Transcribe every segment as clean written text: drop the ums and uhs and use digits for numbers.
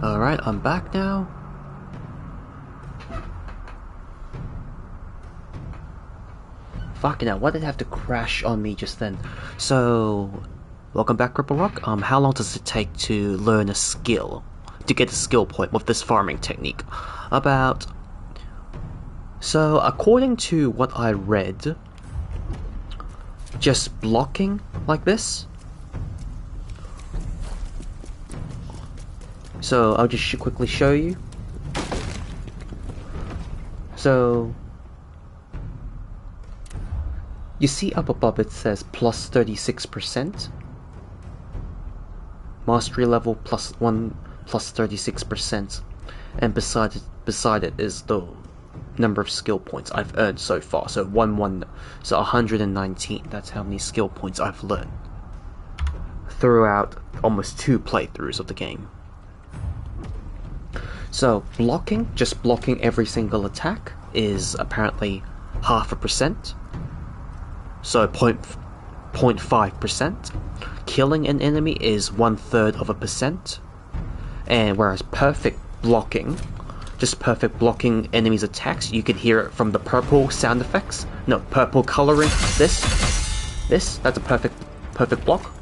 Alright, I'm back now. Fucking hell, why did it have to crash on me just then? So, welcome back, Cripple Rock. How long does it take to learn a skill? To get a skill point with this farming technique? So, according to what I read, just blocking like this. So, I'll just quickly show you. So, you see up above it says plus 36%. Mastery level plus 36%. And beside it is the number of skill points I've earned so far. So 119. That's how many skill points I've learned throughout almost 2 playthroughs of the game. So just blocking every single attack is apparently 0.5%. So 0.5%. Killing an enemy is 0.33%. And whereas perfect blocking enemies' attacks, you can hear it from the purple sound effects. No, purple coloring. That's a perfect block.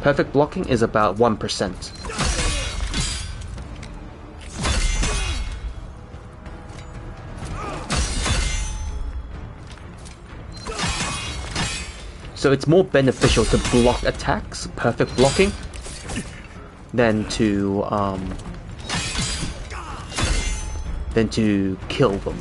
Perfect blocking is about 1%. So it's more beneficial to block attacks, perfect blocking, than to kill them.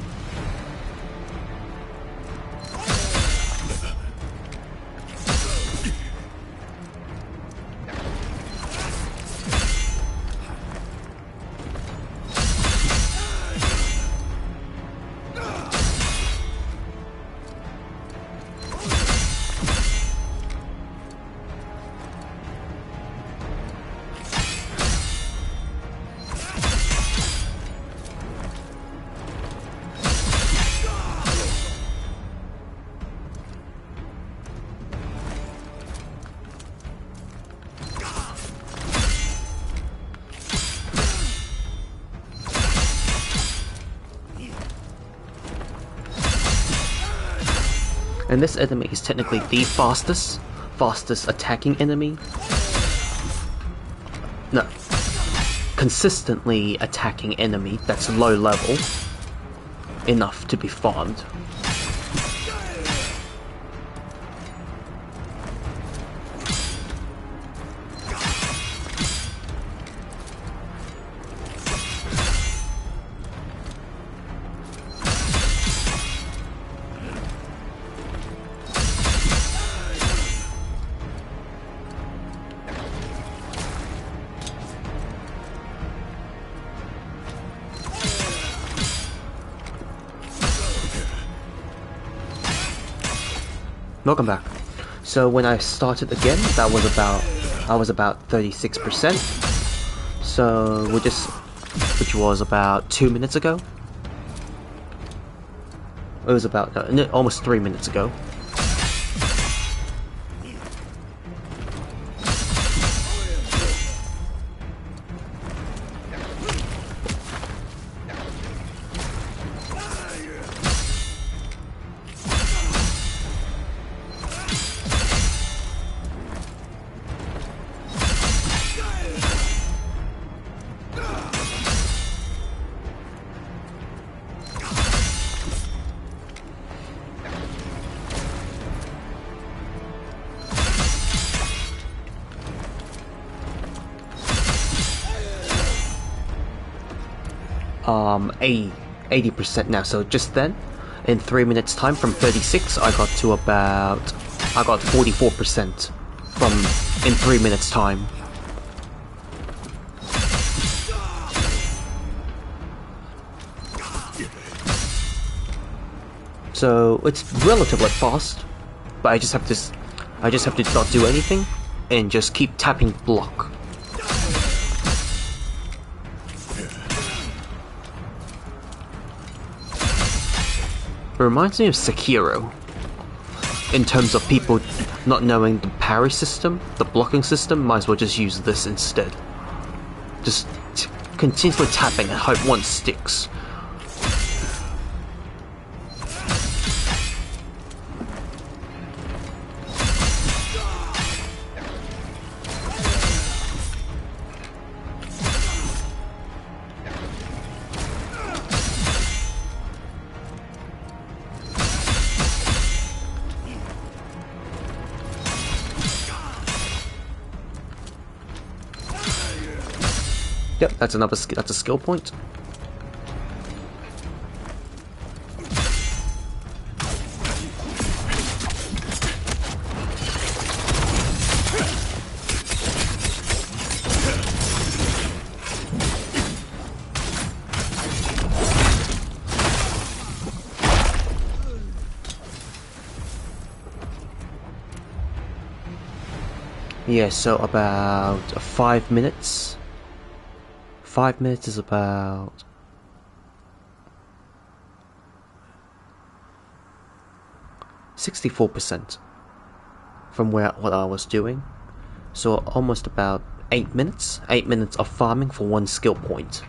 And this enemy is technically the fastest attacking enemy. No. Consistently attacking enemy that's low level enough to be farmed. Welcome back. So when I started again, I was about 36%. So which was about 2 minutes ago. It was about almost 3 minutes ago. Um, 80% now. So just then, in 3 minutes time, from 36, I got 44% in 3 minutes time. So it's relatively fast, but I just have to not do anything and just keep tapping block. It reminds me of Sekiro in terms of people not knowing the parry system, the blocking system. Might as well just use this instead. Just continuously tapping and hope one sticks. Yep, that's another that's a skill point. Yeah, so about 5 minutes. 5 minutes is about 64% from what I was doing. So almost about 8 minutes. 8 minutes of farming for one skill point.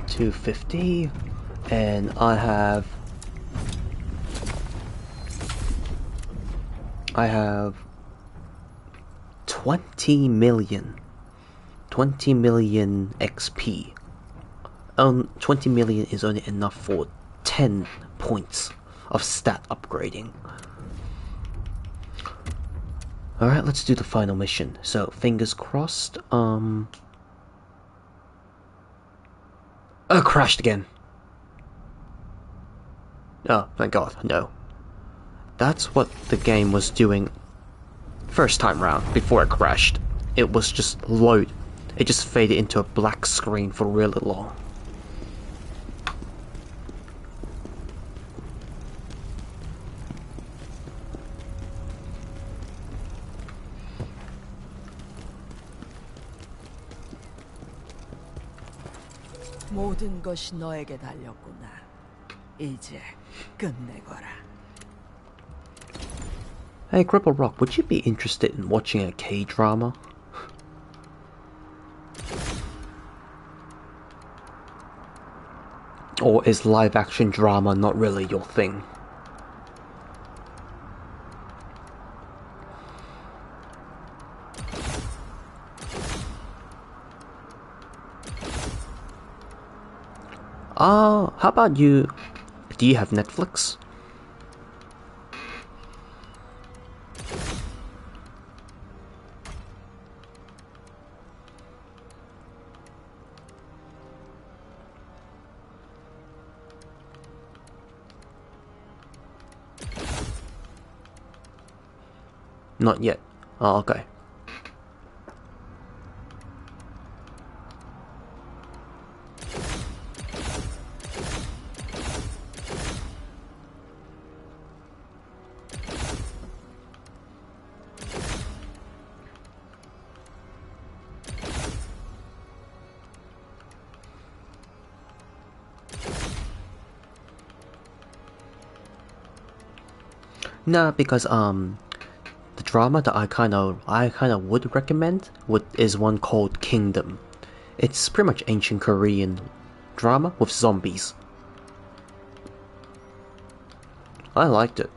$250, and I have 20 million XP. 20 million is only enough for 10 points of stat upgrading. Alright, let's do the final mission. So, fingers crossed. Oh, crashed again. Oh, thank God, no. That's what the game was doing first time round, before it crashed. It was just load. It just faded into a black screen for really long. 모든 것이 너에게 달렸구나. 이제 끝내거라. Hey, Cripple Rock, would you be interested in watching a K-drama? Or is live-action drama not really your thing? How about you? Do you have Netflix? Not yet. Oh, okay. Nah, because the drama that I kind of would recommend is one called Kingdom. It's pretty much ancient Korean drama with zombies. I liked it.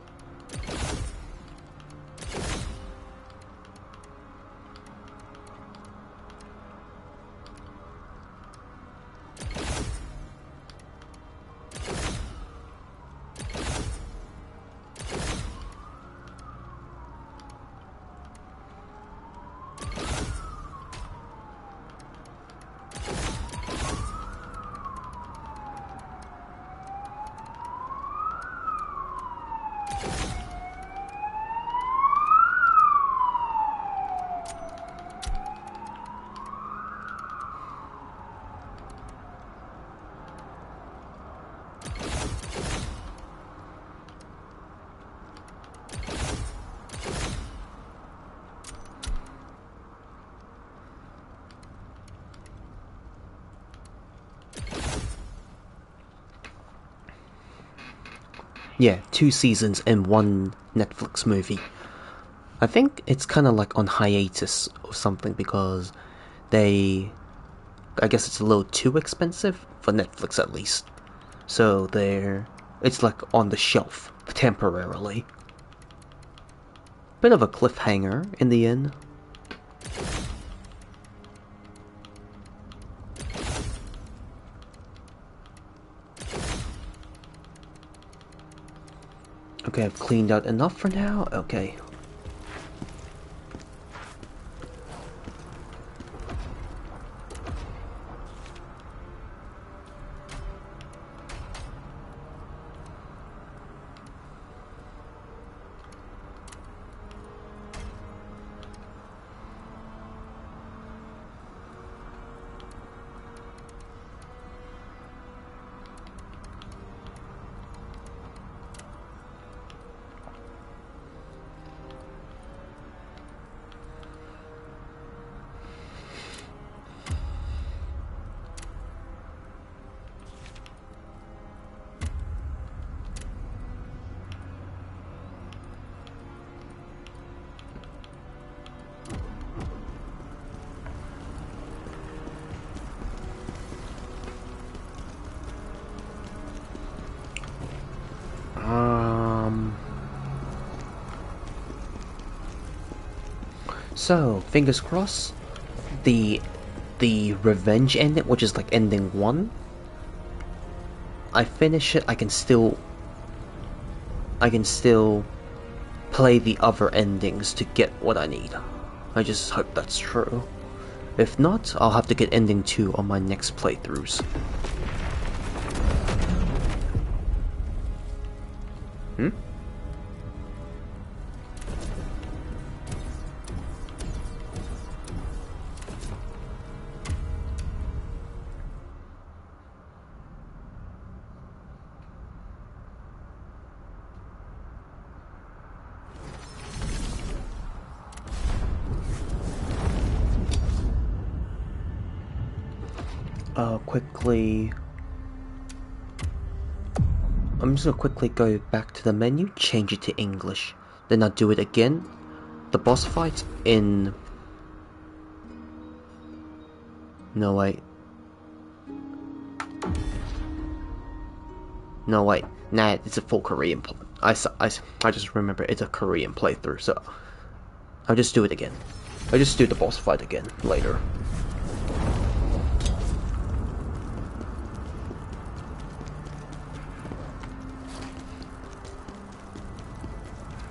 Yeah, 2 seasons and 1 Netflix movie. I think it's kind of like on hiatus or something because they, I guess it's a little too expensive for Netflix at least. So it's like on the shelf temporarily. Bit of a cliffhanger in the end. Okay, I've cleaned out enough for now. Okay. So, fingers crossed, the revenge ending, which is like ending 1, I finish it, I can still play the other endings to get what I need. I just hope that's true. If not, I'll have to get ending 2 on my next playthroughs. Hmm? Quickly... I'm just gonna quickly go back to the menu, change it to English. Then I'll do it again. The boss fight in... No, wait. No, wait. Nah, it's a full Korean... I just remember it's a Korean playthrough, so... I'll just do it again. I'll just do the boss fight again, later.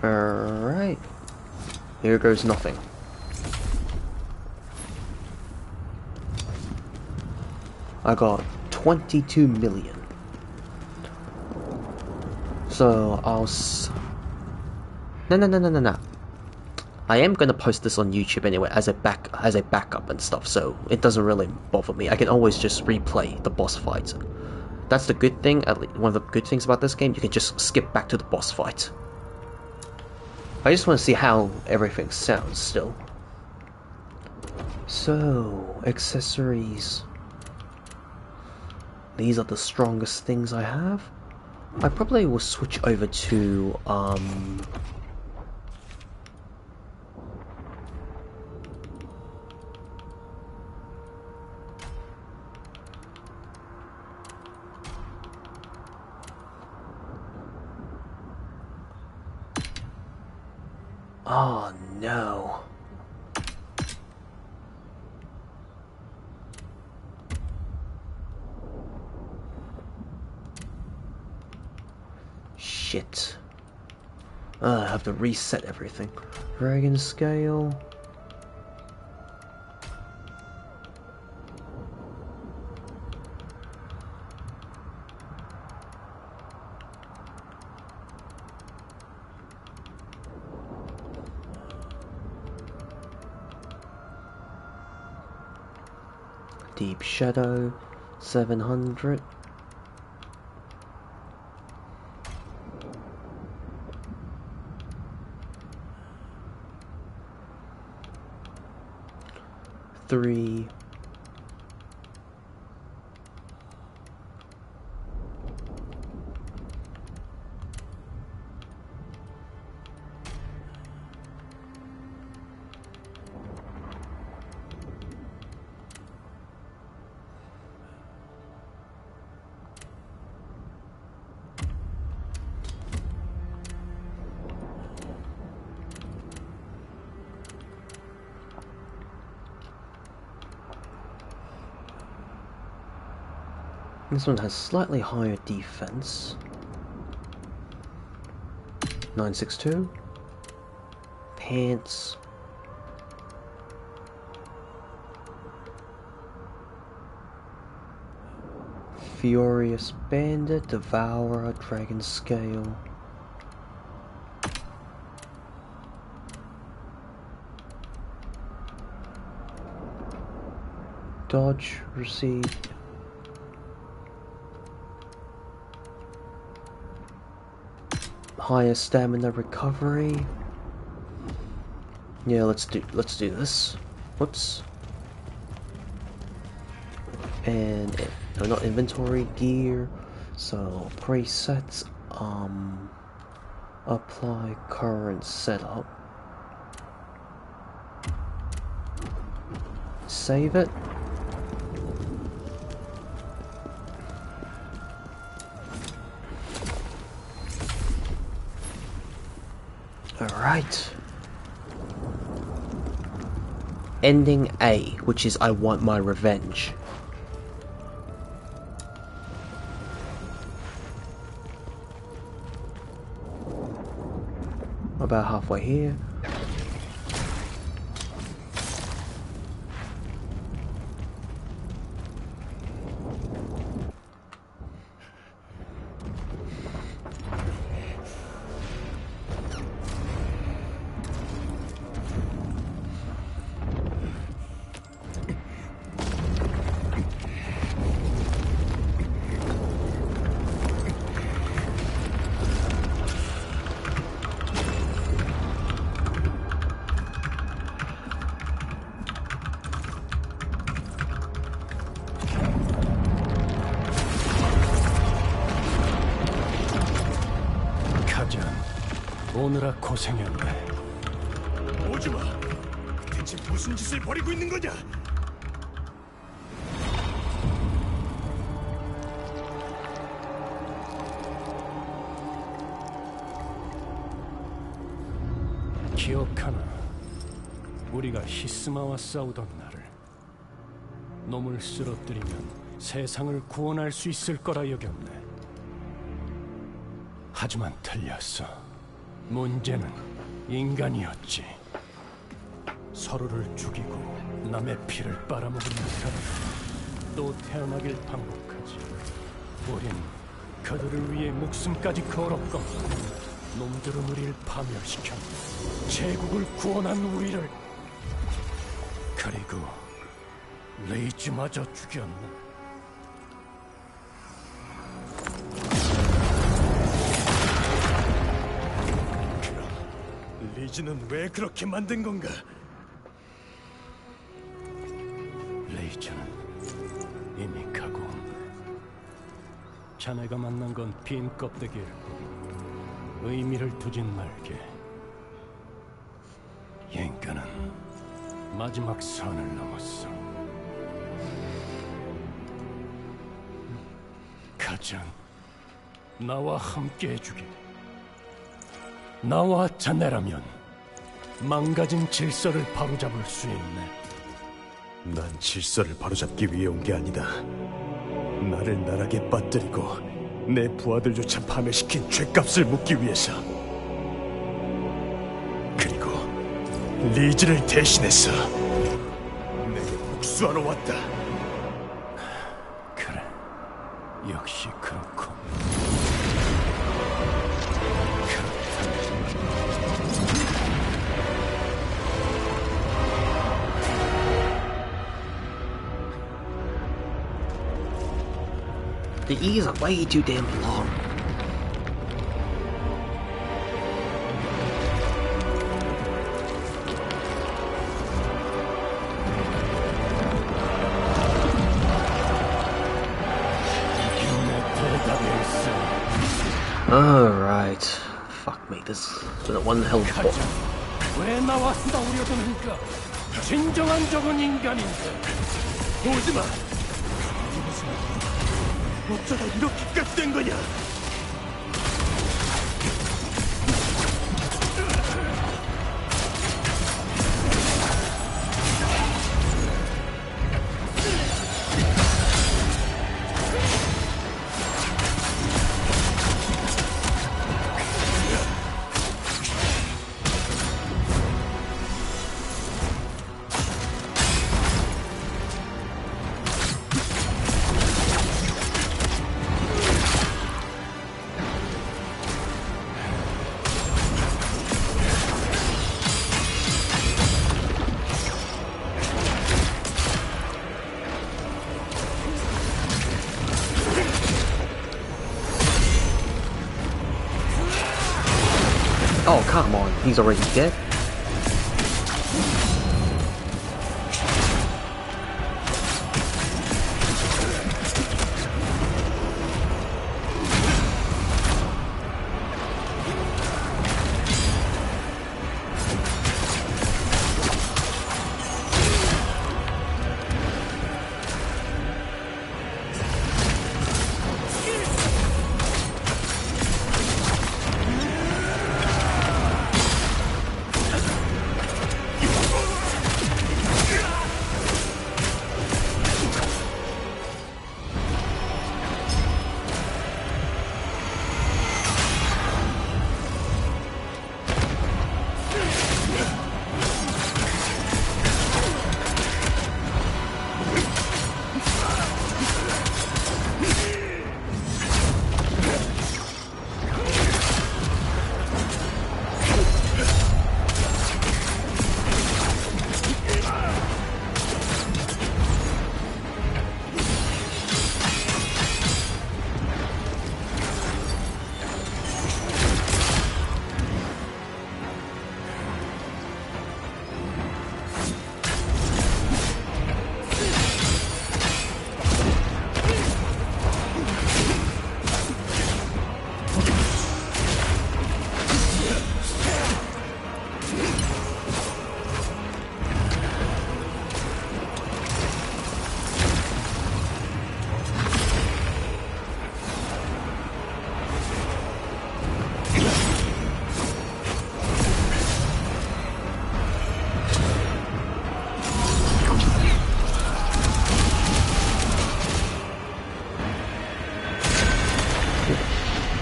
Alright. Here goes nothing. I got 22 million. So I'll No. I am gonna post this on YouTube anyway as a backup and stuff, so it doesn't really bother me. I can always just replay the boss fight. That's the good thing, at least one of the good things about this game, you can just skip back to the boss fight. I just want to see how everything sounds still. So, accessories. These are the strongest things I have. I probably will switch over to, Oh no. Shit. I have to reset everything. Dragon scale. Deep Shadow, 700. Three. This one has slightly higher defense. 962. Pants. Furious Bandit, Devourer, Dragon Scale. Dodge, recede. Higher stamina recovery. Yeah, let's do this. Whoops. And no, not inventory, gear. So presets. Apply current setup. Save it. Alright. Ending A, which is I want my revenge. About halfway here. 오느라 고생했네. 오즈마, 대체 무슨 짓을 벌이고 있는 거냐? 기억하나? 우리가 히스마와 싸우던 날을. 놈을 쓰러뜨리면 세상을 구원할 수 있을 거라 여겼네. 하지만 틀렸어. 문제는 인간이었지. 서로를 죽이고 남의 피를 빨아먹은 사람 또 태어나길 반복하지. 우린 그들을 위해 목숨까지 걸었건 놈들은 우리를 파멸시켜 제국을 구원한 우리를, 그리고 레이즈마저 죽였네. 리즈는 왜 그렇게 만든 건가? 레이즈는 이미 가고 자네가 만난 건 빈 껍데기일 뿐 의미를 두진 말게. 인간은 마지막 선을 넘었어. 가장 나와 함께 해주게. 나와 자네라면 망가진 질서를 바로잡을 수 있네. 난 질서를 바로잡기 위해 온 게 아니다. 나를 나락에 빠뜨리고 내 부하들조차 파멸시킨 죗값을 묻기 위해서. 그리고 리즈를 대신해서 내게 복수하러 왔다. 그래, 역시 그렇고. The E's are way too damn long. Alright. Fuck me, this has been a one hell of a spot. 왜 나와 싸우려던 하니까? 진정한 적은 인간인데. 오즈마! 어쩌다 이렇게까지 된 거냐? come on, he's already dead.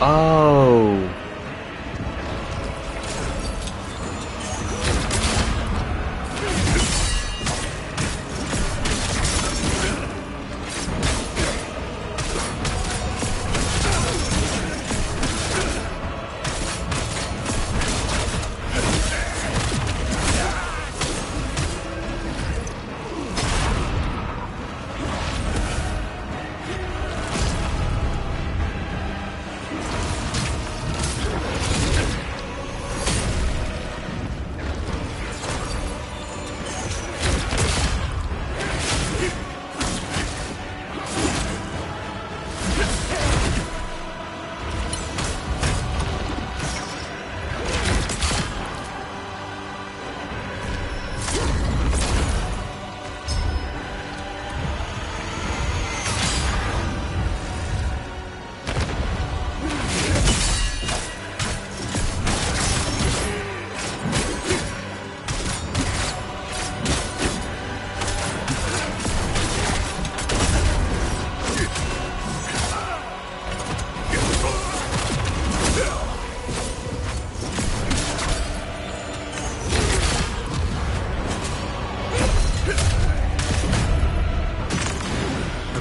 Oh.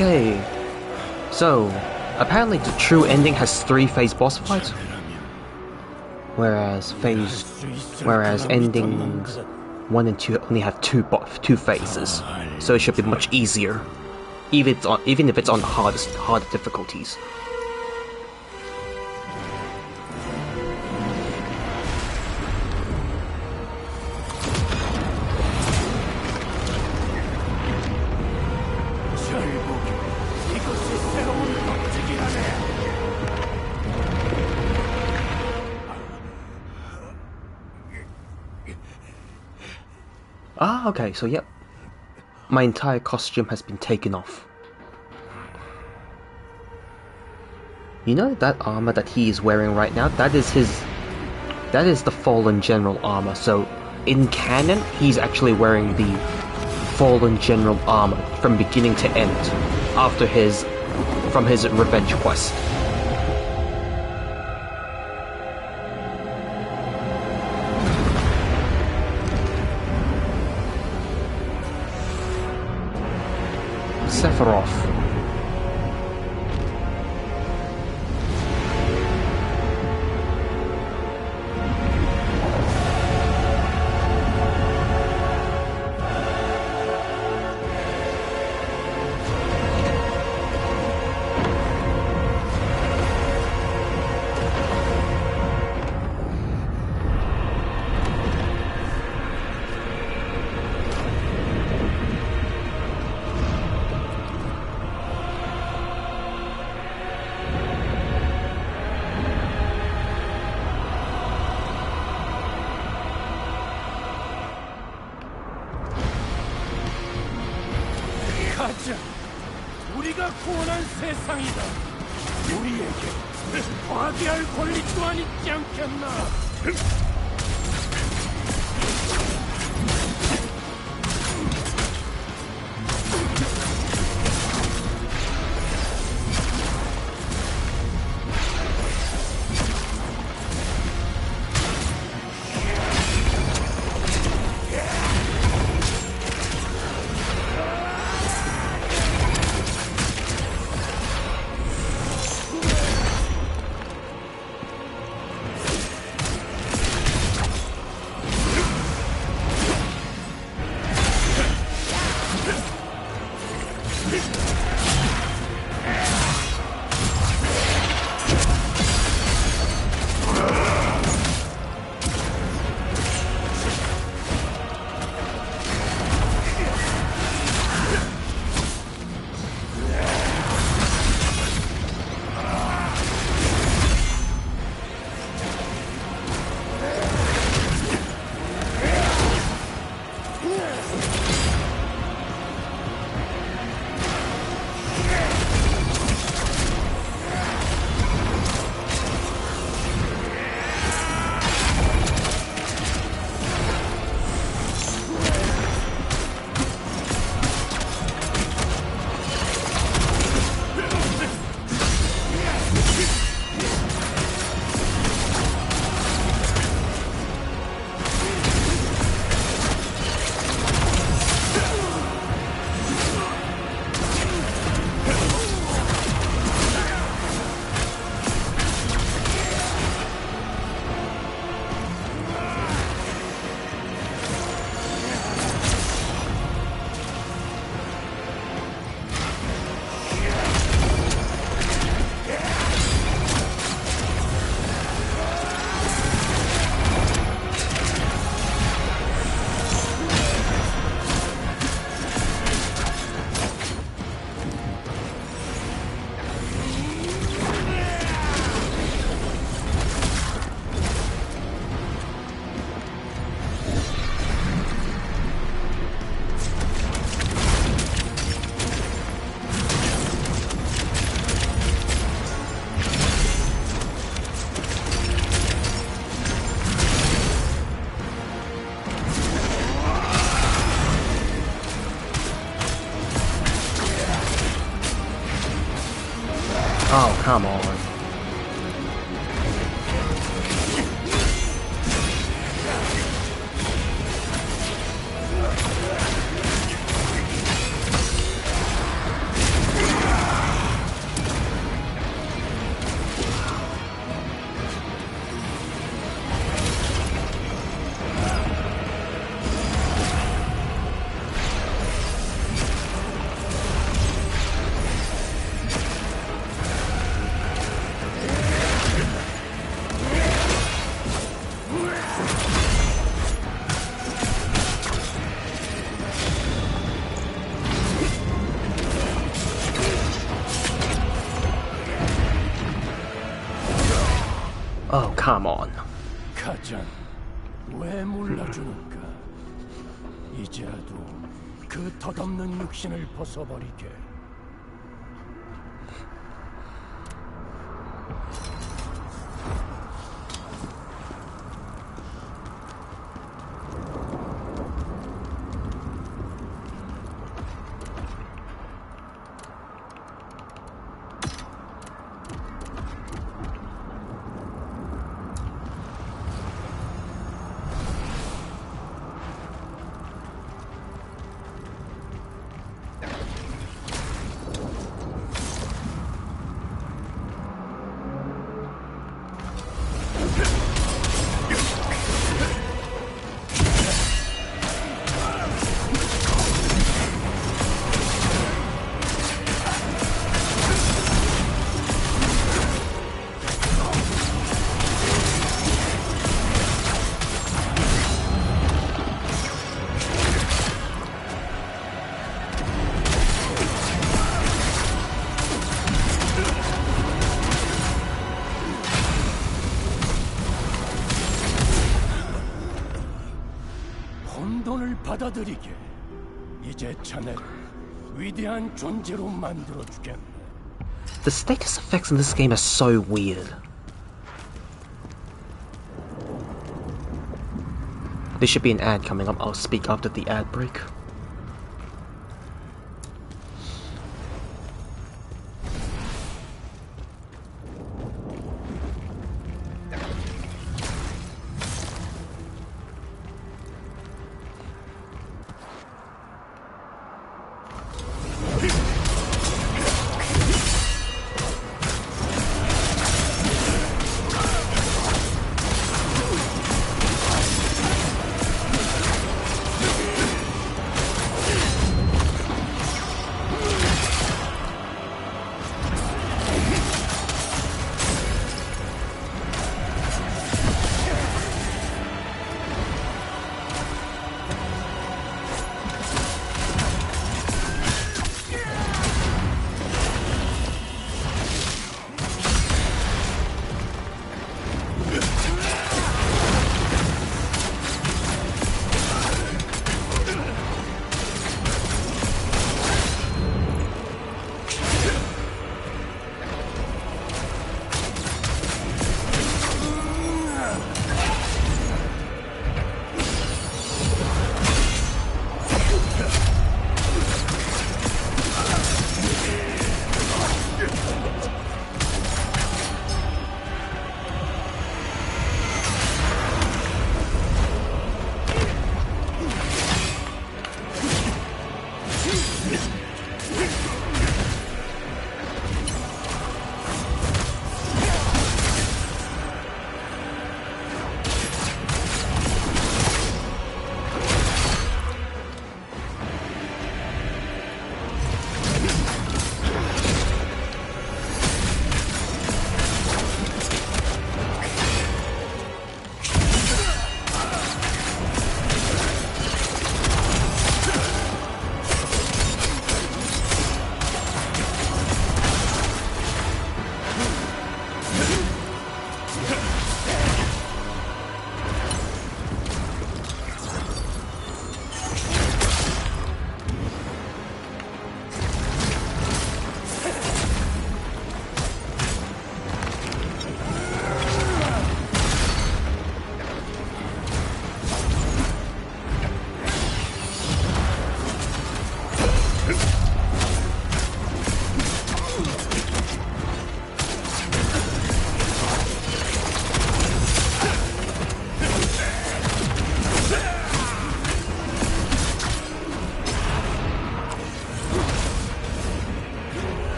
Okay, so apparently the true ending has 3 phase boss fights, whereas endings 1 and 2 only have two phases, so it should be much easier, even if it's on the harder difficulties. Ah, okay, so yep. My entire costume has been taken off. You know that armor that he is wearing right now? That is the Fallen General armor, so in canon, he's actually wearing the Fallen General armor from beginning to end, from his revenge quest. Sephiroth. 우리가 구원한 세상이다. 우리에게 파괴할 권리 또한 있지 않겠나? Oh, come on. Oh, come on. 가잔, 왜 몰라주는가? 이제라도 그 덧없는 육신을 벗어버리게. 혼돈을 받아들이게. 이제 자네를 위대한 존재로 만들어 주겠네. The status effects in this game are so weird. There should be an ad coming up. I'll speak after the ad break.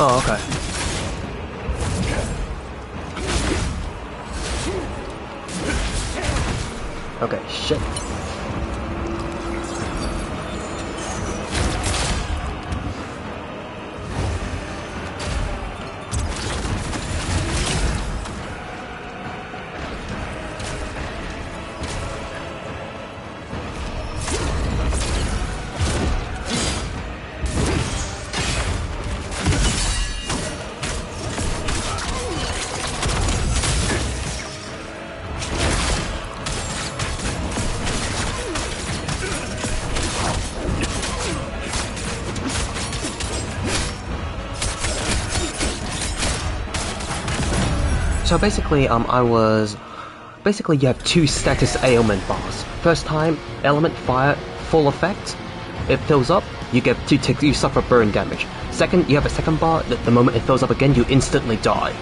Oh, okay. Okay, shit. So basically, you have two status ailment bars. First time, element fire, full effect. It fills up, you suffer burn damage. Second, you have a second bar, the moment it fills up again, you instantly die.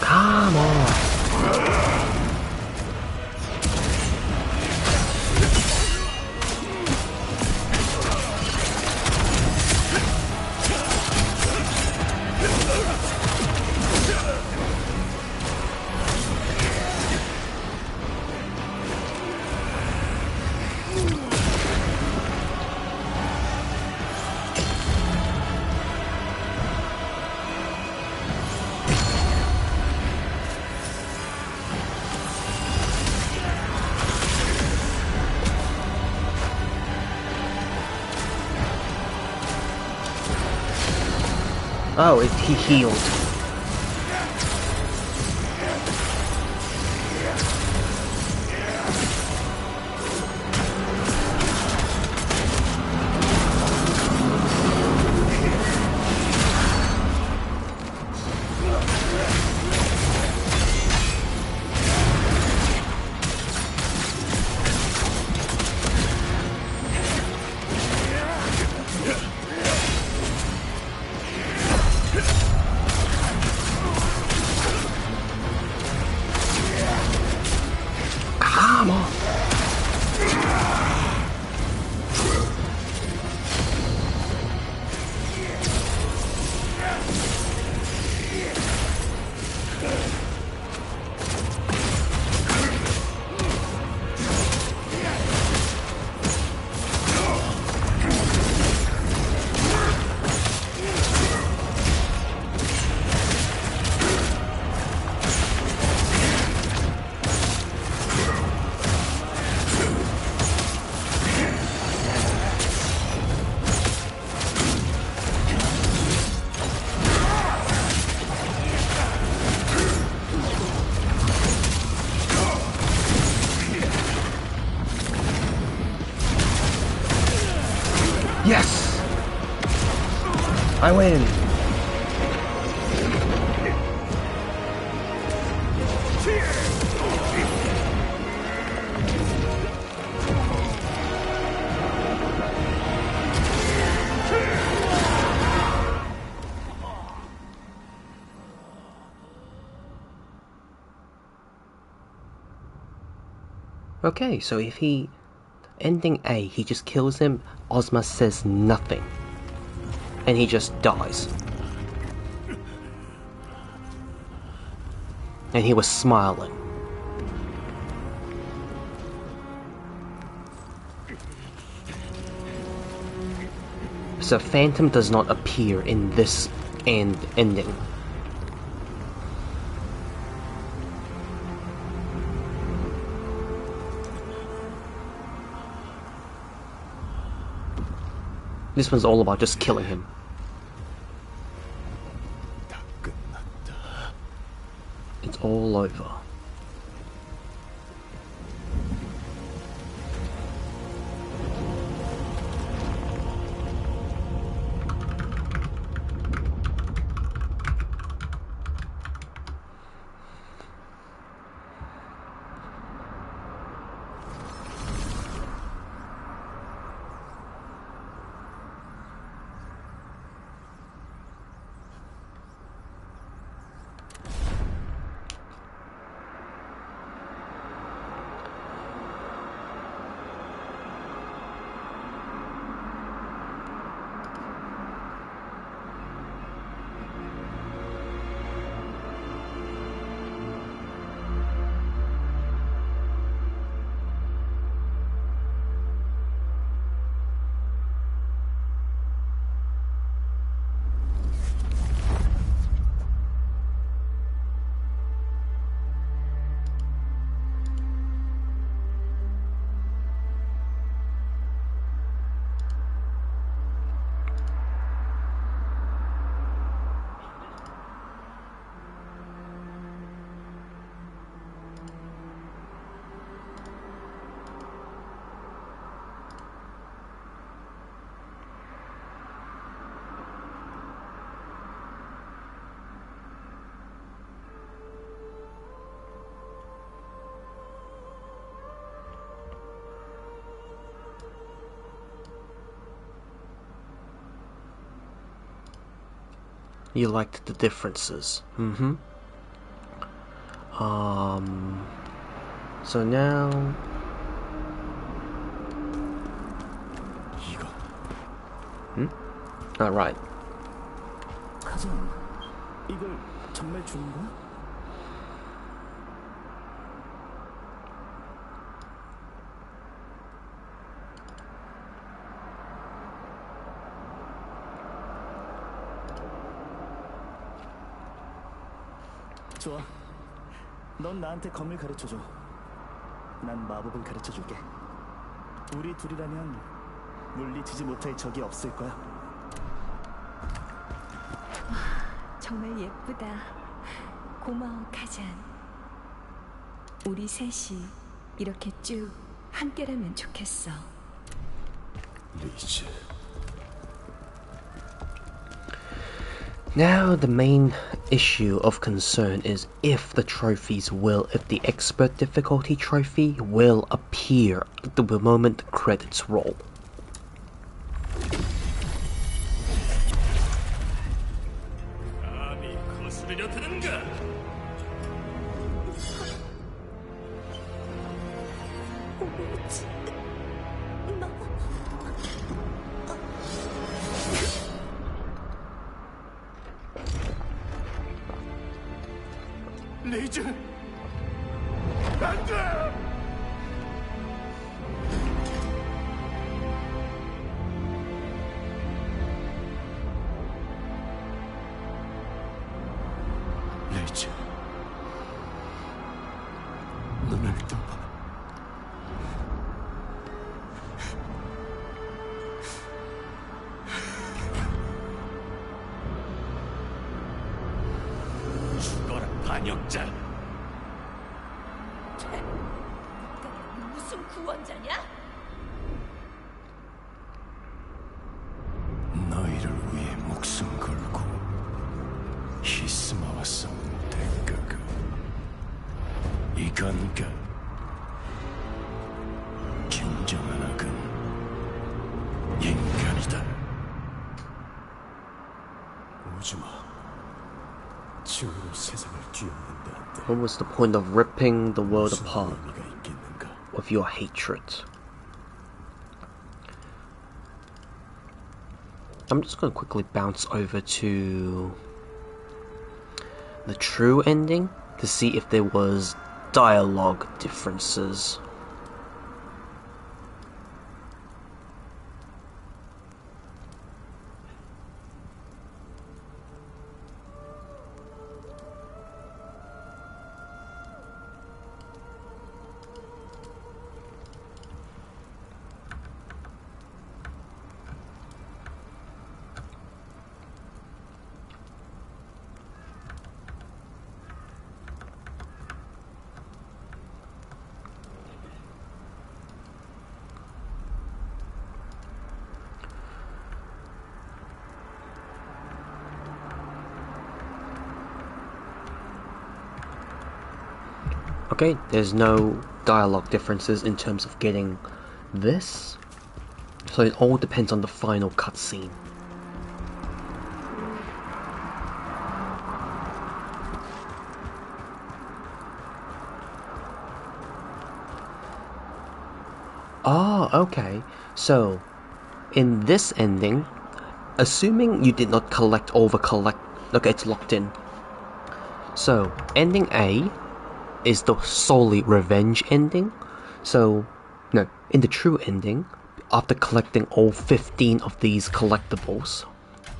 Come on. Oh, he healed. Come on. Yes! I win! Okay, so if he... Ending A, he just kills him, Ozma says nothing. And he just dies. And he was smiling. So Phantom does not appear in this ending. This one's all about just killing him. It's all over. You liked the differences. So now... 이거 Alright. 가전, 이걸 정말 주는 거야? 좋아. 넌 나한테 검을 가르쳐줘. 난 마법을 가르쳐줄게. 우리 둘이라면 물리치지 못할 적이 없을 거야. 정말 예쁘다. 고마워, 카잔. 우리 셋이 이렇게 쭉 함께라면 좋겠어. 리즈. Now the main issue of concern is if the expert difficulty trophy will appear at the moment the credits roll. 감히 거스르려 드는가? 오지, 너. 리즈! 안 돼! 리즈. 눈을 떠봐. 죽어라, 반역자! 무슨 구원자냐? 너희를 위해 목숨 걸고 히스마와 싸운 대가가 이건가? 진정한 악은 인간이다. 오즈마, 증오로 세상을 뒤엎는다 한다. What was the point of ripping the world 무슨 apart 의미가 있겠는가? with your hatred? I'm just going to quickly bounce over to the true ending to see if there was dialogue differences. Okay, there's no dialogue differences in terms of getting this, so it all depends on the final cutscene. Ah, okay. So, in this ending, assuming you did not collect, okay, it's locked in. So, ending A is the solely revenge ending. So, no, in the true ending, after collecting all 15 of these collectibles,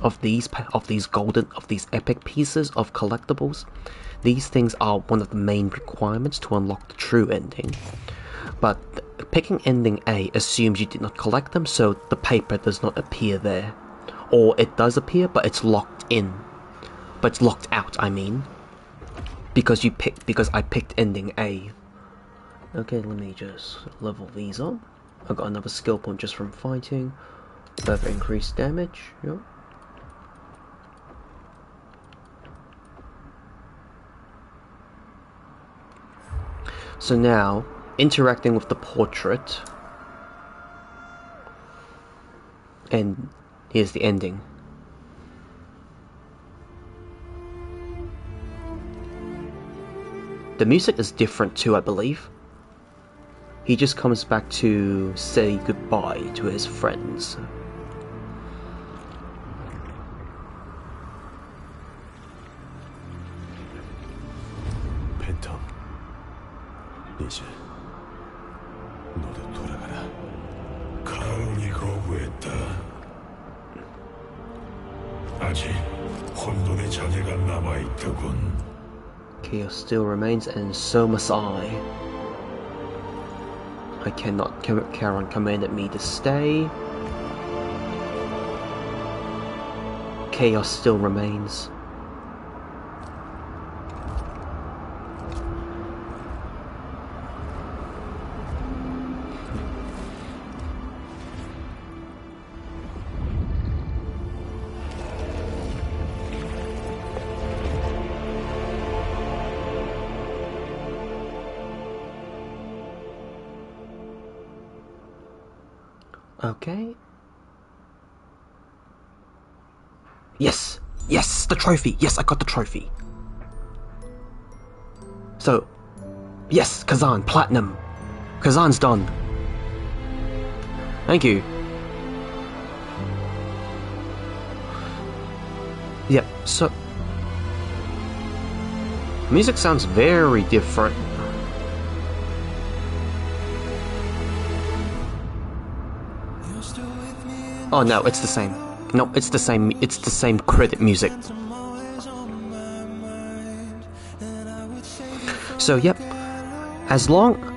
of these epic pieces of collectibles, these things are one of the main requirements to unlock the true ending. But picking ending A assumes you did not collect them, so the paper does not appear there. Or it does appear, but it's locked in. But it's locked out, I mean. Because I picked ending A. Okay, let me just level these up. I got another skill point just from fighting. Further increased damage, yep. So now, interacting with the portrait. And here's the ending. The music is different too, I believe. He just comes back to say goodbye to his friends. 팬텀, 이제 너도 돌아가라. 가은이 거부했다. 아직 혼돈의 잔해가 남아있더군. Chaos still remains, and so must I. I cannot. Charon commanded me to stay. Chaos still remains. Okay. Yes! Yes! The trophy! Yes, I got the trophy! So, yes, Khazan, platinum! Khazan's done! Thank you! Yep, so... music sounds very different. Oh no, it's the same. No, it's the same. It's the same credit music. So yep.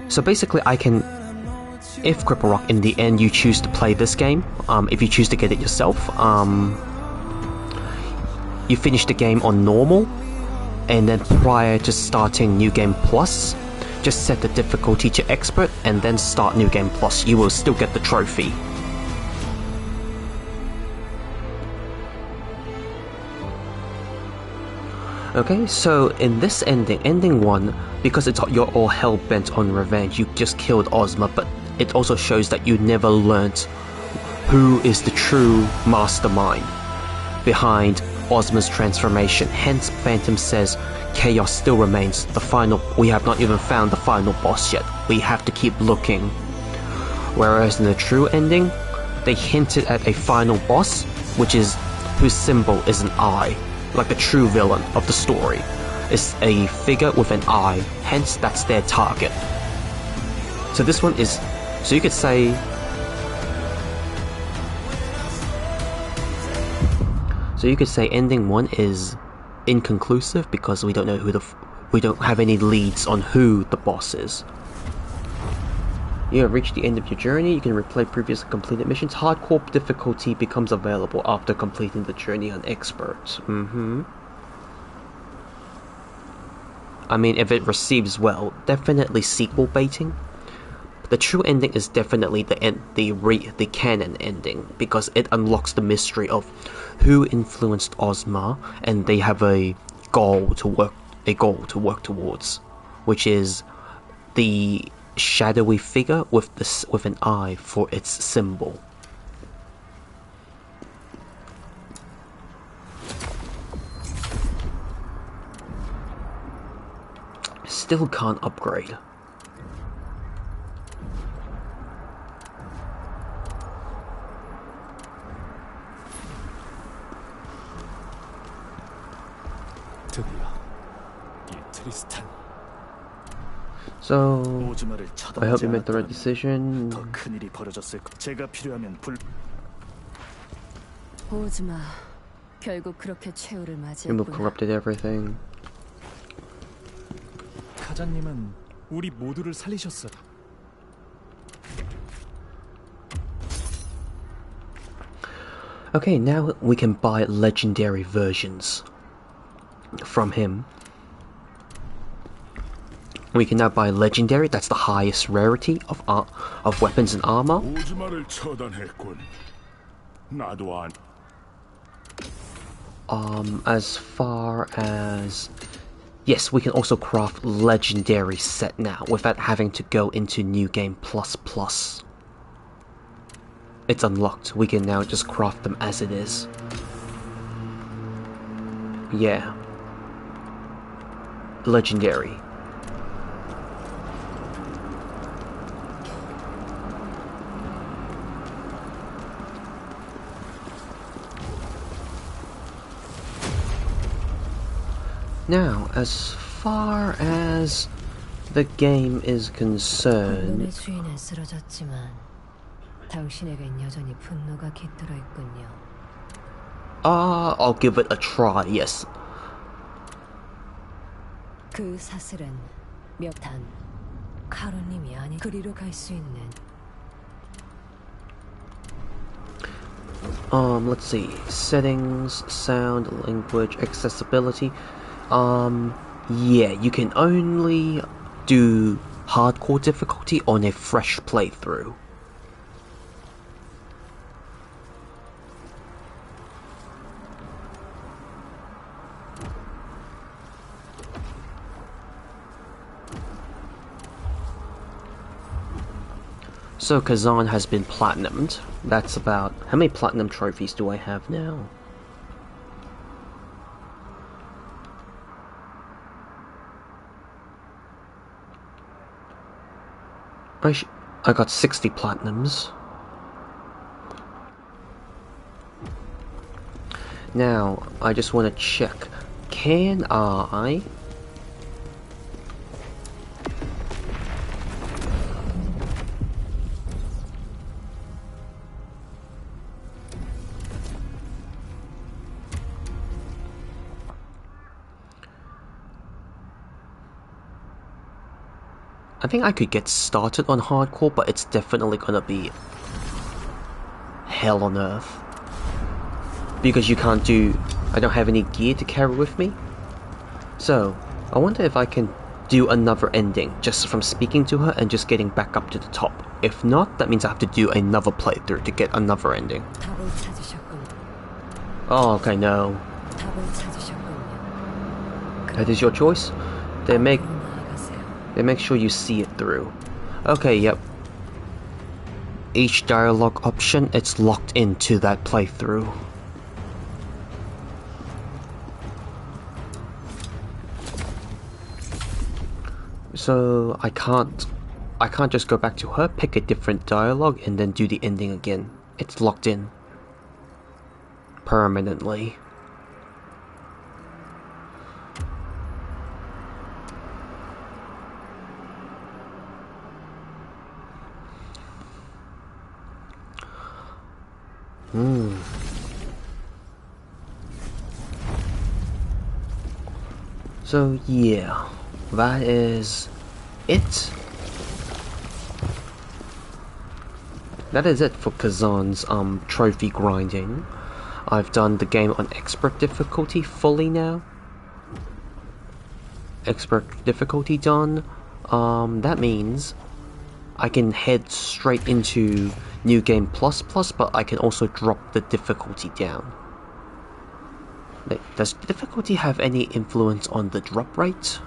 So basically I can, if Cripple Rock in the end you choose to play this game, if you choose to get it yourself, you finish the game on normal, and then prior to starting New Game Plus, just set the difficulty to expert and then start New Game Plus. You will still get the trophy. Okay, so in this ending 1, because you're all hell-bent on revenge, you just killed Ozma, but it also shows that you never learnt who is the true mastermind behind Ozma's transformation. Hence, Phantom says, chaos still remains. We have not even found the final boss yet. We have to keep looking. Whereas in the true ending, they hinted at a final boss, whose symbol is an eye. Like the true villain of the story is a figure with an eye, hence that's their target. So this one is, so you could say, ending 1 is inconclusive because we don't know we don't have any leads on who the boss is. You have reached the end of your journey. You can replay previously completed missions. Hardcore difficulty becomes available after completing the journey on expert. I mean, if it receives well, definitely sequel baiting. The true ending is definitely the canon ending because it unlocks the mystery of who influenced Ozma, and they have a goal to work towards, which is the shadowy figure with an eye for its symbol. Still can't upgrade. 드디어 이 트리스탄. So, 오즈마를 I hope you 처단하지 made the right 않았다면 decision. 더 큰일이 벌어졌을 것. 제가 필요하면 오즈마, 결국 그렇게 최후를 Remove 맞이했구나. corrupted everything. 카자님은 우리 모두를 살리셨어. Okay, now we can buy legendary versions from him. We can now buy legendary. That's the highest rarity of weapons and armor. 오즈마를 처단했군. 나도 안. As far as, yes, we can also craft legendary set now without having to go into New Game Plus. It's unlocked. We can now just craft them as it is. Yeah. Legendary. Now, as far as the game is concerned, 혼돈의 주인은 쓰러졌지만 당신에겐 여전히 분노가 깃들어 있군요. I'll give it a try, yes. 그 사슬은 몇 단 카로님이 아니 그리로 갈 수 있는. Let's see. Settings, sound, language, accessibility. Yeah, you can only do hardcore difficulty on a fresh playthrough. So Khazan has been platinumed. That's about... How many platinum trophies do I have now? I got 60 platinums. Now, I just want to check. Can I... I think I could get started on hardcore, but it's definitely gonna be hell on earth. Because you can't do... I don't have any gear to carry with me. So, I wonder if I can do another ending, just from speaking to her and just getting back up to the top. If not, that means I have to do another playthrough to get another ending. Oh, okay, no. That is your choice? They make sure you see it through. Okay, yep. Each dialogue option, it's locked into that playthrough. So I can't just go back to her, pick a different dialogue, and then do the ending again. It's locked in. Permanently. So yeah, that is it. That is it for Khazan's trophy grinding. I've done the game on expert difficulty fully now. Expert difficulty done. That means I can head straight into New Game Plus Plus, but I can also drop the difficulty down. Does difficulty have any influence on the drop rate?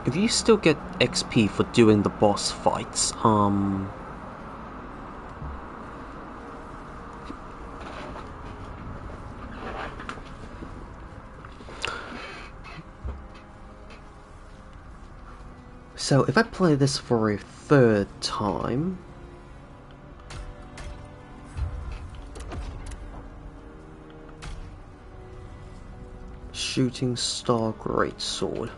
If you still get XP for doing the boss fights, so if I play this for a third time, Shooting Star Greatsword.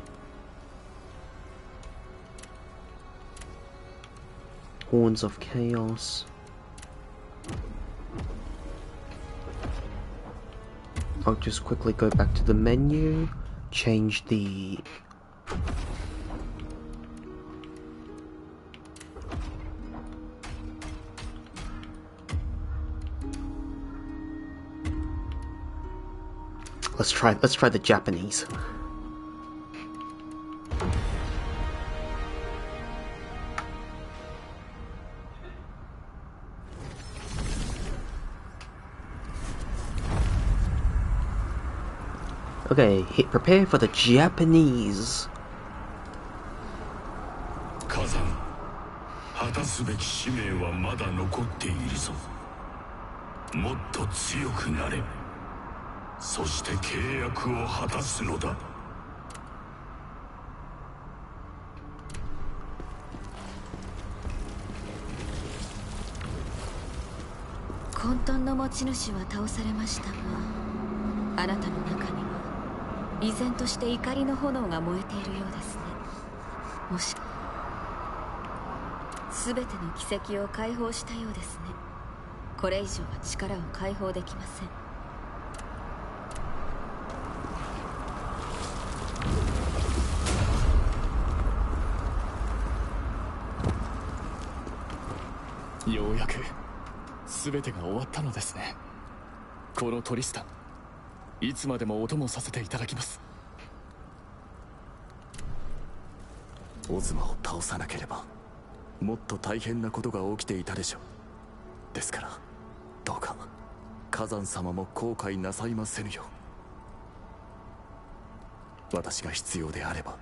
Horns of Chaos. I'll just quickly go back to the menu, change the... Let's try the Japanese. Okay, prepare for the Japanese. すべき使命はまだ残っているぞ。もっと強くなれ。そして契約を果たすのだ。混沌の持ち主は倒されましたが、あなたの中には依然として怒りの炎が燃えているようですね。もし全ての奇跡を解放したようですね。これ以上は力を解放できません。ようやく全てが終わったのですね。このトリスタン、いつまでもお供させていただきます。オズマを倒さなければもっと大変なことが起きていたでしょう。ですからどうか火山様も後悔なさいませぬよう。私が必要であれば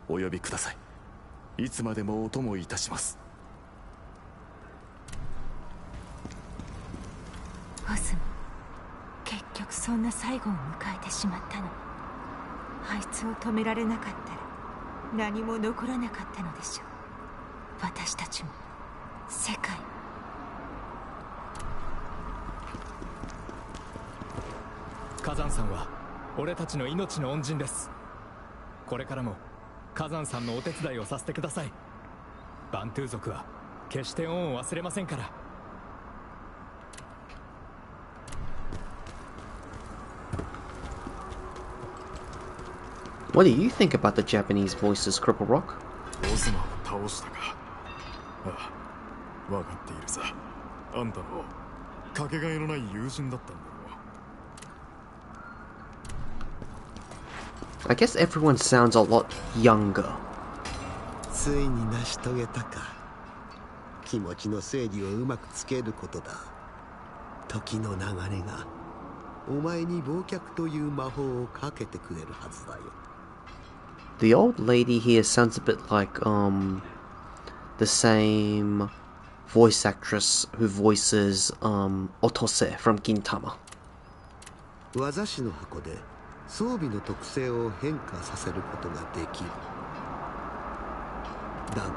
お呼びください。いつまでもお供いたします。オズマ、結局そんな最後を迎えてしまったの。あいつを止められなかったら何も残らなかったのでしょう。私たちも世界も。火山さんは俺たちの命の恩人です。これからも火山さんのお手伝いをさせてください。バントゥー族は決して恩を忘れませんから。What do you think about the Japanese voices, Cripple Rock? オズマを倒したか。ああ、分かっているさ。あんたのかけがえのない友人だったんだろう。 I guess everyone sounds a lot younger. ついに成し遂げたか。気持ちの整理をうまくつけることだ。時の流れがお前に忘却という魔法をかけてくれるはずだよ。The old lady here sounds a bit like the same voice actress who voices Otose from Gintama. 技師の箱で装備の特性を変化させることができる。だが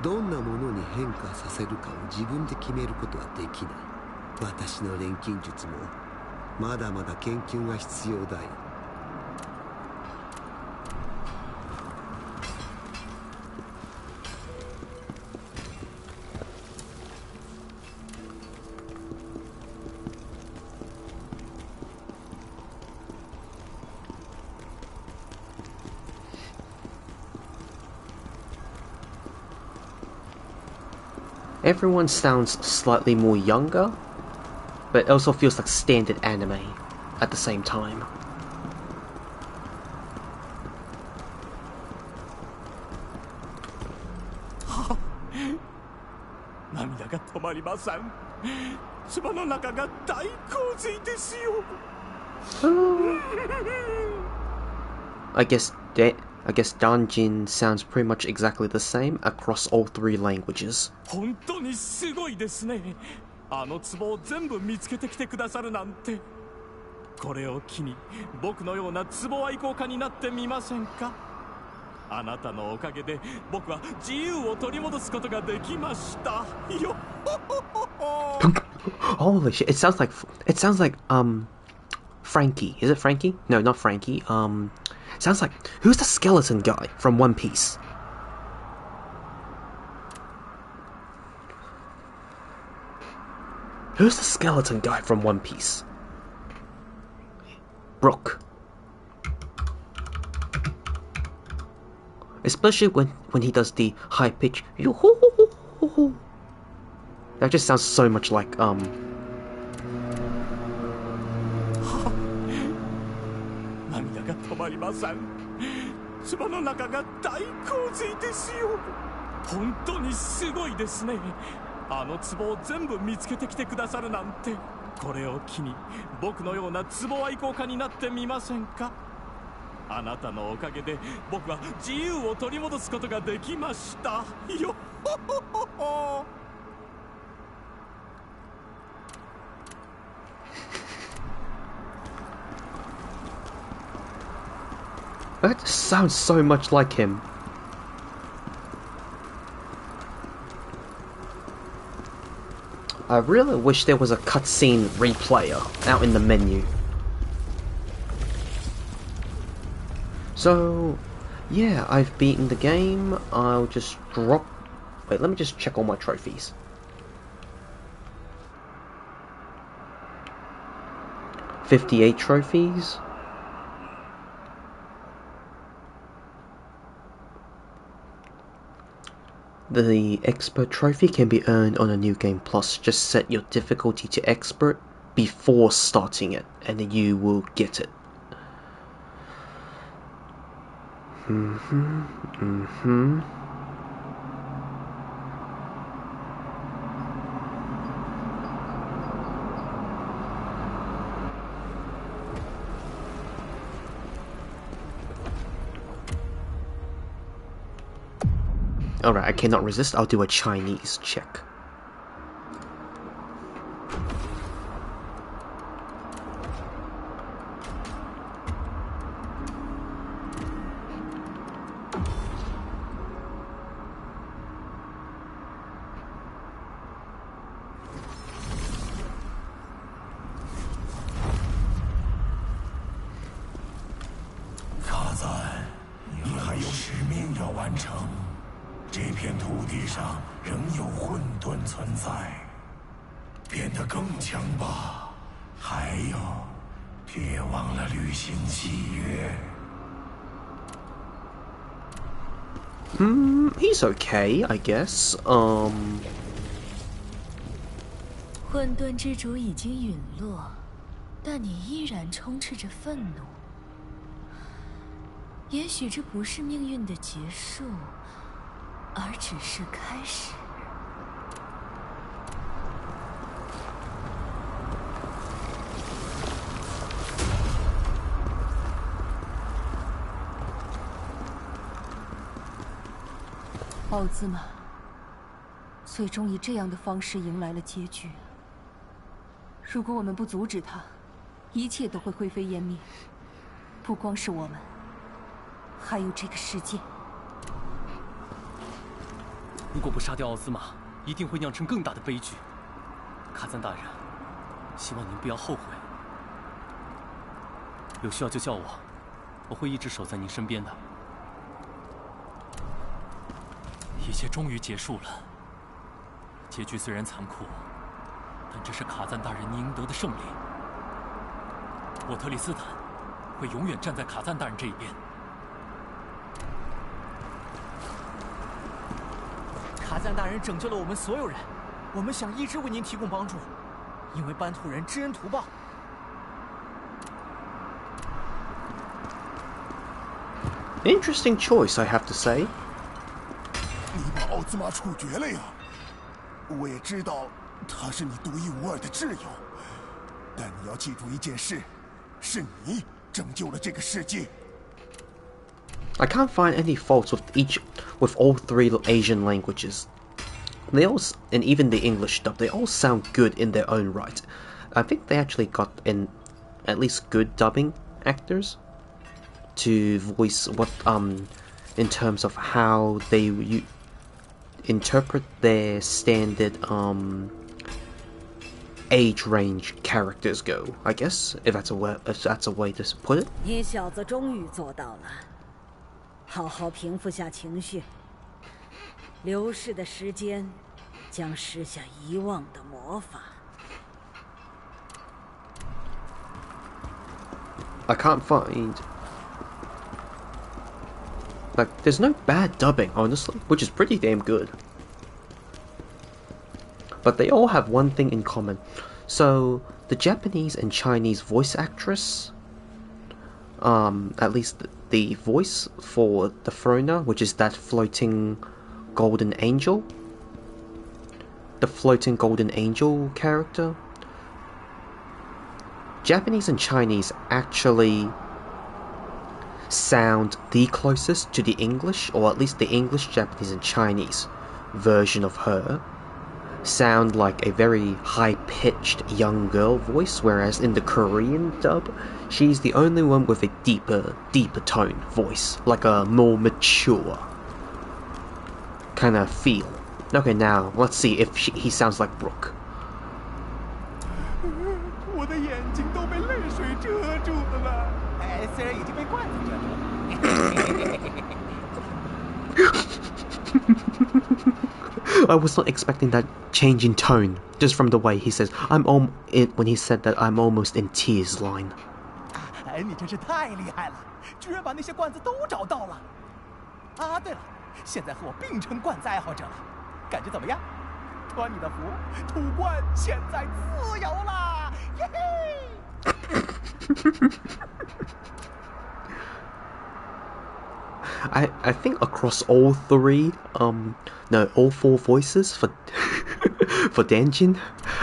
どんなものに変化させるかを自分で決めることはできない。私の錬金術もまだまだ研究が必要だよ。Everyone sounds slightly more younger, but it also feels like standard anime at the same time. 涙が止まりません。唾の中が大洪水ですよ。I guess Danjin sounds pretty much exactly the same across all three languages. 本当にすごいですね。あの壺を全部見つけてきてくださるなんて。これを機に僕のような壺愛好家になってみませんか。あなたのおかげで僕は自由を取り戻すことができましたよ。Holy shit! It sounds like Frankie. Is it Frankie? No, not Frankie. Sounds like, who's the skeleton guy from One Piece? Who's the skeleton guy from One Piece? Brook. Especially when he does the high pitch. That just sounds so much like 涙が止まりません。唾の中が大洪水ですよ。本当にすごいですね。あの壺を全部見つけてきてくださるなんて。これを機に僕のような壺愛好家になってみませんか。あなたのおかげで僕は自由を取り戻すことができましたよ。That sounds so much like him. I really wish there was a cutscene replayer out in the menu. So, yeah, I've beaten the game. I'll just drop... Wait, let me just check all my trophies. $58 trophies. The Expert Trophy can be earned on a New Game Plus. Just set your difficulty to Expert before starting it, and then you will get it. Alright, I cannot resist. I'll do a Chinese check. Khazan, 你还有使命要完成。这片土地上仍有混沌存在，变得更强吧。还有，别忘了履行契约。He's okay, I guess. 混沌之主已经陨落，但你依然充斥着愤怒。也许这不是命运的结束。而只是开始。奥兹玛最终以这样的方式迎来了结局。如果我们不阻止他，一切都会灰飞烟灭。不光是我们，还有这个世界。如果不杀掉奥兹玛，一定会酿成更大的悲剧。卡赞大人，希望您不要后悔。有需要就叫我，我会一直守在您身边的。一切终于结束了，结局虽然残酷，但这是卡赞大人您应得的胜利。我特里斯坦会永远站在卡赞大人这一边。卡赞大人拯救了我们所有人，我们想一直为您提供帮助，因为班图人知恩图报。Interesting choice, I have to say. 你把奥兹玛处决了呀！我也知道他是你独一无二的挚友，但你要记住一件事，是你拯救了这个世界。I can't find any faults with all three Asian languages. They all, and even the English dub, they all sound good in their own right. I think they actually got at least good dubbing actors to voice what in terms of how they interpret their standard age range characters go. I guess if that's a way to put it. 你小子终于做到了。好好平复下情绪，流逝的时间将施下遗忘的魔法。I can't find... Like, there's no bad dubbing, honestly, which is pretty damn good. But they all have one thing in common. So, the Japanese and Chinese voice actress, at least the voice for the Throna, which is that floating golden angel, the floating golden angel character, Japanese and Chinese actually sound the closest to the English, or at least the English, Japanese, and Chinese version of her, sound like a very high-pitched young girl voice, whereas in the Korean dub, she's the only one with a deeper tone voice, like a more mature kind of feel. Okay, now let's see if he sounds like Brooke. 我的眼睛都被泪水遮住了，虽然已经被罐子遮住了。I was not expecting that change in tone, just from the way he says, when he said that I'm almost in tears line. 你真是太厉害了，居然把那些罐子都找到了。啊，对了，现在和我并称罐子爱好者了，感觉怎么样？托你的福，土罐现在自由啦！耶嘿！ I think across all four voices for for Danjin,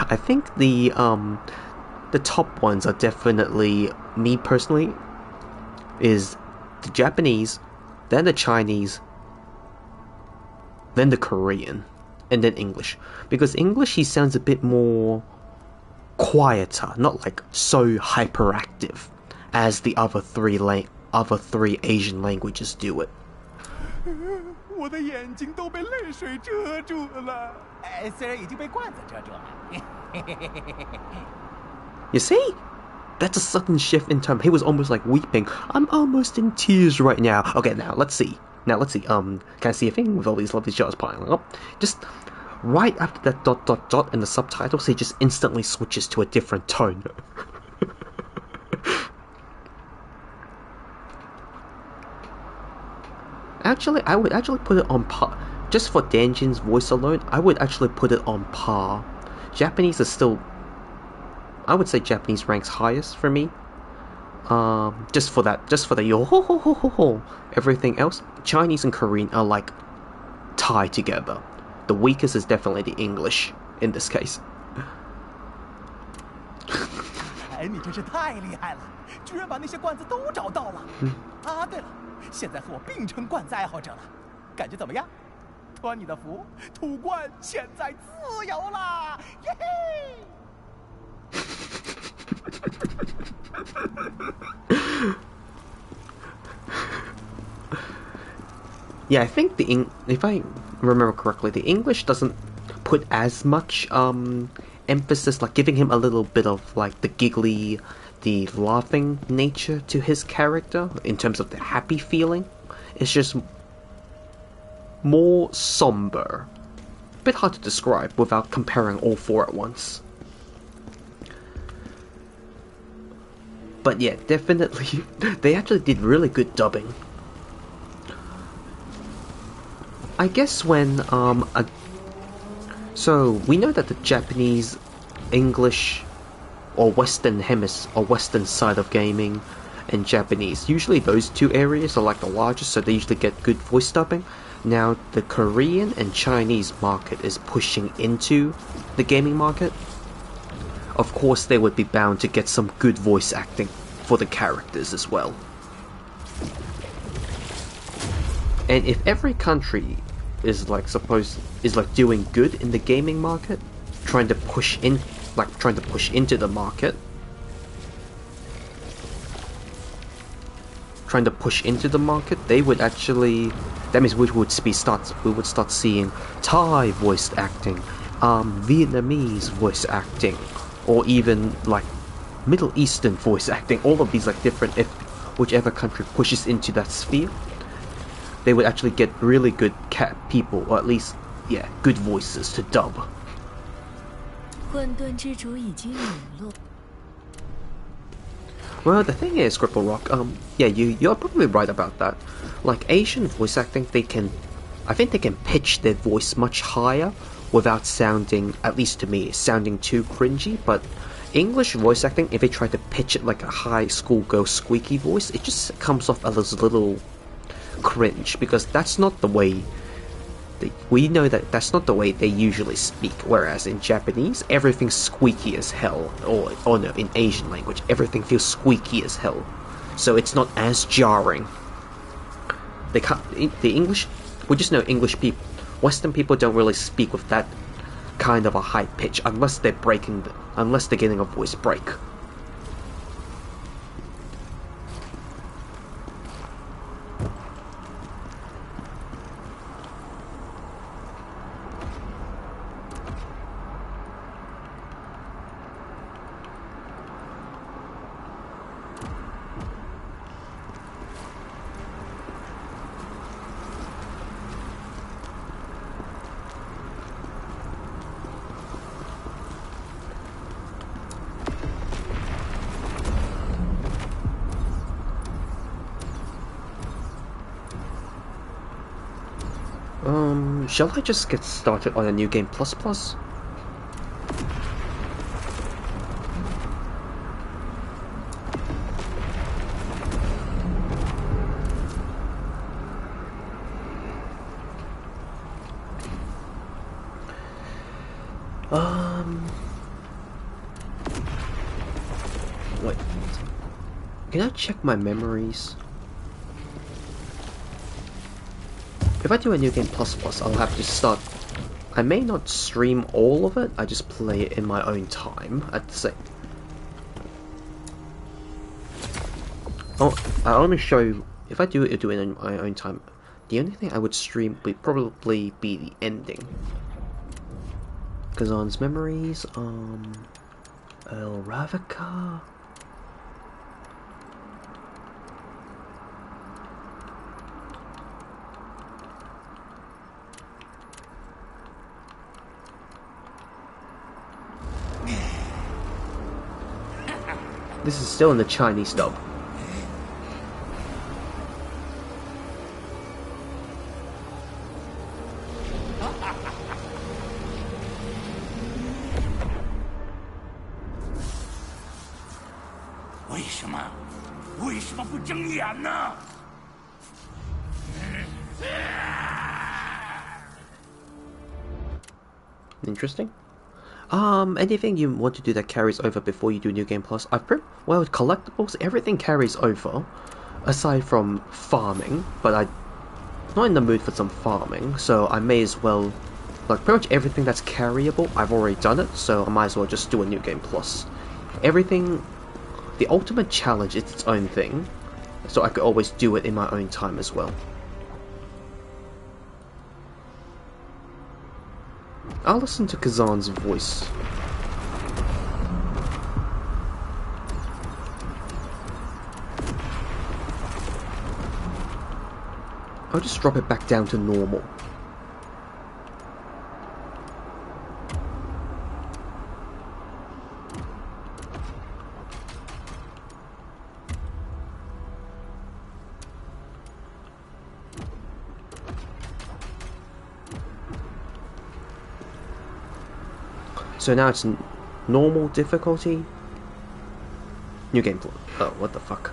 I think the top ones are definitely, me personally, is the Japanese, then the Chinese, then the Korean, and then English. Because English, he sounds a bit more quieter, not like so hyperactive as the other three Asian languages do it. 我的眼睛都被泪水遮住了，虽然已经被罐子遮住了。You see? That's a sudden shift in tone. He was almost like weeping. I'm almost in tears right now. Okay, now let's see. Can I see a thing with all these lovely shots piling up? Just right after that ... in the subtitles, he just instantly switches to a different tone. Actually, I would actually put it on par. Just for Danjin's voice alone, I would actually put it on par. Japanese is still... I would say Japanese ranks highest for me. Just for the yo ho ho ho ho ho. Everything else, Chinese and Korean are like tied together. The weakest is definitely the English in this case. 你真是太厉害了，居然把那些罐子都找到了。啊，对了，现在和我并称罐子爱好者了，感觉怎么样？托你的福，土罐现在自由啦！耶嘿！ Yeah, I think if I remember correctly, the English doesn't put as much emphasis, like giving him a little bit of like the giggly, the laughing nature to his character in terms of the happy feeling. It's just more somber. A bit hard to describe without comparing all four at once. But yeah, definitely, they actually did really good dubbing. I guess when, so we know that the Japanese, English, or Western hemisphere, or Western side of gaming, and Japanese, usually those two areas are like the largest, so they usually get good voice dubbing. Now, the Korean and Chinese market is pushing into the gaming market. Of course, they would be bound to get some good voice acting for the characters as well. And if every country is doing good in the gaming market, trying to push into the market, they would actually, that means we would start seeing Thai voice acting, Vietnamese voice acting, or even like Middle Eastern voice acting. All of these like different, if whichever country pushes into that sphere, they would actually get really good people, or at least, yeah, good voices to dub. Well, the thing is, Cripple Rock, yeah, you're probably right about that. Like, Asian voice acting, I think they can pitch their voice much higher without sounding, at least to me, sounding too cringy, but English voice acting, if they try to pitch it like a high schoolgirl squeaky voice, it just comes off as a little cringe, because that's not the way we know that that's not the way they usually speak. Whereas in Japanese, everything's squeaky as hell, or no, in Asian language, everything feels squeaky as hell, so it's not as jarring They can't. The English, we just know English people. Western people don't really speak with that kind of a high pitch unless they're unless they're getting a voice break. Shall I just get started on a new game plus? Wait. Can I check my memories? If I do a new game plus, I'll have to start. I may not stream all of it. I just play it in my own time. At the same. Oh, I only show you if I do it in my own time. The only thing I would stream would probably be the ending. Khazan's memories. El Ravaka. This is still in the Chinese dub. Interesting. Anything you want to do that carries over before you do New Game Plus? Well, with collectibles, everything carries over, aside from farming, but I'm not in the mood for some farming, so I may as well, like, pretty much everything that's carryable, I've already done it, so I might as well just do a New Game Plus. Everything, the ultimate challenge is its own thing, so I could always do it in my own time as well. I'll listen to Khazan's voice. I'll just drop it back down to normal. So now it's normal difficulty. New game play. Oh, what the fuck?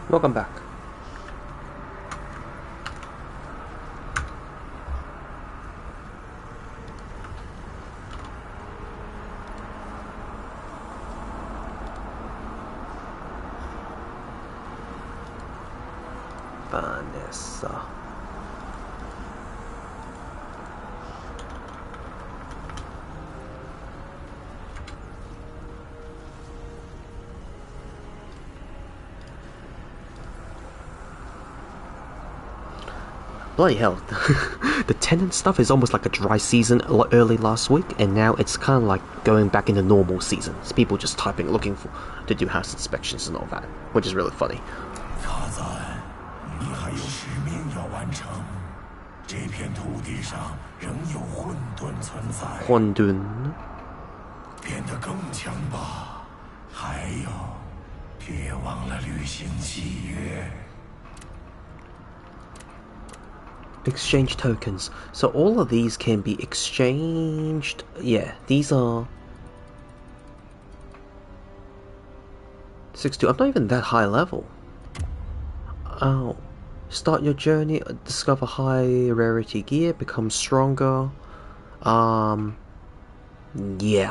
Welcome back. Vanessa. bloody hell. The tenant stuff is almost like a dry season early last week, and now it's kind of like going back into normal season. It's people just typing, looking to do house inspections and all that, which is really funny. 卡赞，你还有使命要完成。这片土地上仍有混沌存在。混沌。变得更强吧。还有，别忘了履行契约。 Exchange tokens. So all of these can be exchanged. Yeah, these are 6-2. I'm not even that high level. Oh, start your journey. Discover high rarity gear. Become stronger. Yeah,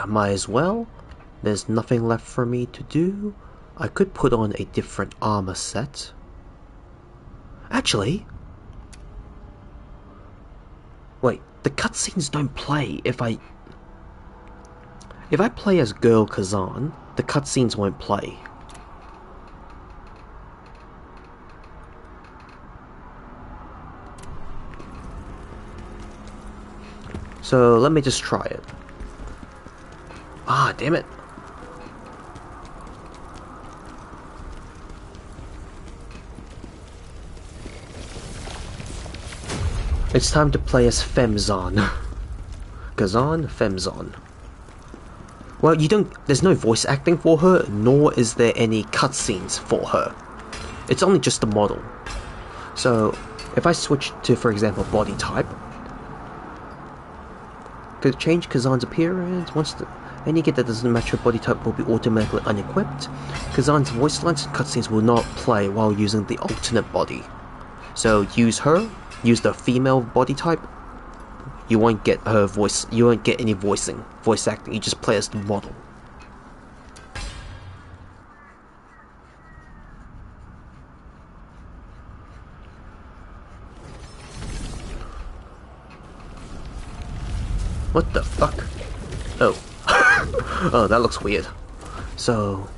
might as well. There's nothing left for me to do. I could put on a different armor set. Actually. Wait, the cutscenes don't play if I play as Girl Khazan, the cutscenes won't play. So let me just try it. Ah, damn it. It's time to play as Fem Khazan. Khazan, Fem Khazan. Well, there's no voice acting for her, nor is there any cutscenes for her. It's only just the model. So, if I switch to, for example, body type, could change Khazan's appearance. Any gear that doesn't match her body type will be automatically unequipped. Khazan's voice lines and cutscenes will not play while using the alternate body. So, use her. Use the female body type, you won't get her voice, you won't get any voice acting, you just play as the model. What the fuck? Oh. Oh, that looks weird. So...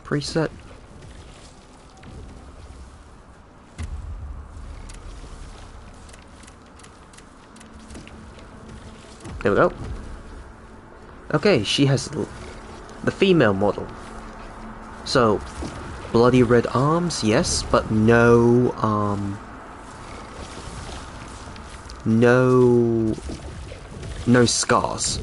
preset. There we go. Okay, she has the female model. So, bloody red arms, yes, but no scars.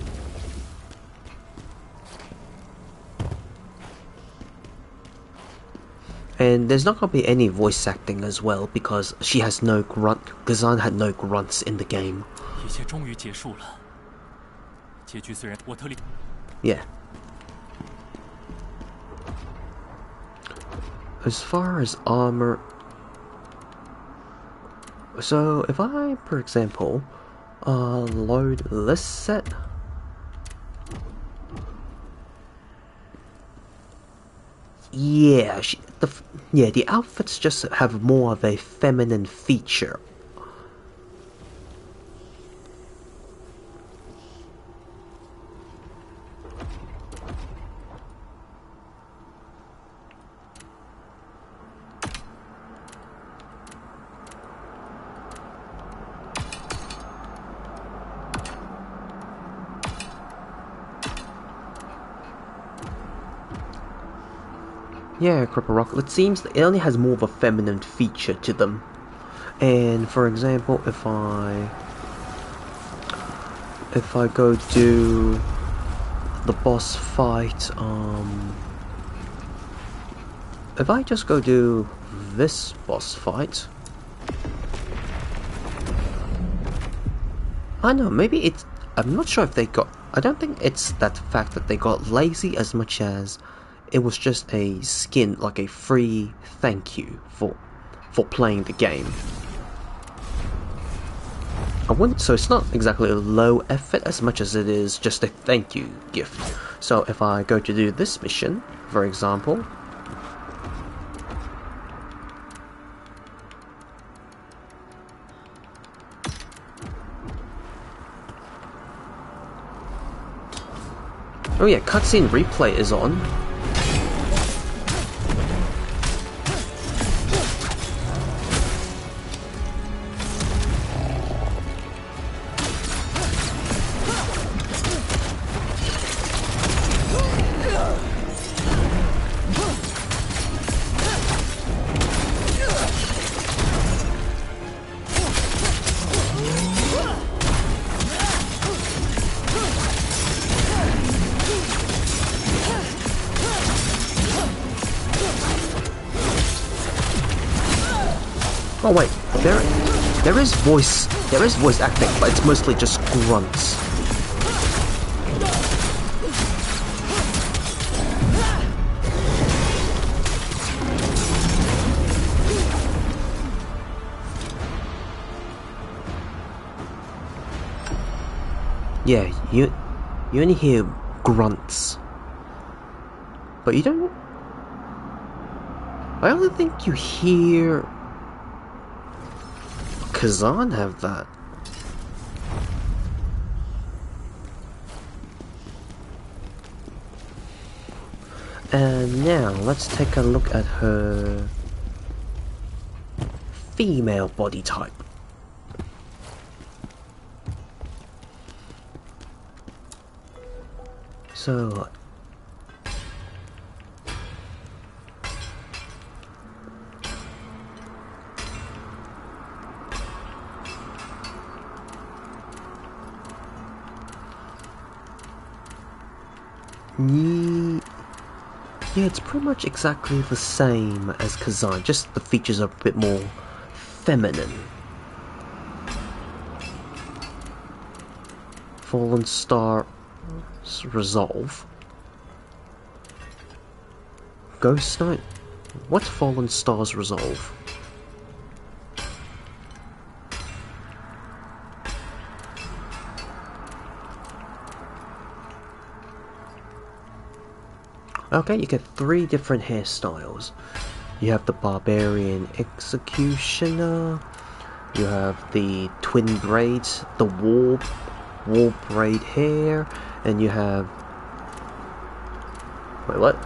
And there's not gonna be any voice acting as well because she has no grunt. Khazan had no grunts in the game. Yeah. As far as armor, so if I, for example, load this set, yeah, the outfits just have more of a feminine feature. Yeah, Cripple Rock. It seems that it only has more of a feminine feature to them. And for example, if I go do the boss fight, if I just go do this boss fight, I know, maybe it's, I'm not sure if they got, I don't think it's that fact that they got lazy as much as it was just a skin, like a free thank you for playing the game. So it's not exactly a low effort as much as it is just a thank you gift. So if I go to do this mission, for example, oh yeah, cutscene replay is on. Oh wait, there is voice acting, but it's mostly just grunts. Yeah, you only hear grunts, but you don't. I don't think you hear Khazan have that. And now let's take a look at her female body type. So yeah, it's pretty much exactly the same as Khazan, just the features are a bit more feminine. Fallen Star's resolve. Ghost Knight? What's Fallen Star's resolve? Okay, you get 3 different hairstyles. You have the Barbarian Executioner, you have the twin braids, the war braid hair, and you have... Wait, what?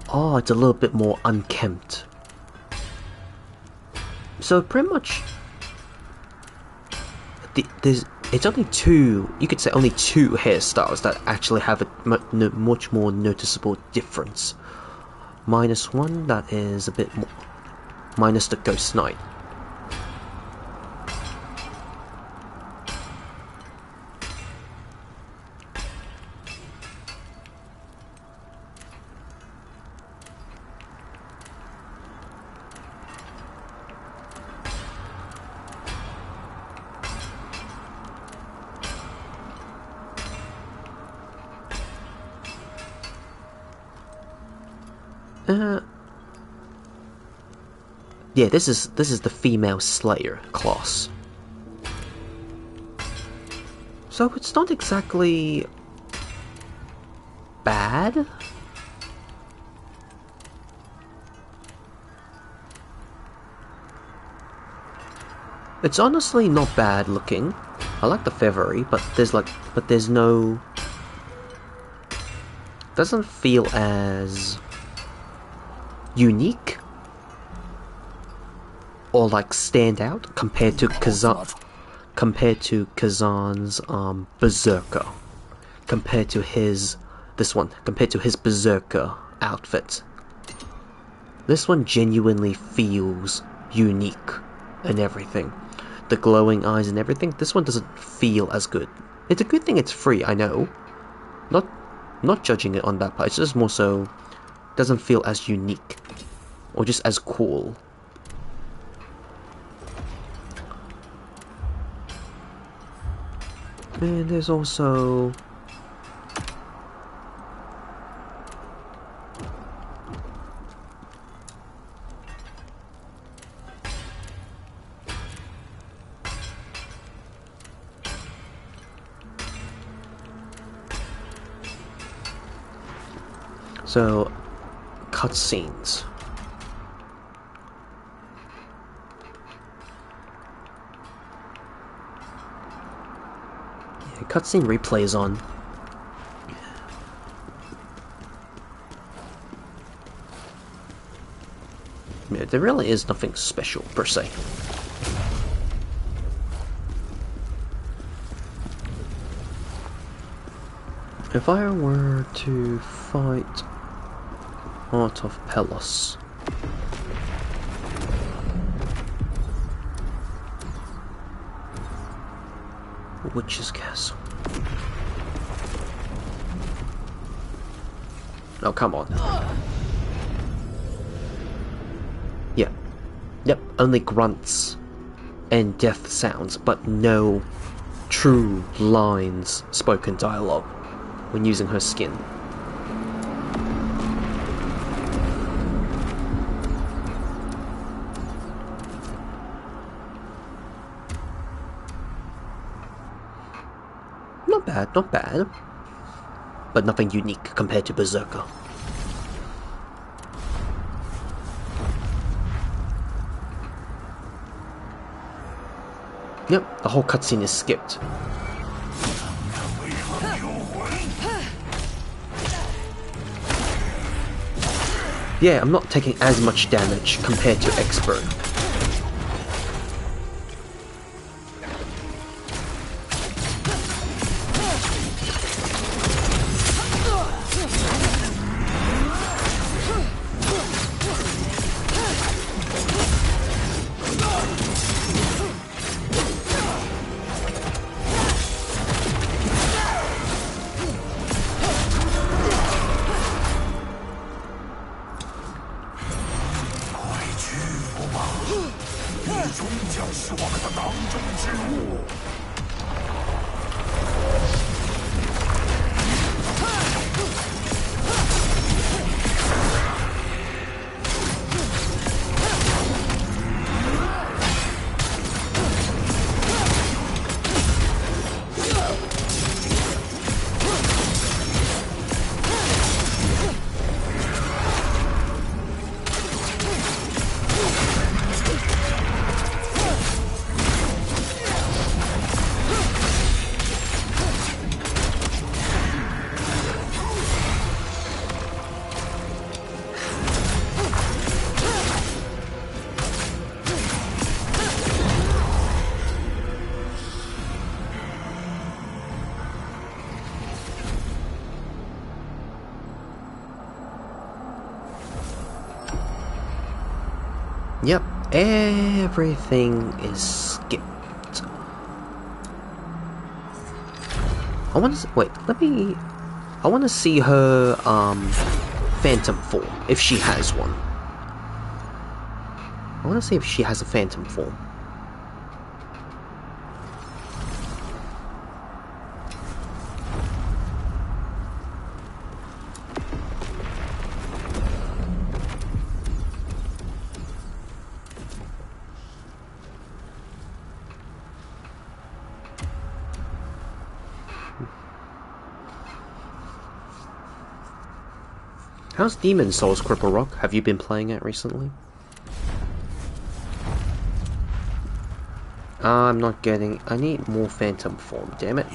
Oh, it's a little bit more unkempt. So pretty much, it's only 2. You could say only 2 hairstyles that actually have a much more noticeable difference. Minus 1, that is a bit more. Minus the Ghost Knight. Yeah, this is the female Slayer class. So it's not exactly bad. It's honestly not bad looking. I like the feathery, but there's no. Doesn't feel as unique or like stand out compared to Khazan's Berserker, compared to his Berserker outfit. This one genuinely feels unique and everything. The glowing eyes and everything. This one doesn't feel as good. It's a good thing it's free, I know. Not judging it on that part. It's just more so doesn't feel as unique or just as cool. And there's also cutscenes. Yeah, cutscene replay is on. Yeah, there really is nothing special per se. If I were to fight Heart of Pelos, witch's castle. Oh, come on. Yeah. Yep, only grunts and death sounds, but no true lines, spoken dialogue when using her skin. Not bad, not bad. But nothing unique compared to Berserker. Yep, the whole cutscene is skipped. Yeah, I'm not taking as much damage compared to Expert. Yep, everything is skipped. I want to wait. I want to see her phantom form if she has one. I want to see if she has a phantom form. How's Demon Souls, Cripple Rock? Have you been playing it recently? I'm not getting... I need more phantom form, damn it.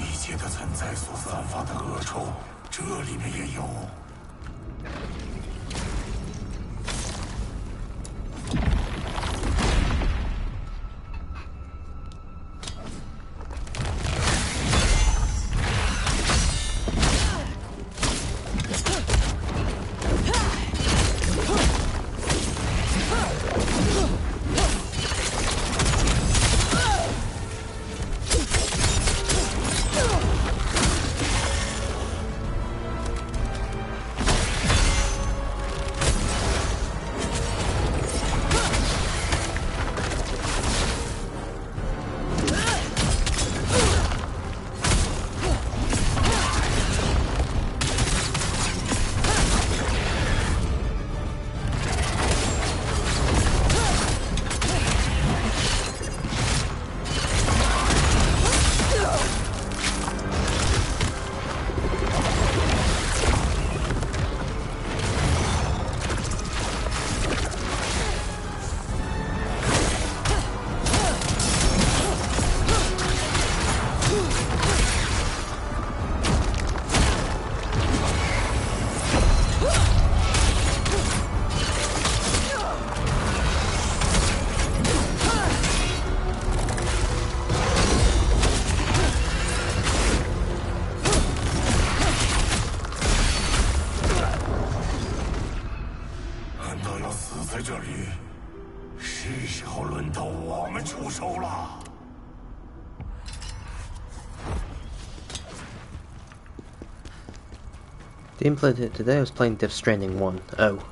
Today I was playing Death Stranding 1. Oh.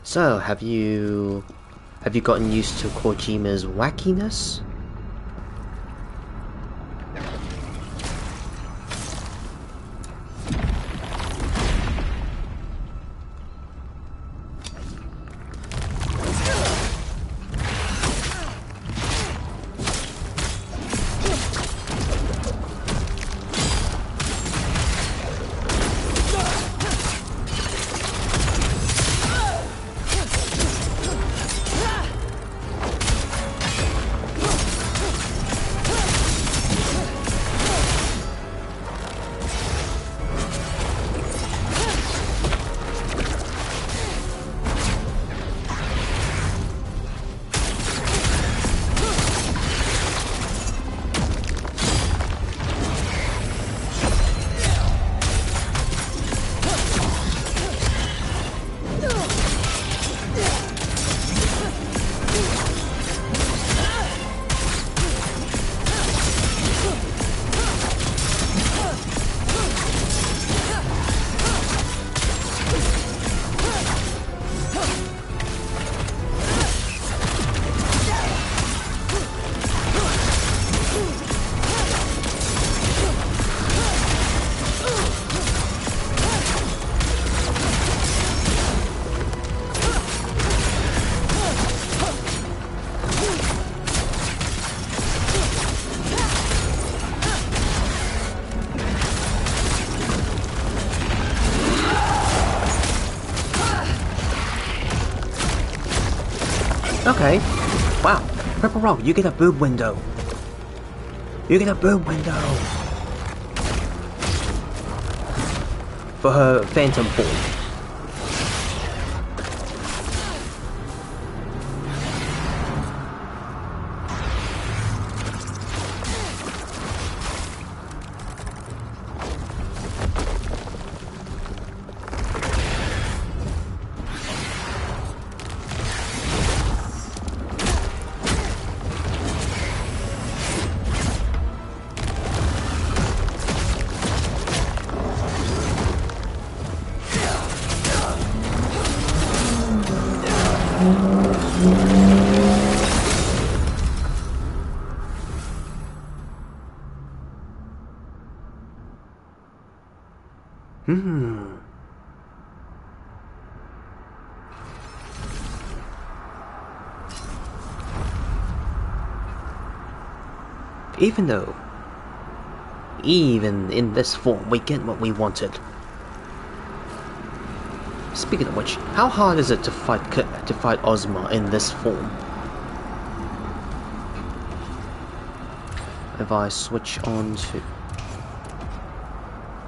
So, have you gotten used to Kojima's wackiness? Okay. Wow. Purple Rock, you get a boob window. You get a boob window. For her phantom form. Even in this form, we get what we wanted. Speaking of which, how hard is it to fight Ozma in this form? If I switch on to...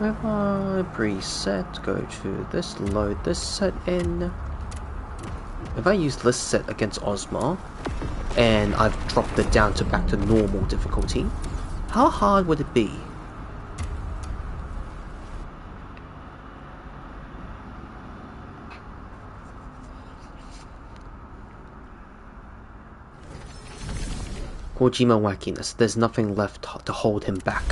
If I preset, go to this, load this set in. If I use this set against Ozma, and I've dropped it down to back to normal difficulty, how hard would it be? Kojima wackiness, there's nothing left to hold him back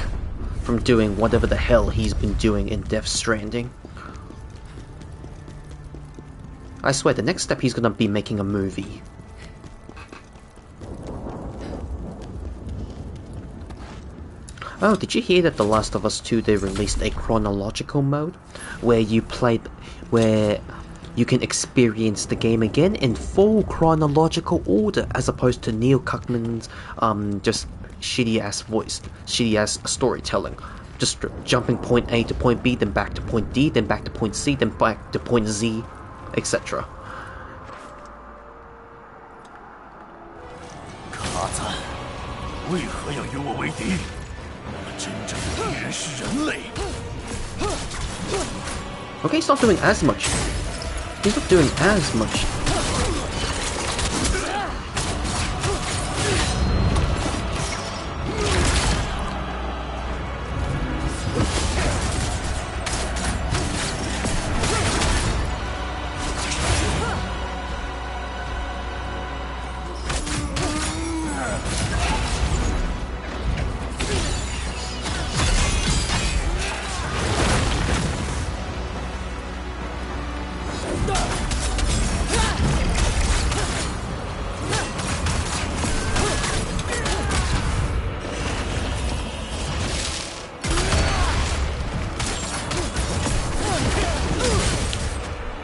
from doing whatever the hell he's been doing in Death Stranding. I swear, the next step he's gonna be making a movie. Oh, did you hear that The Last of Us 2, they released a chronological mode where you can experience the game again in full chronological order, as opposed to Neil Cuckman's just shitty ass storytelling. Just jumping point A to point B, then back to point D, then back to point C, then back to point Z, etc. Khazan, 为何要与我为敌？那么真正的敌人是人类。 Okay, he's not doing as much. He's not doing as much.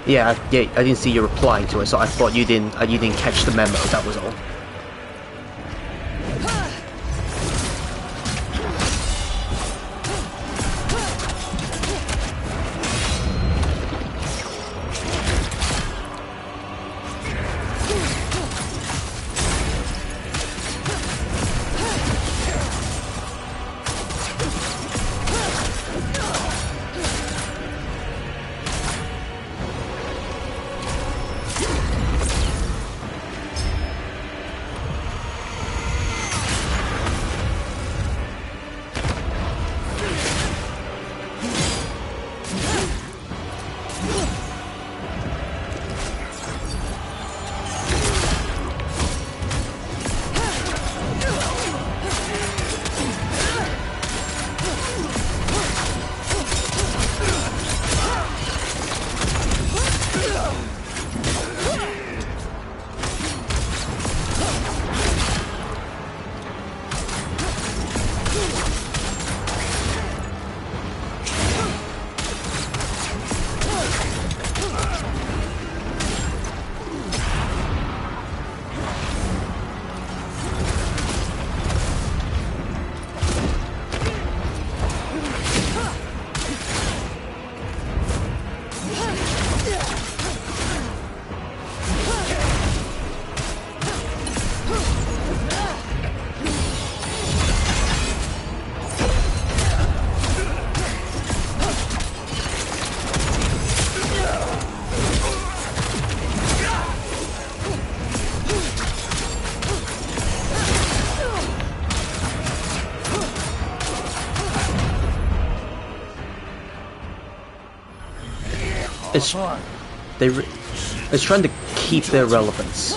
Yeah, I didn't see you replying to it, so I thought you didn't catch the memo. That was all. It's trying to keep their relevance.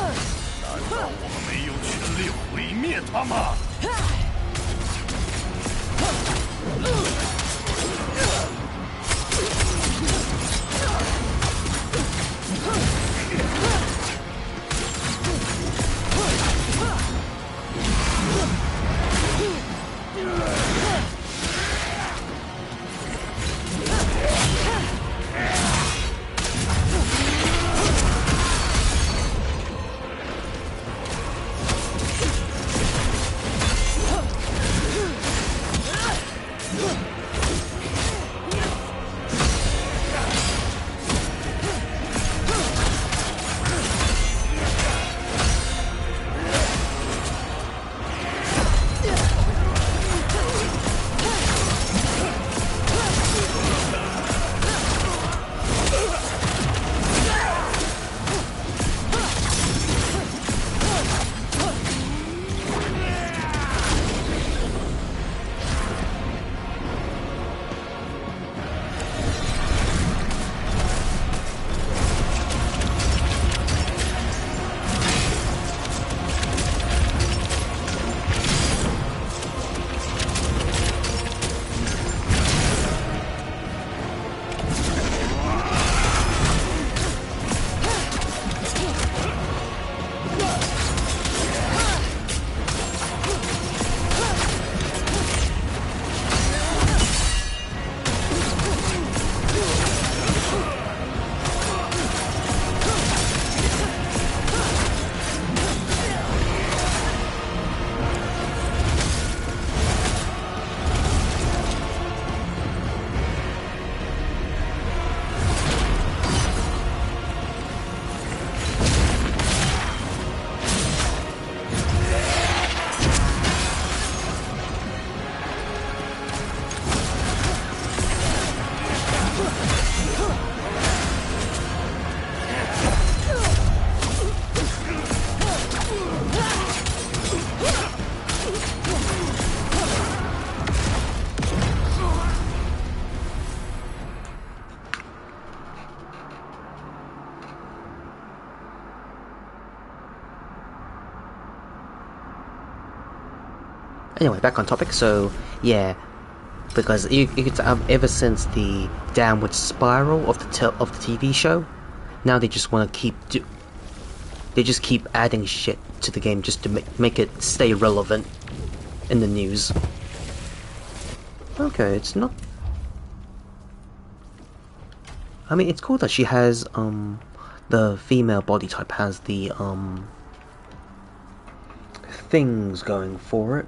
Anyway, back on topic. So yeah, because you could ever since the downward spiral of the TV show, now they just want to they just keep adding shit to the game just to make it stay relevant in the news. Okay, it's not. I mean, it's cool that she has, the female body type has the, things going for it.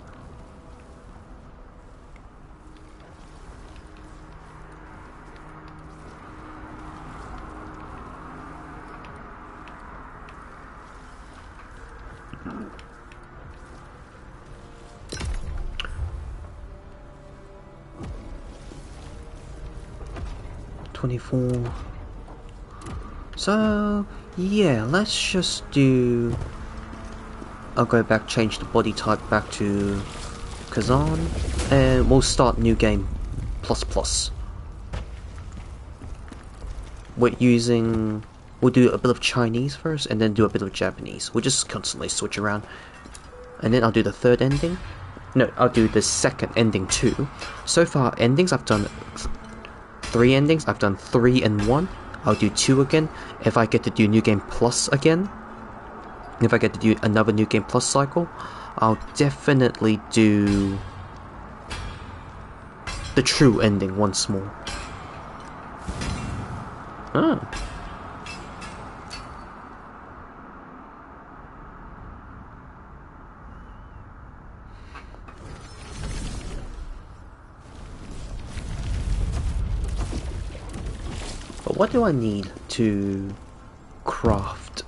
So yeah, let's just do. I'll go back, change the body type back to Khazan, and we'll start new game ++. We're using. We'll do a bit of Chinese first, and then do a bit of Japanese. We'll just constantly switch around, and then I'll do the third ending. No, I'll do the second ending too. So far, endings I've done. 3 endings. I've done 3 and 1. I'll do 2 again. If I get to do New Game Plus again, if I get to do another New Game Plus cycle, I'll definitely do the true ending once more. Oh. But what do I need to craft?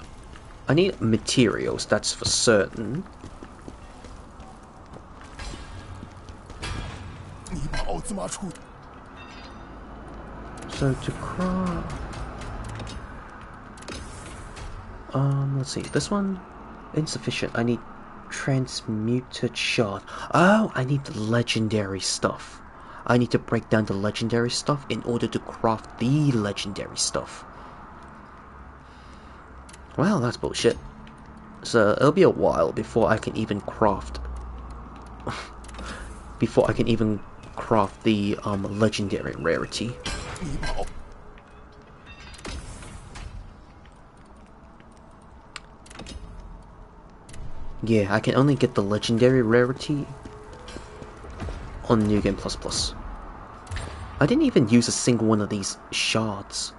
I need materials, that's for certain. So to craft... let's see, this one, insufficient. I need transmuted shard. Oh, I need the legendary stuff. I need to break down the legendary stuff in order to craft the legendary stuff. Well, that's bullshit. So it'll be a while before I can even craft before I can even craft the legendary rarity. Yeah, I can only get the legendary rarity on New Game ++. I didn't even use a single one of these shards.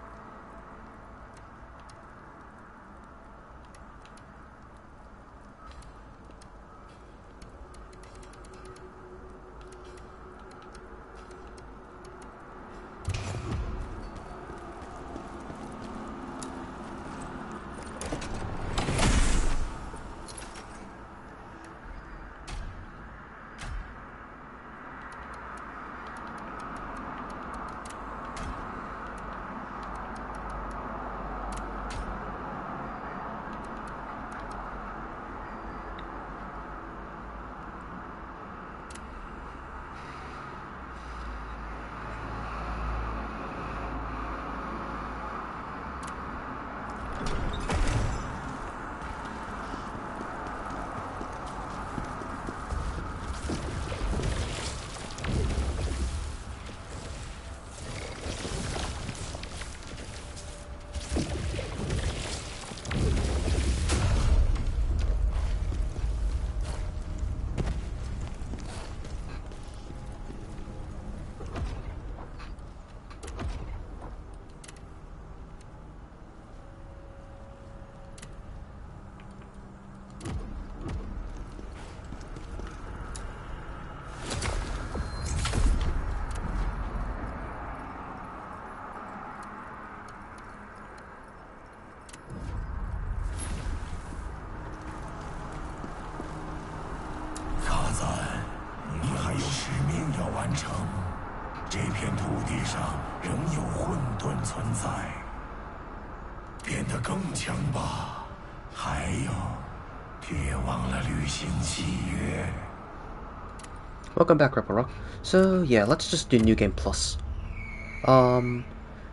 Welcome back, Ripple Rock. So yeah, let's just do New Game Plus.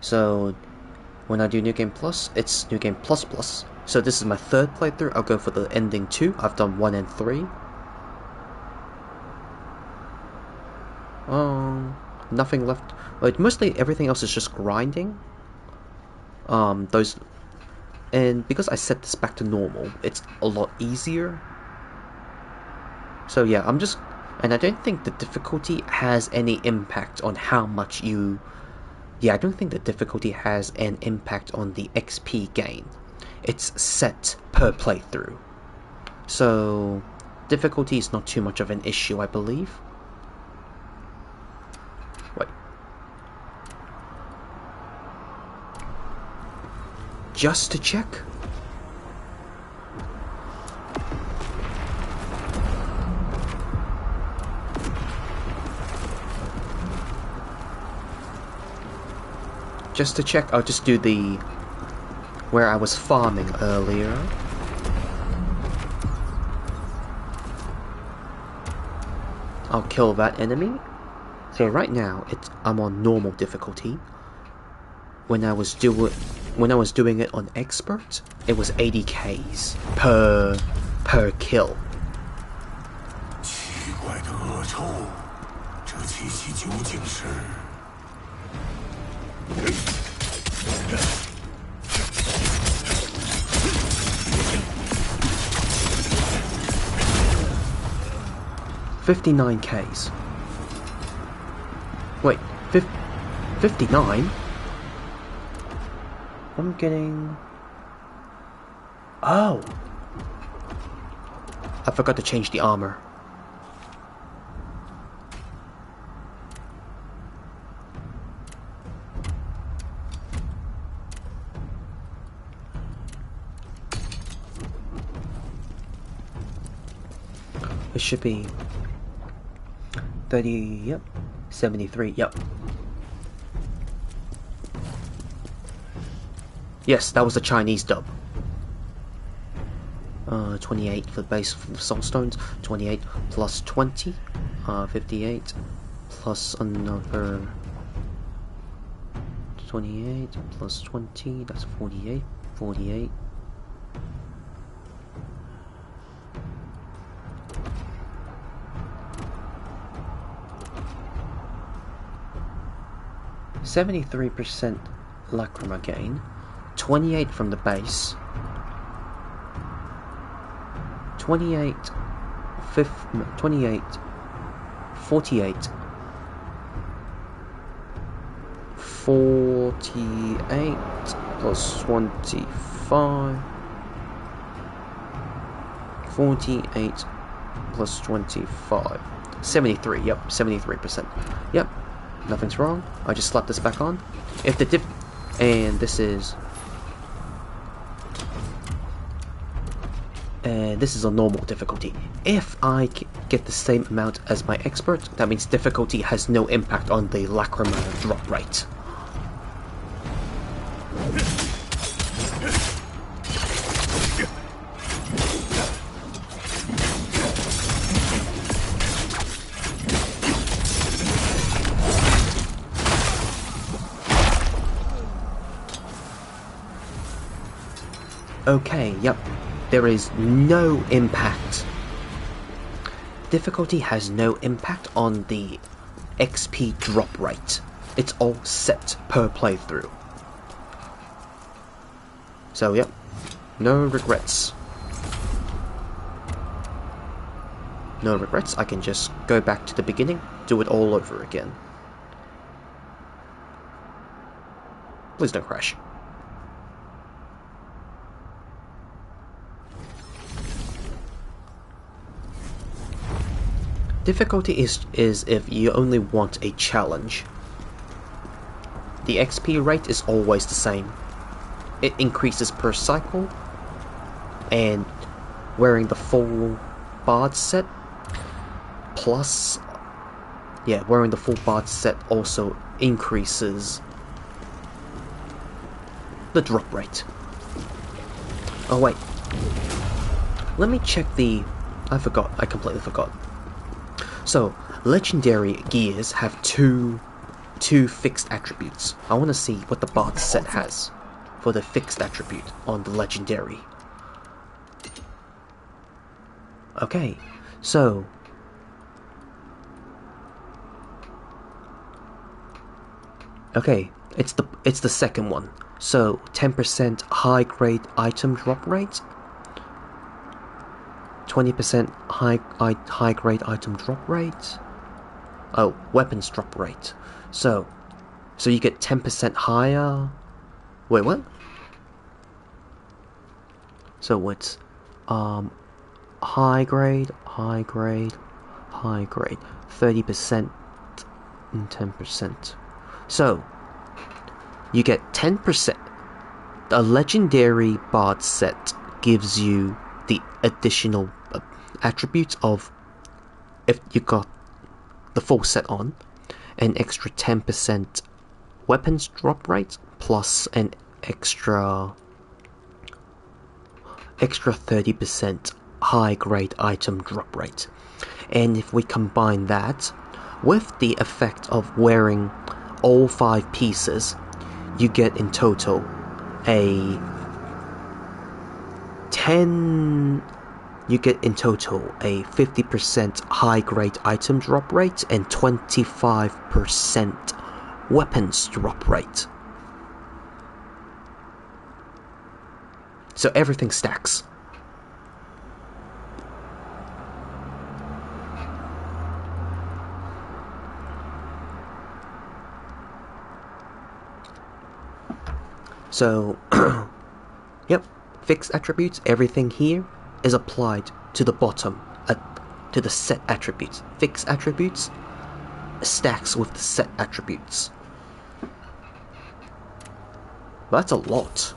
So when I do New Game Plus, it's New Game ++. So this is my 3rd playthrough. I'll go for the ending 2. I've done 1 and 3. Nothing left. Like mostly everything else is just grinding. And because I set this back to normal, it's a lot easier. So yeah, and I don't think the difficulty has any impact on how much you Yeah, I don't think the difficulty has an impact on the XP gain. It's set per playthrough. So, difficulty is not too much of an issue, I believe. Wait. Just to check. Just to check, I'll just do the where I was farming earlier. I'll kill that enemy. So right now I'm on normal difficulty. When I was doing it on expert, it was 80 Ks per kill. 奇怪的恶臭，这气息究竟是59 Ks. Wait, 59? I'm getting... Oh! I forgot to change the armor. It should be 30, yep. 73, yep. Yes, that was the Chinese dub. 28 for the base soulstones. 28 plus 20. 58 plus another 28 plus 20. That's 48. 48. %73% lacrima gain, 28 from the base, 28, 48, 48 plus 25, 48 plus 25, 73, yep, 73%, yep. Nothing's wrong. I just slapped this back on. If the and this is a normal difficulty. If I get the same amount as my expert, that means difficulty has no impact on the lacrima drop rate. Okay, yep, there is no impact. Difficulty has no impact on the XP drop rate. It's all set per playthrough. So, yep, no regrets. No regrets, I can just go back to the beginning, do it all over again. Please don't crash. Difficulty is if you only want a challenge. The XP rate is always the same. It increases per cycle, and wearing the full bard set plus, yeah, wearing the full bard set also increases the drop rate. Oh wait, let me check the, I completely forgot. So, legendary gears have two fixed attributes. I want to see what the bard set has for the fixed attribute on the legendary. Okay, so it's the second one. So 10% high grade item drop rate, 20% high grade item drop rate. Oh, weapons drop rate. So So you get 10% higher. Wait, what? So it's high grade, 30% and 10%. So you get 10%. A legendary bard set gives you the additional attributes of, if you got the full set on, an extra 10% weapons drop rate plus an extra 30% high grade item drop rate. And if we combine that with the effect of wearing all 5 pieces, you get in total a 50% high grade item drop rate and 25% weapons drop rate. So everything stacks. So, yep, fixed attributes, everything here is applied to the bottom, to the set attributes. Fixed attributes stacks with the set attributes. That's a lot.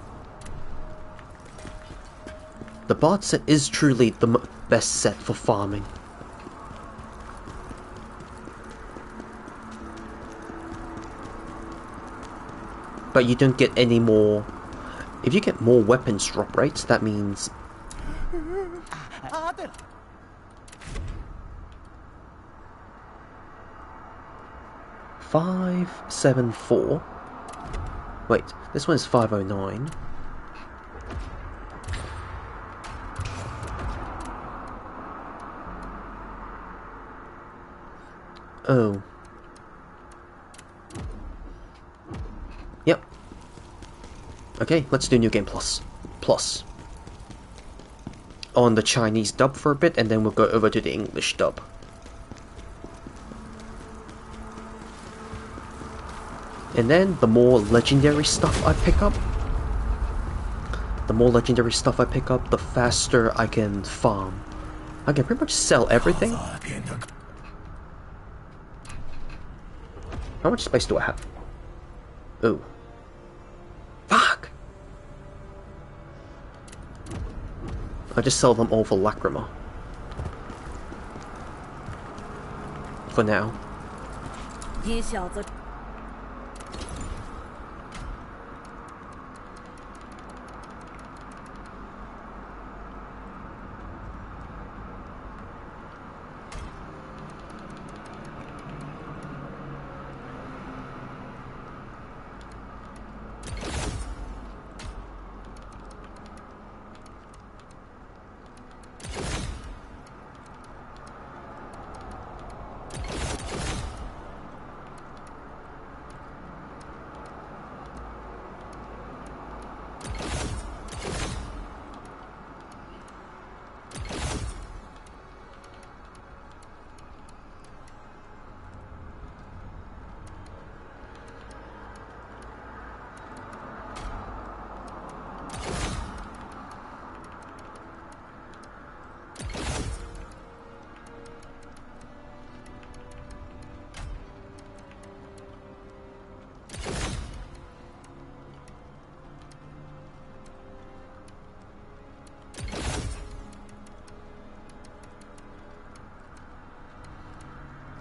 The bard set is truly the best set for farming. But you don't get any more. If you get more weapons drop rates, that means 对了， 574. Wait, this one's 509. Oh. Yep. Okay, let's do New Game Plus. On the Chinese dub for a bit, and then we'll go over to the English dub. And then the more legendary stuff I pick up, the faster I can farm. I can pretty much sell everything. How much space do I have? Oh. Fuck! I just sell them all for Lacrima. For now. 你小子。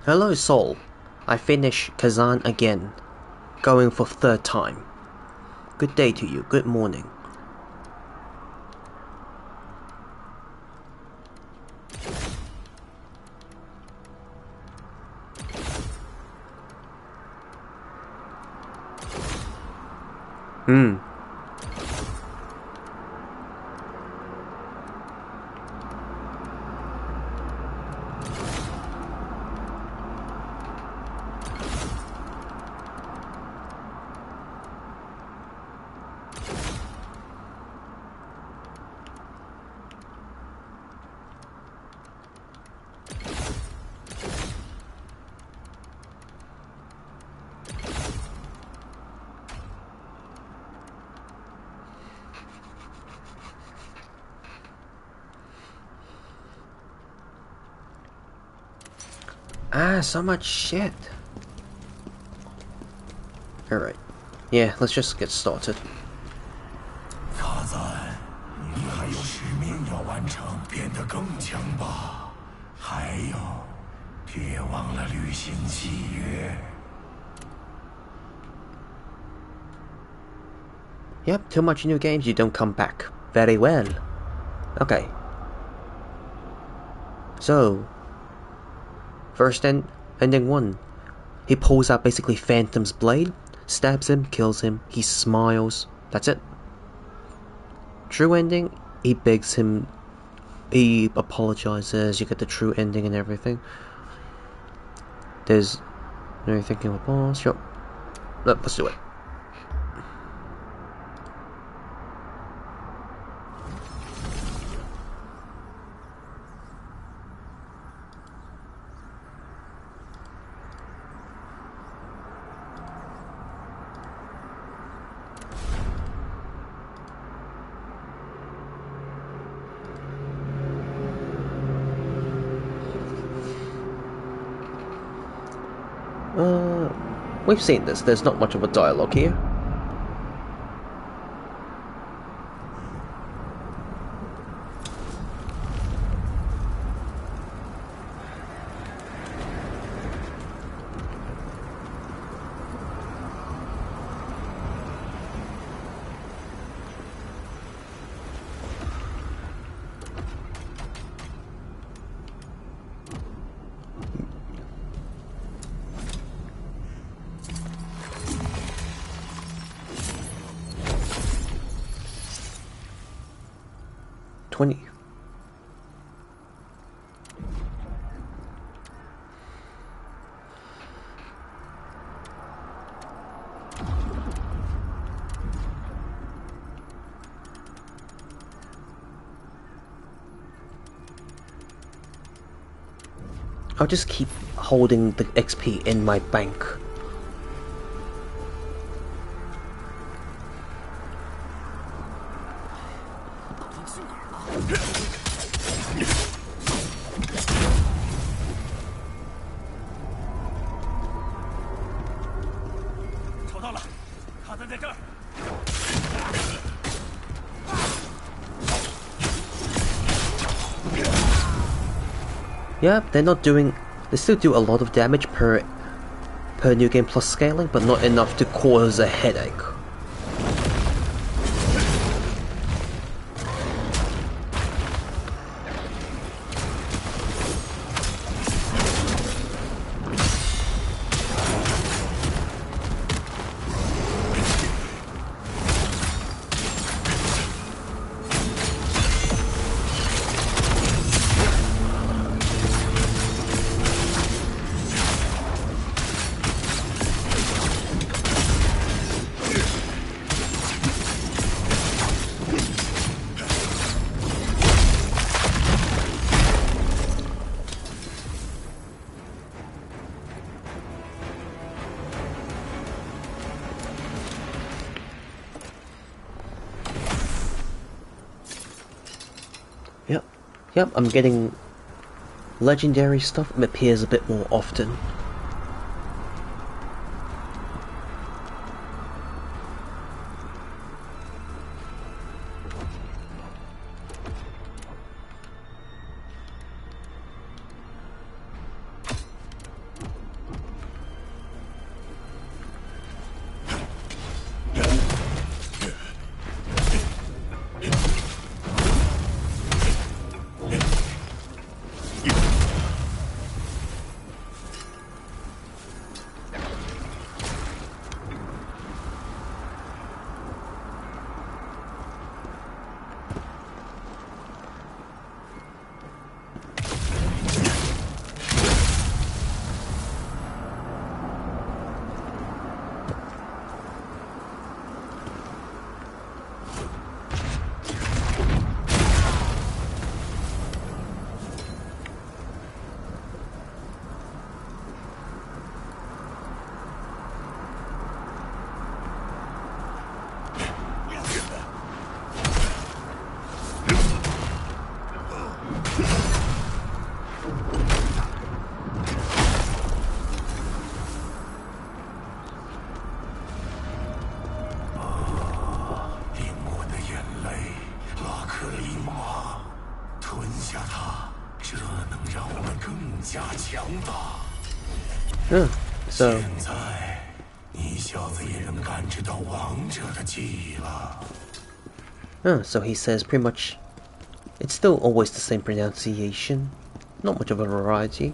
Hello Soul, I finish Khazan again, going for 3rd time. Good day to you, good morning. Ah, so much shit. Alright. Yeah, let's just get started. 卡赞，你还有使命要完成，变得更强吧。还有，别忘了履行契约。 Yep, too much new games, you don't come back. Very well. Okay. So, first ending 1. He pulls out basically Phantom's blade, stabs him, kills him, he smiles. That's it. True ending, he begs him, he apologizes, you get the true ending and everything. There's no thinking of a boss. Sure. Let's do it. We've seen this, there's not much of a dialogue here. I'll just keep holding the XP in my bank. Yeah, they're not doing. They still do a lot of damage per new game plus scaling, but not enough to cause a headache. Yep, I'm getting legendary stuff. It appears a bit more often. 更加强大。So 现在，你小子也能感知到王者的记忆了。So he says pretty much, it's still always the same pronunciation, not much of a variety.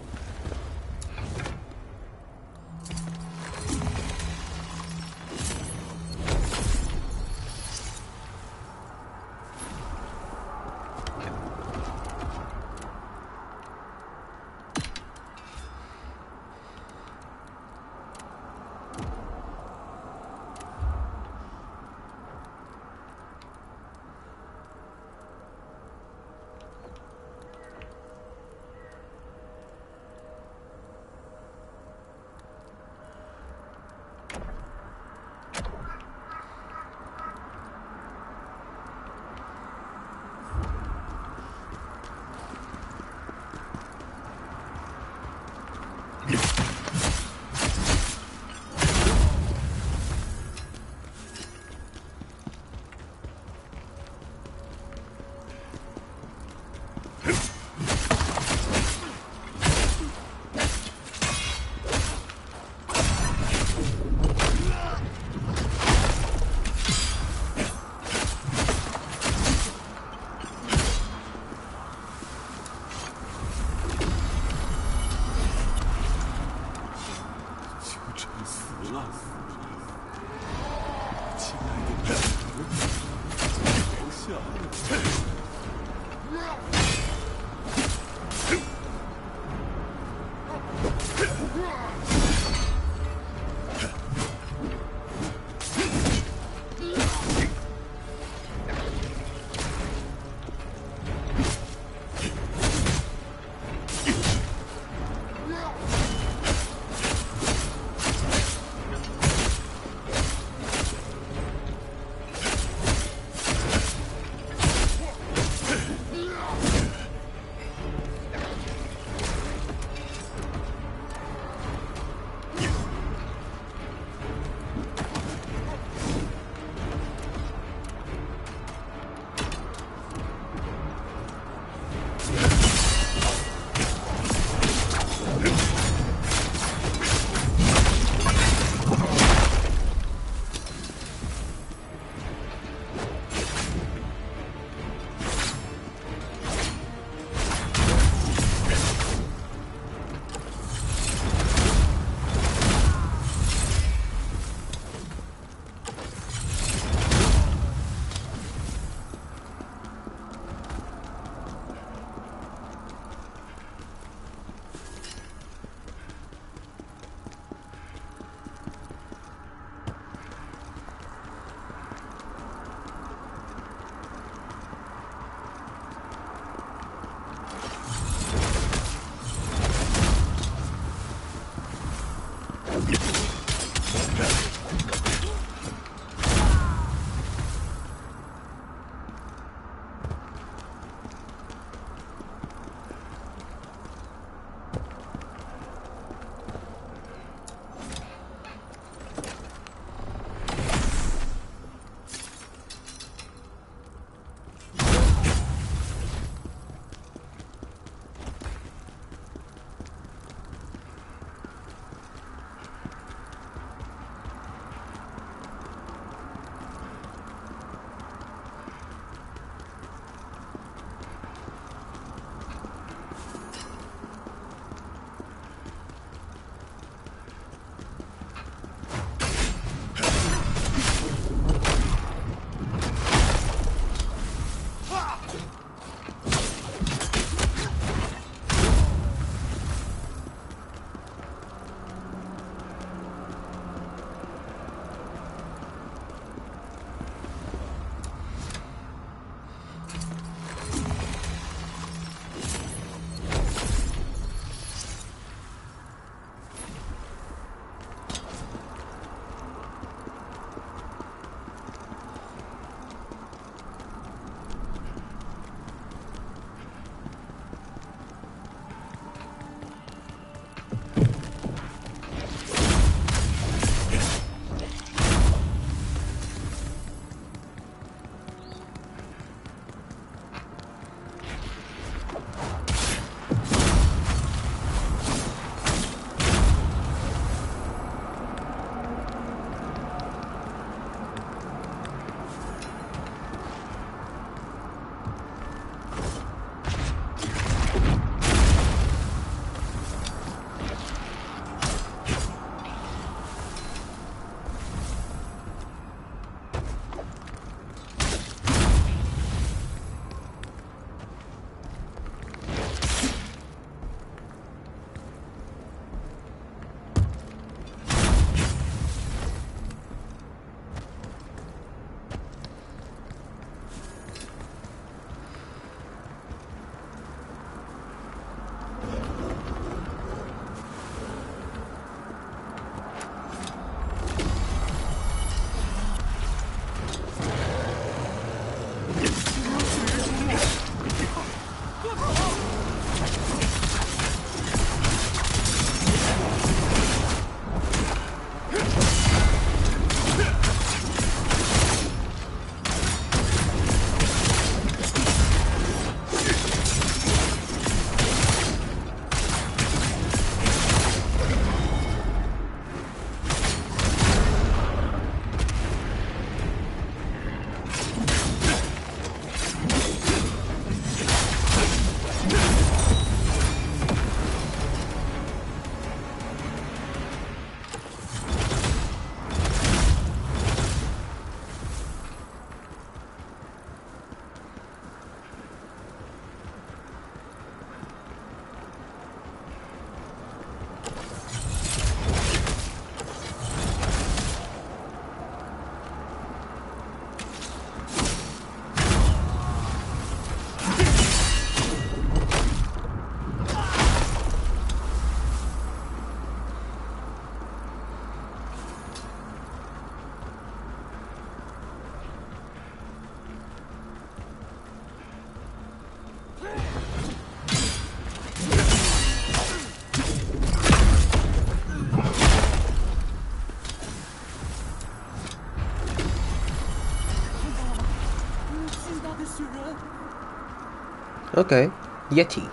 Okay, Yeti,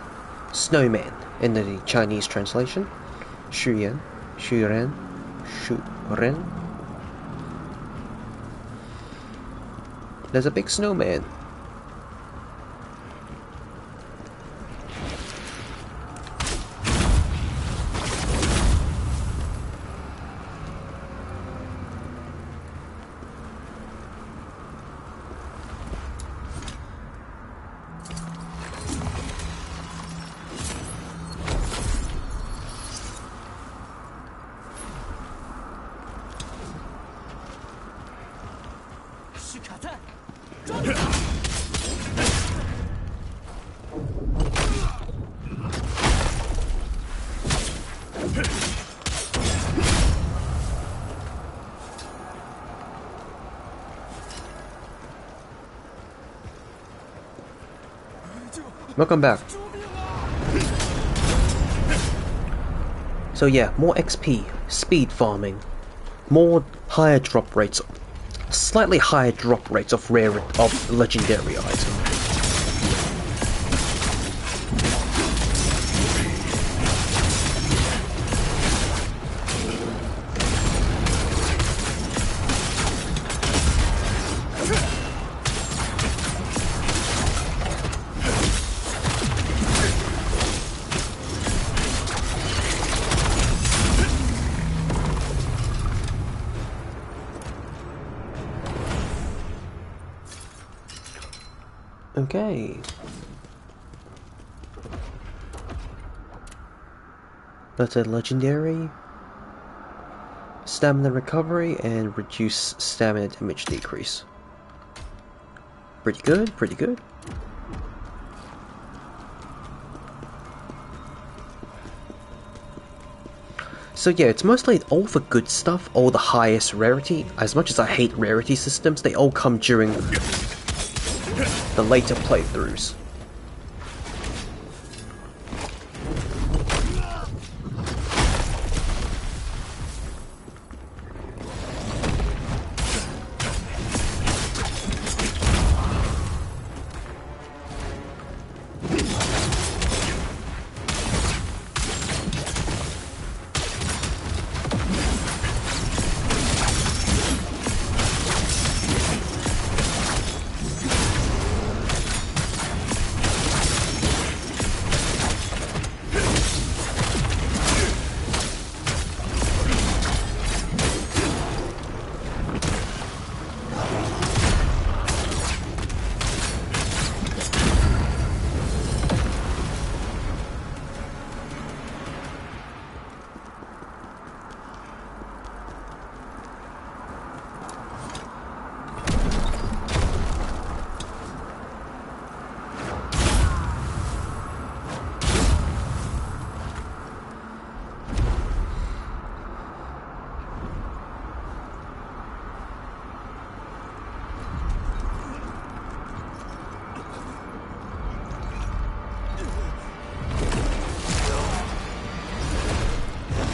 snowman in the Chinese translation. Shuyan, Shuren, Shuren. There's a big snowman. Welcome back. So yeah, more XP, speed farming, more higher drop rates, slightly higher drop rates of legendary items. Okay. That's a legendary. Stamina recovery and reduce stamina damage decrease. Pretty good, pretty good. So yeah, it's mostly all the good stuff, all the highest rarity. As much as I hate rarity systems, they all come during the later playthroughs.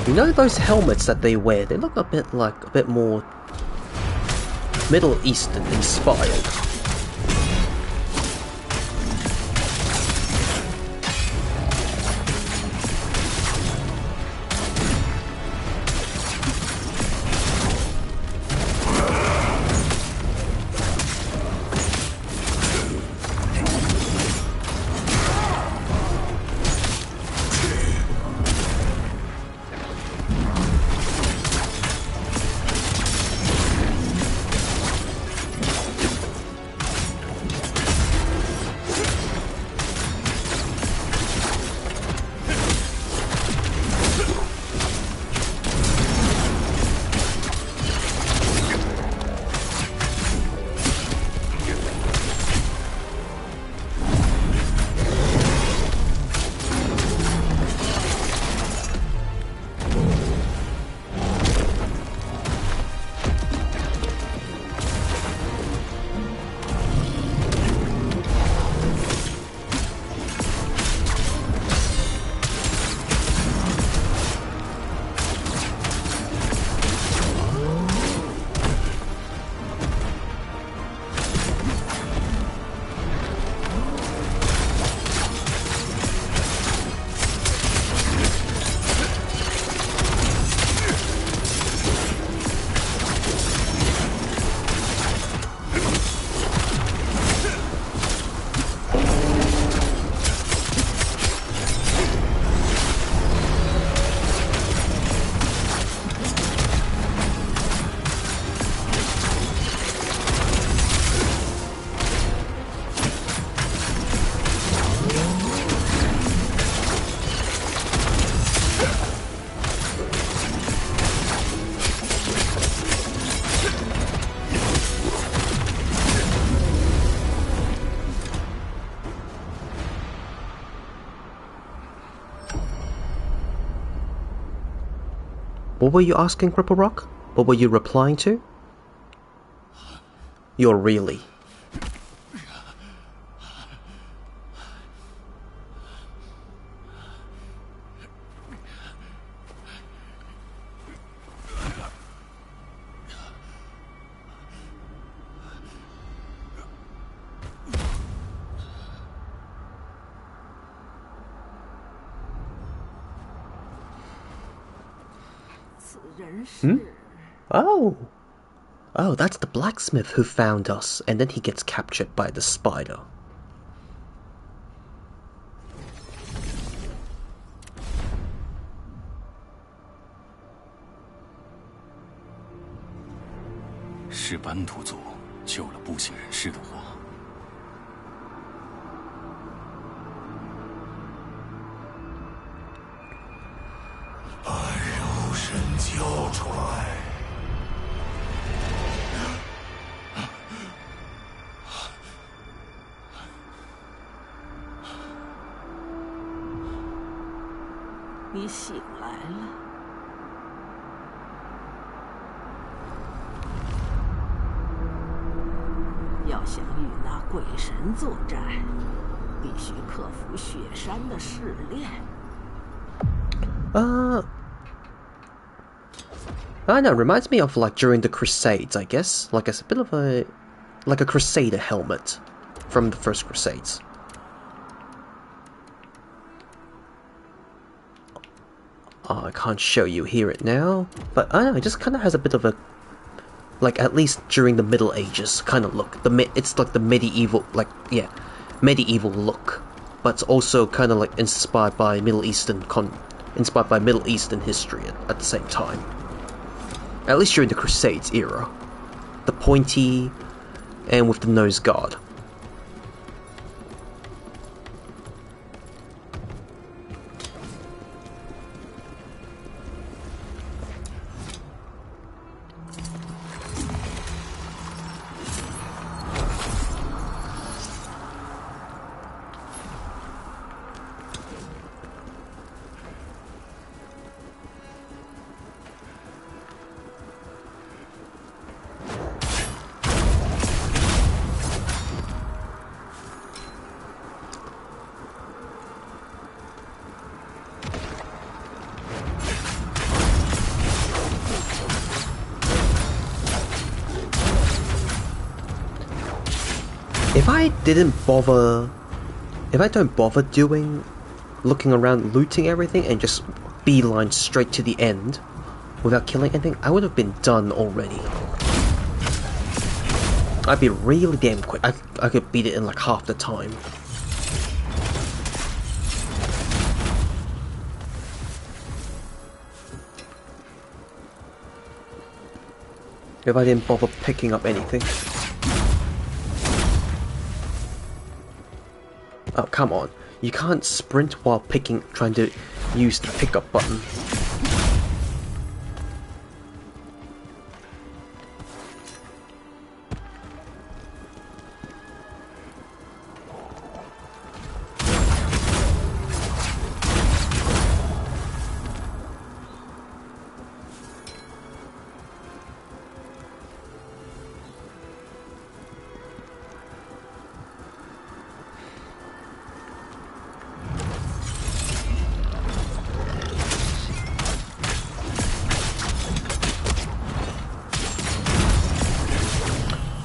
You know those helmets that they wear? They look a bit more Middle Eastern inspired. What were you asking, Cripple Rock? What were you replying to? You're really. Hmm? Oh! Oh, that's the blacksmith who found us, and then he gets captured by the spider.是班图族救了不省人事的我。把肉身交出来！你醒来了。要想与那鬼神作战，必须克服雪山的试炼。I know, reminds me of like during the Crusades, I guess. Like a bit of like a Crusader helmet from the first Crusades. Oh, I can't show you here it now, but I don't know, it just kind of has a bit of a, like at least during the Middle Ages kind of look. It's like the medieval, like yeah, medieval look, but it's also kind of like inspired by Middle Eastern history at the same time. At least during the Crusades era, the pointy and with the nose guard. If I don't bother looking around, looting everything, and just beeline straight to the end without killing anything, I would have been done already. I'd be really damn quick. I could beat it in like half the time. If I didn't bother picking up anything. Oh, come on. You can't sprint while trying to use the pickup button.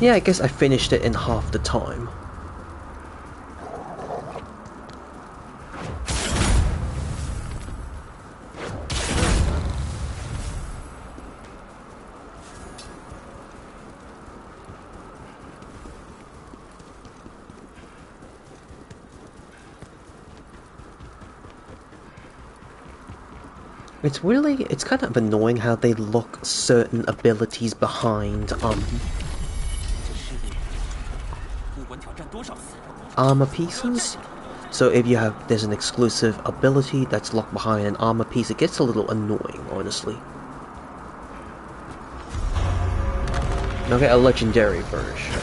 Yeah, I guess I finished it in half the time. It's kind of annoying how they lock certain abilities behind, armor pieces. So if there's an exclusive ability that's locked behind an armor piece, it gets a little annoying, honestly. I'll get a legendary version.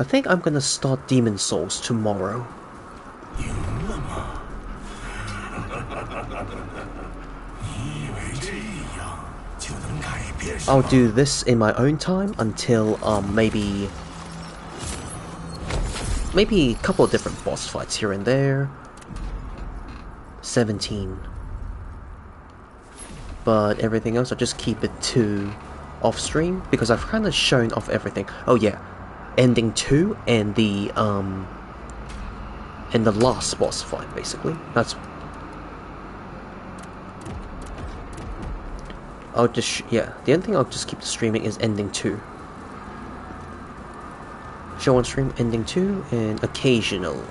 I think I'm gonna start Demon Souls tomorrow. I'll do this in my own time until maybe a couple of different boss fights here and there. 17. But everything else I'll just keep it to off stream because I've kind of shown off everything. Oh yeah, ending 2 and the last boss fight basically. That's I'll just the only thing I'll just keep streaming is ending 2. Show on stream ending 2 and occasional.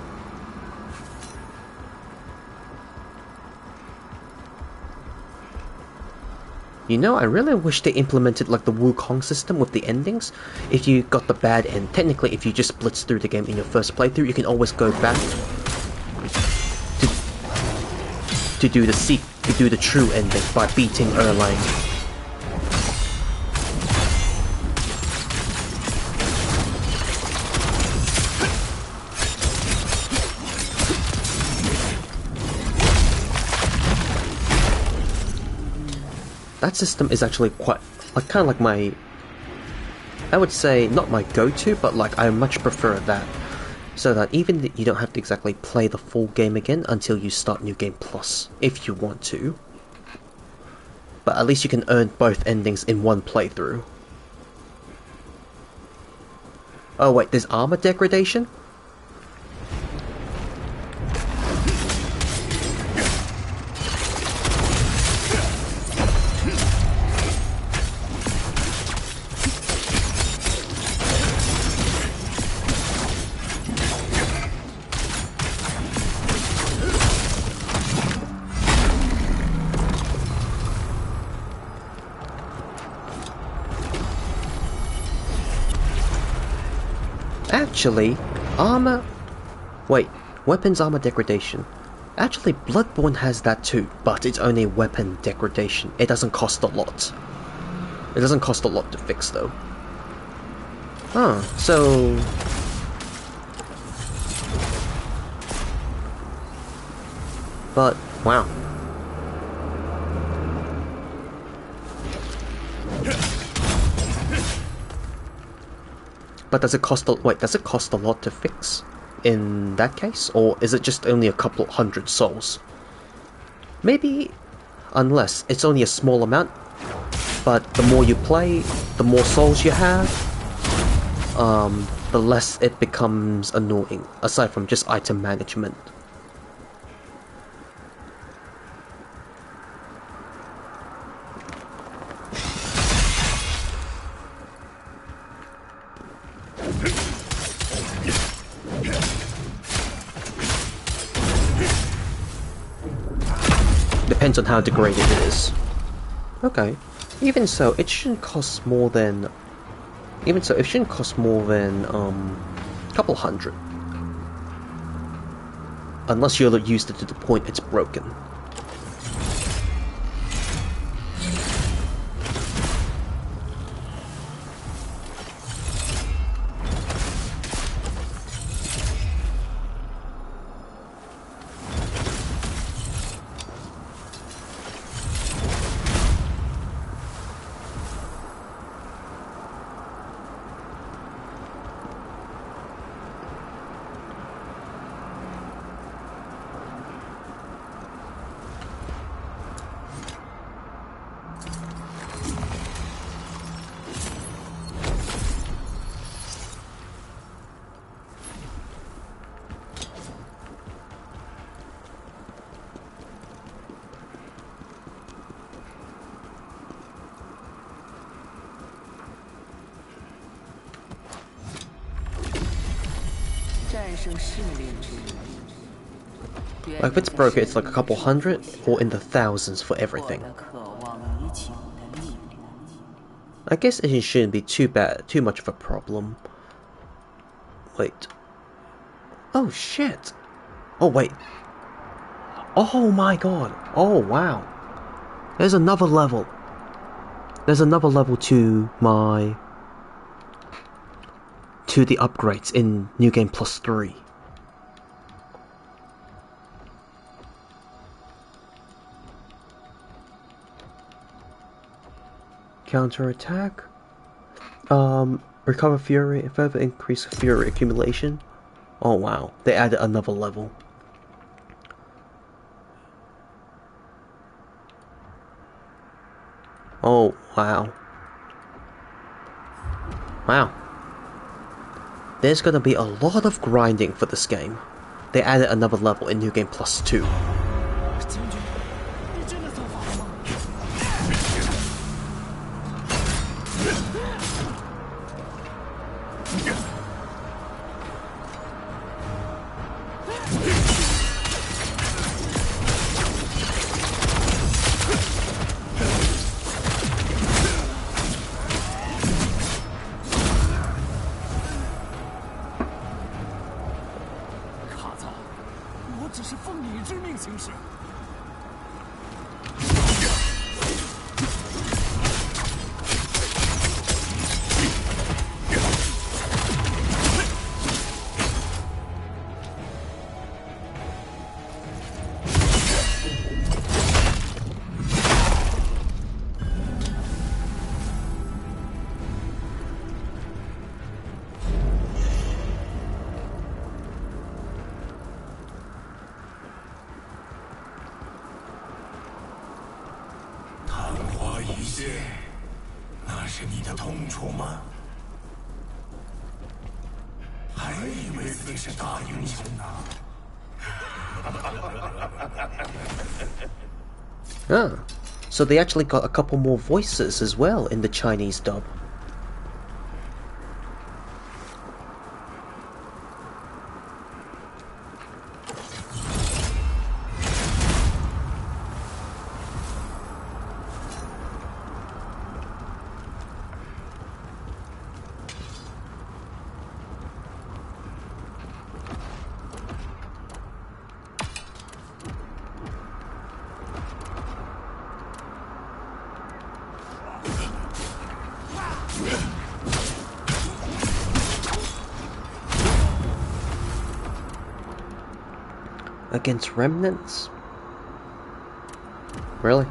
You know, I really wish they implemented like the Wukong system with the endings. If you got the bad end, technically if you just blitz through the game in your first playthrough, you can always go back to do the true ending by beating Erlang. That system is actually quite, like, kind of like my, I would say, not my go-to, but like, I much prefer that. So that even you don't have to exactly play the full game again until you start New Game Plus, if you want to. But at least you can earn both endings in one playthrough. Oh wait, there's armor degradation? Actually, weapons armor degradation. Actually, Bloodborne has that too, but it's only weapon degradation. It doesn't cost a lot. It doesn't cost a lot to fix though. Huh, so... But, wow. But does it cost a lot to fix in that case? Or is it just only a couple hundred souls? Maybe, unless it's only a small amount, but the more you play, the more souls you have, the less it becomes annoying, aside from just item management. Depends on how degraded it is. Okay. Even so, it shouldn't cost more than... Even so, it shouldn't cost more than, a couple hundred. Unless you'll use it to the point it's broken. Like if it's broken, it's like a couple hundred, or in the thousands for everything. I guess it shouldn't be too much of a problem. Wait. Oh shit! Oh wait. Oh my god! Oh wow! There's another level! There's another level to to the upgrades in New Game Plus 3. Counter-attack. Recover Fury and further increase Fury accumulation. Oh wow, they added another level. Oh wow. Wow. There's gonna be a lot of grinding for this game. They added another level in New Game Plus 2. Ah, so they actually got a couple more voices as well in the Chinese dub. Against remnants? Really?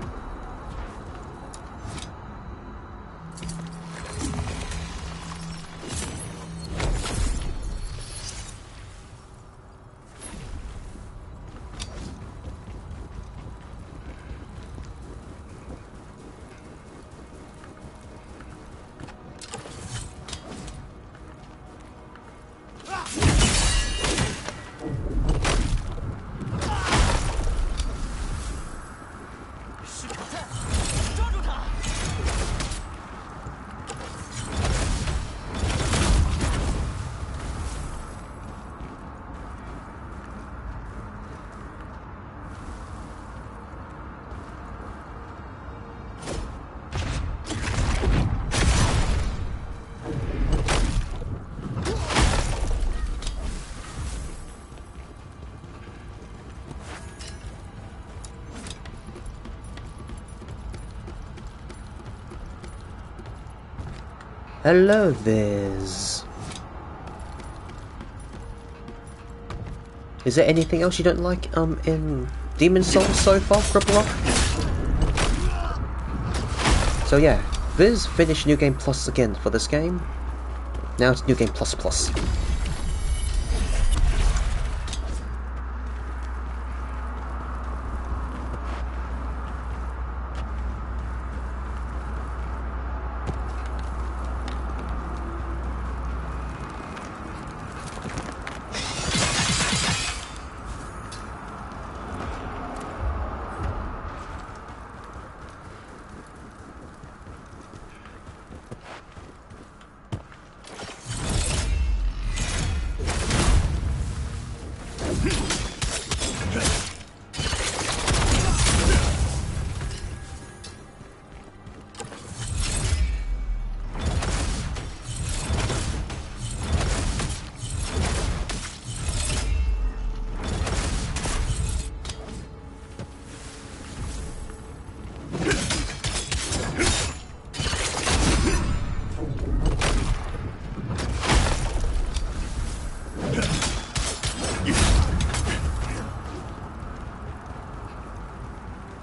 Hello, Viz. Is there anything else you don't like in Demon Souls so far, Cripple Rock? So yeah, Viz finished New Game Plus again for this game. Now it's New Game Plus Plus.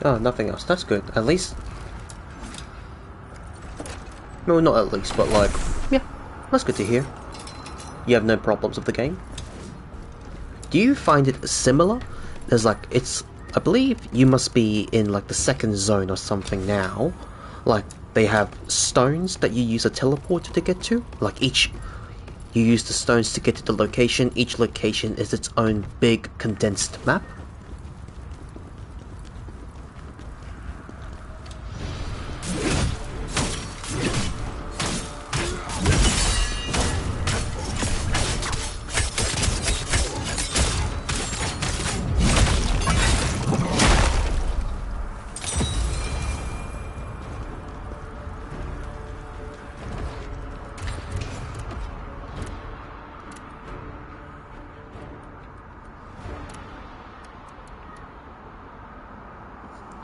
Oh, nothing else. That's good. At least... No, not at least, but like... Yeah, that's good to hear. You have no problems with the game. Do you find it similar? There's like, it's... I believe you must be in like the second zone or something now. Like, they have stones that you use a teleporter to get to. Like each... You use the stones to get to the location. Each location is its own big condensed map.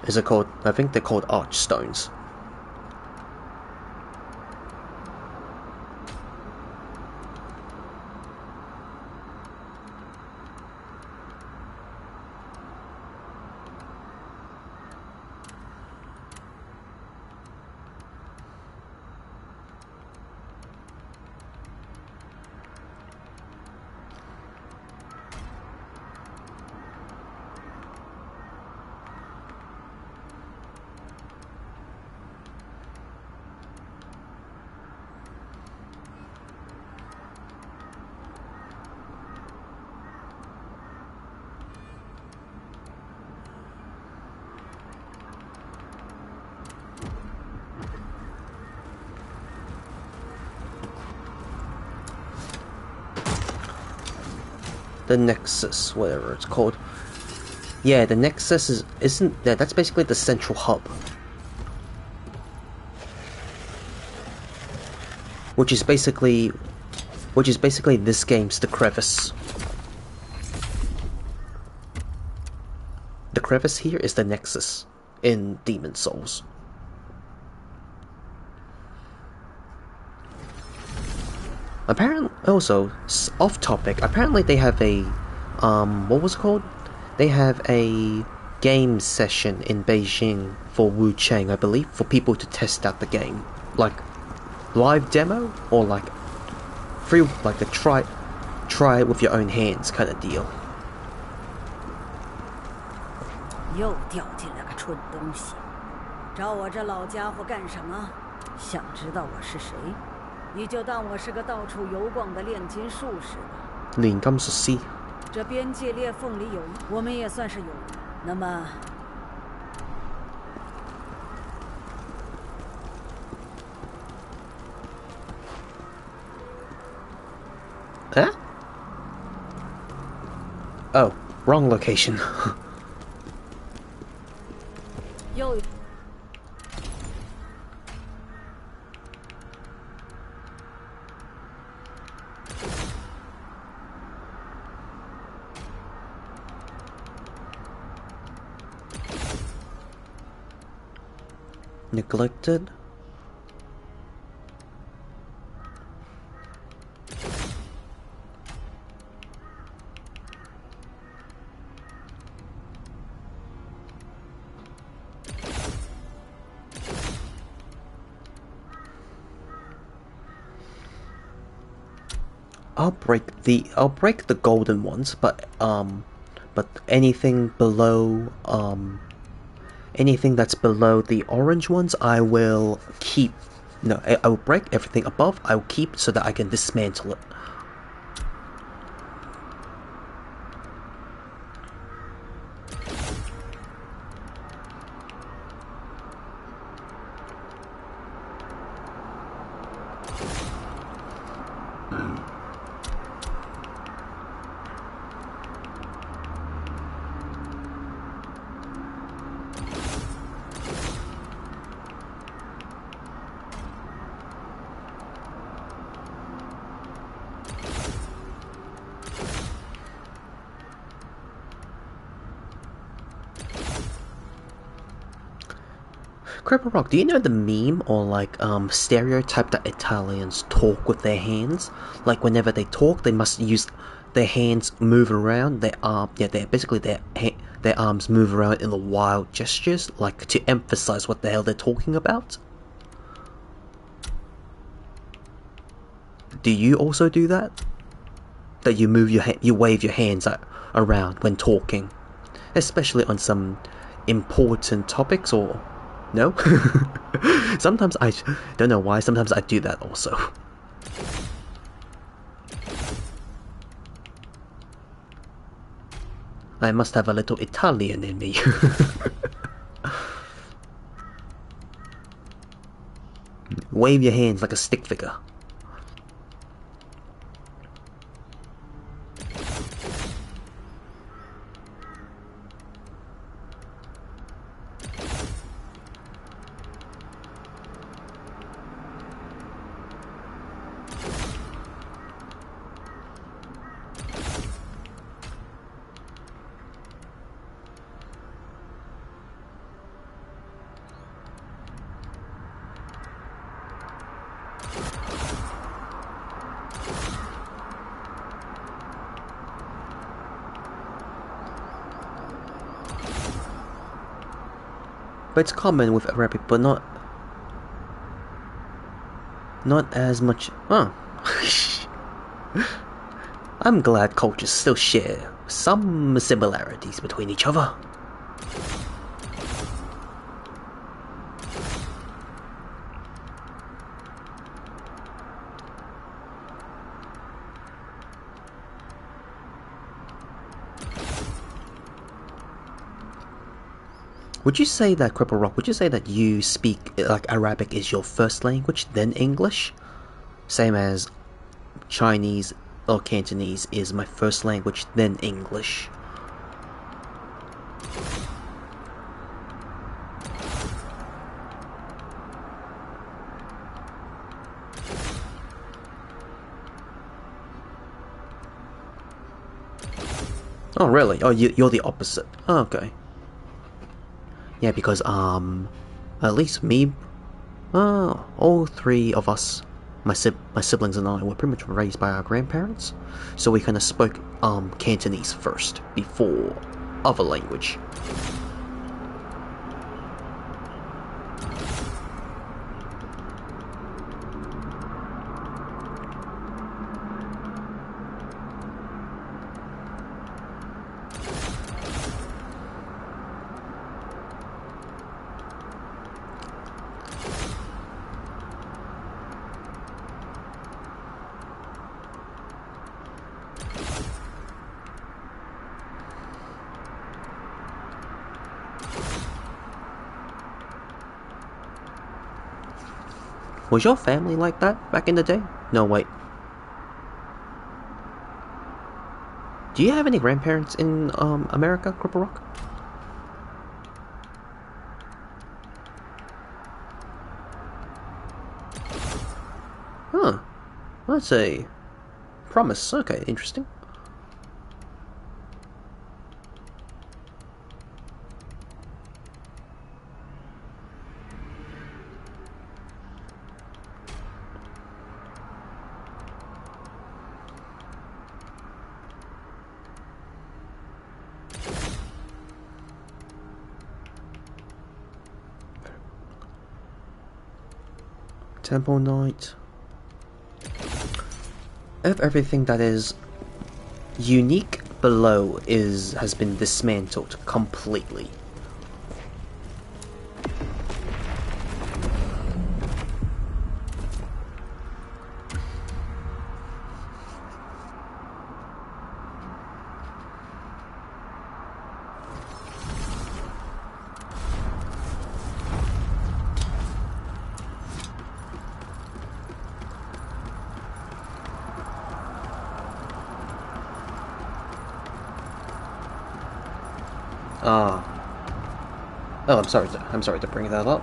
Is it called? I think they're called archstones. The Nexus, whatever it's called. Yeah, the Nexus isn't. Yeah, that's basically the central hub, which is basically this game's the crevice. The crevice here is the Nexus in Demon Souls. Apparently, also off topic. Apparently, they have a what was it called? They have a game session in Beijing for Wu Chang, I believe, for people to test out the game, like live demo or like free, like a try it with your own hands kind of deal. 又掉进来个蠢东西，找我这老家伙干什么？想知道我是谁？你就当我是个到处游逛的炼金术士吧。炼金术师。这边界裂缝里有，我们也算是有。那么，Oh, wrong location. 又。 Neglected. I'll break the golden ones, but anything below anything that's below the orange ones, I will keep. No, I will break everything above. I will keep so that I can dismantle it. Cripple Rock, do you know the meme or like stereotype that Italians talk with their hands? Like whenever they talk, they must use their hands move around. Their they're basically their arms move around in the wild gestures, like to emphasize what the hell they're talking about. Do you also do that? That you move you wave your hands around when talking, especially on some important topics, or no? Sometimes I don't know why. Sometimes I do that also. I must have a little Italian in me. Wave your hands like a stick figure. But it's common with Arabic, but not as much. Oh. I'm glad cultures still share some similarities between each other. Would you say that, Cripple Rock, would you say that you speak, like, Arabic is your first language, then English? Same as Chinese or Cantonese is my first language, then English. Oh, really? Oh, you're the opposite. Oh, okay. Yeah, because, at least me, all three of us, my siblings and I, were pretty much raised by our grandparents, so we kind of spoke, Cantonese first, before other language. Was your family like that back in the day? No, wait. Do you have any grandparents in, America, Cripple Rock? Huh. That's a promise. Okay, interesting. Temple Knight. If everything that is unique below has been dismantled completely. Oh, I'm sorry to bring that up.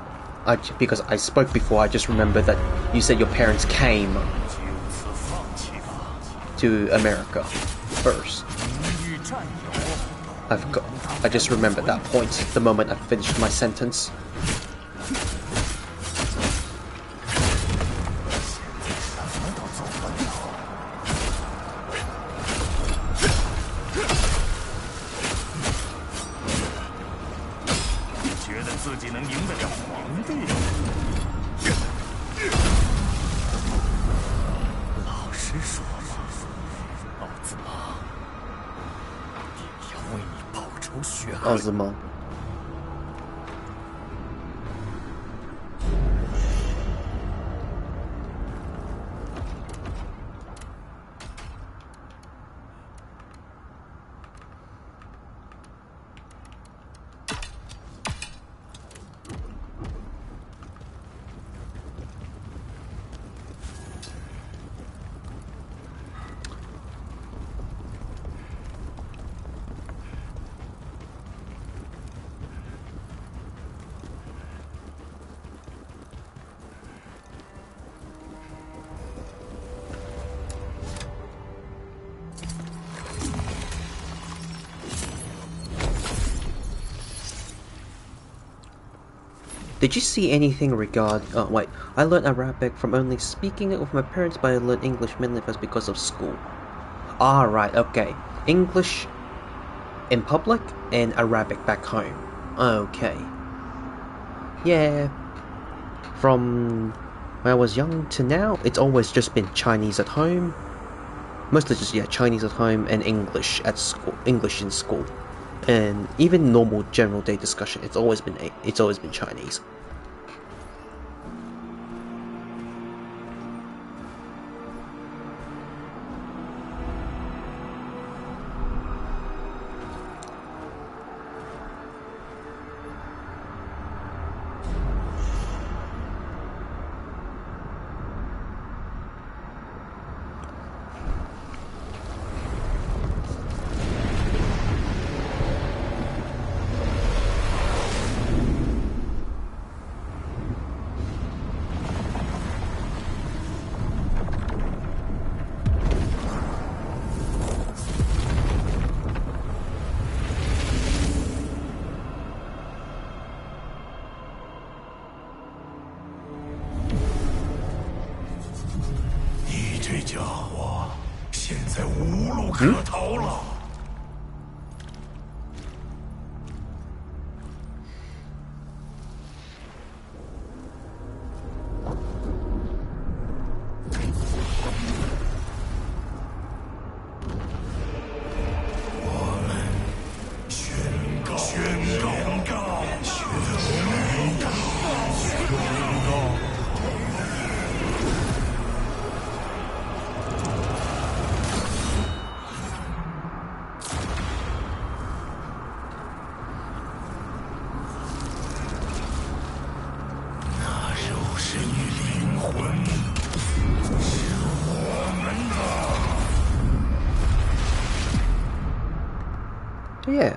Because I spoke before, I just remembered that you said your parents came to America first. I just remembered that point the moment I finished my sentence. Ozma. Did you see anything regarding... Oh, wait. I learned Arabic from only speaking it with my parents, but I learned English mainly first because of school. Ah, right, okay. English in public and Arabic back home. Okay. Yeah. From when I was young to now, it's always just been Chinese at home. Mostly just, yeah, Chinese at home and English at school. English in school. And even normal general day discussion, it's always been Chinese. Yeah.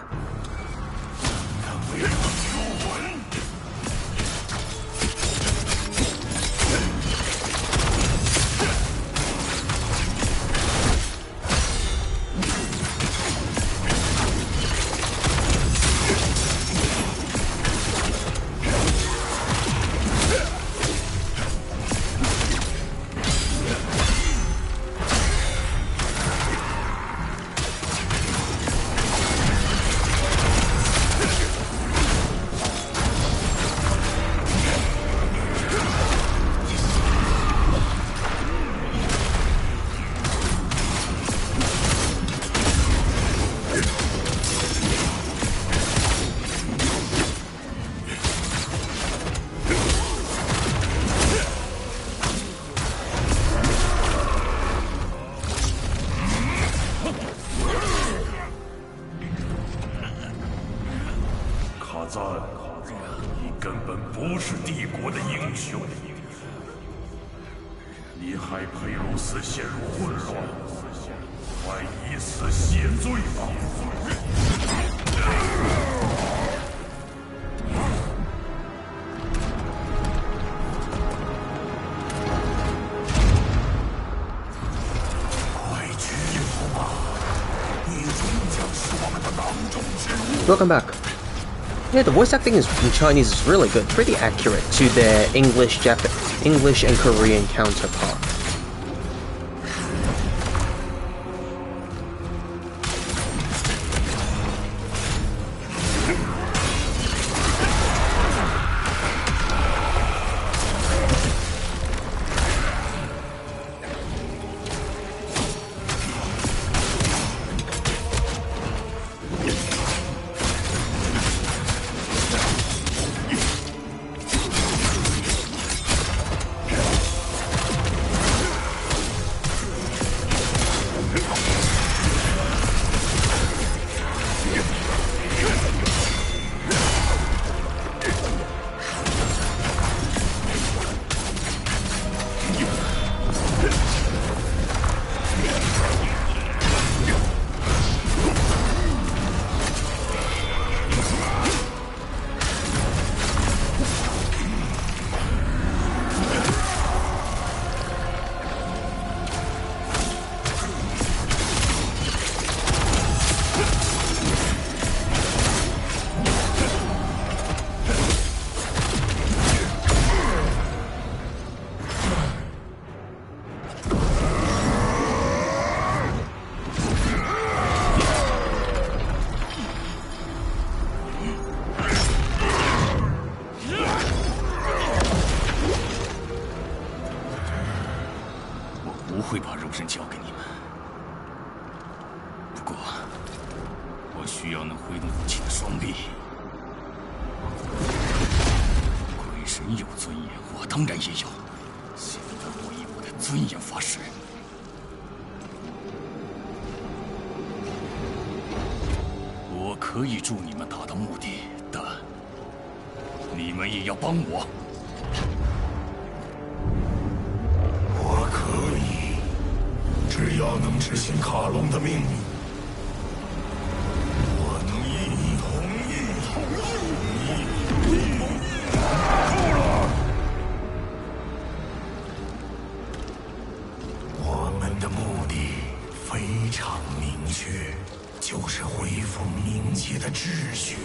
Welcome back. Yeah, the voice acting in Chinese is really good, pretty accurate to their English and Korean counterpart. 不会把肉身交给你们。不过，我需要能挥动武器的双臂。鬼神有尊严，我当然也有。现在我以我的尊严发誓。我可以助你们达到目的，但你们也要帮我。我可以，只要能执行卡隆的命令。我能一同够了。我们的目的非常明确，就是恢复冥界的秩序。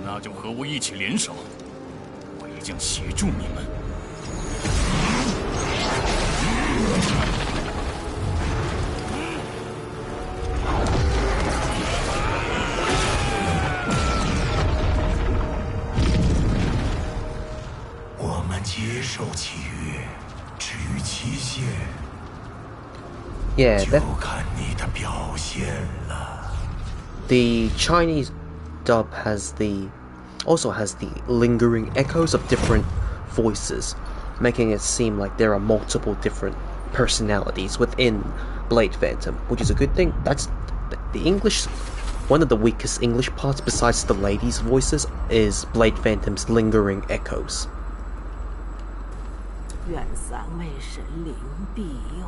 那就和我一起联手，我也将协助你们。我们接受契约，至于期限，就看你的表现了。 The Chinese dub also has the lingering echoes of different voices, making it seem like there are multiple different personalities within Blade Phantom, which is a good thing. That's the English. One of the weakest English parts, besides the ladies' voices, is Blade Phantom's lingering echoes. 愿三位神灵庇佑。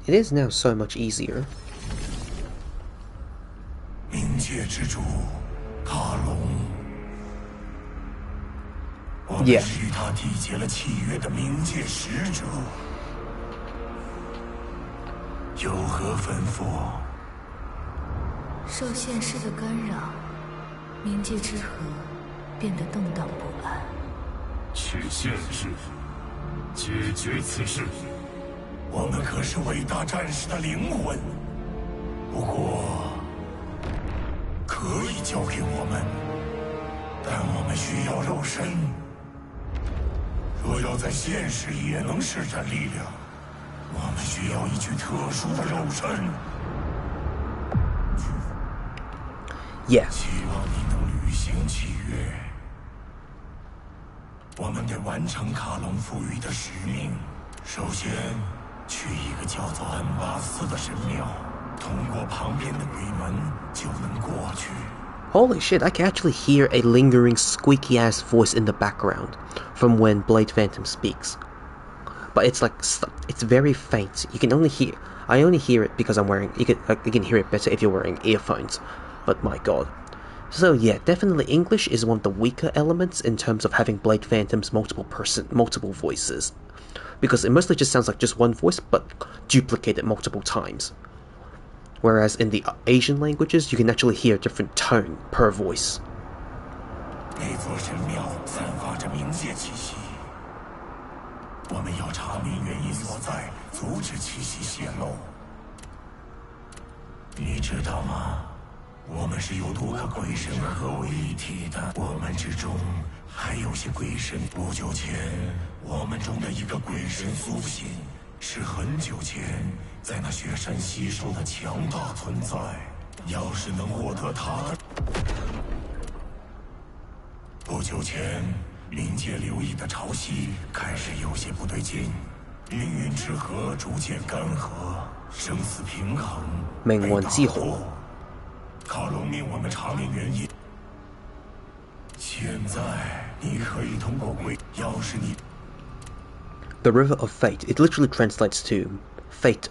It is now so much easier. 冥界之主卡隆，我们是与他缔结了契约的冥界使者，有何吩咐？受现世的干扰，冥界之河变得动荡不安。去现世，解决此事。 我们可是伟大战士的灵魂，不过可以交给我们，但我们需要肉身。若要在现实也能施展力量，我们需要一具特殊的肉身。希望你能履行契约。我们得完成卡隆赋予的使命。首先。 去一个叫做恩巴斯的神庙，通过旁边的鬼门就能过去。 Holy shit, I can actually hear a lingering squeaky ass voice in the background from when Blade Phantom speaks. But it's like, it's very faint. You can only hear, I only hear it because I'm wearing, you can hear it better if you're wearing earphones. But my god. So yeah, definitely English is one of the weaker elements in terms of having Blade Phantom's multiple voices. Because it mostly just sounds like just one voice, but duplicated multiple times. Whereas in the Asian languages, you can actually hear a different tone per voice. 那座神庙散发着冥界气息，我们要查明原因所在，阻止气息泄露。你知道吗？我们是由多个鬼神合为一体的，我们之中还有些鬼神。不久前，我们中的一个鬼神苏醒，是很久前在那雪山吸收的强大存在。要是能获得他的，不久前，冥界流溢的潮汐开始有些不对劲，命运之河逐渐干涸，生死平衡被打破。 卡隆命我们查明原因。现在你可以通过鬼，要是你 The River of Fate. It literally translates to Fate,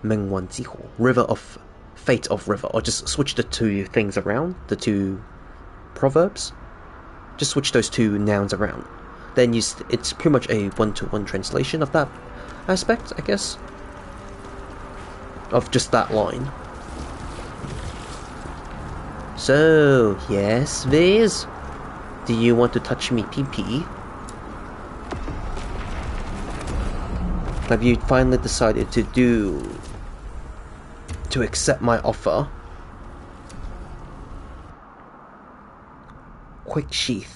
Mengwan Zihu, River of Fate of River, or just switch the two things around, the two proverbs. Just switch those two nouns around. Then it's pretty much a one-to-one translation of that aspect, I guess, of just that line. So, yes, Viz? Do you want to touch me pee-pee? Have you finally decided to accept my offer? Quick sheath.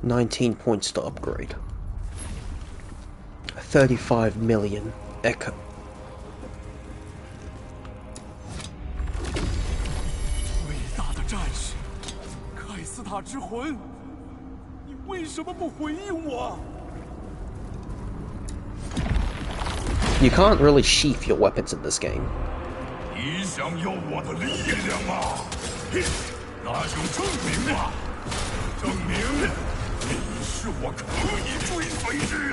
$19 points to upgrade. 35 million echo. You can't really sheath your weapons in this game. 你想要我的力量吗？那就证明吧，证明你是我可以追随之人。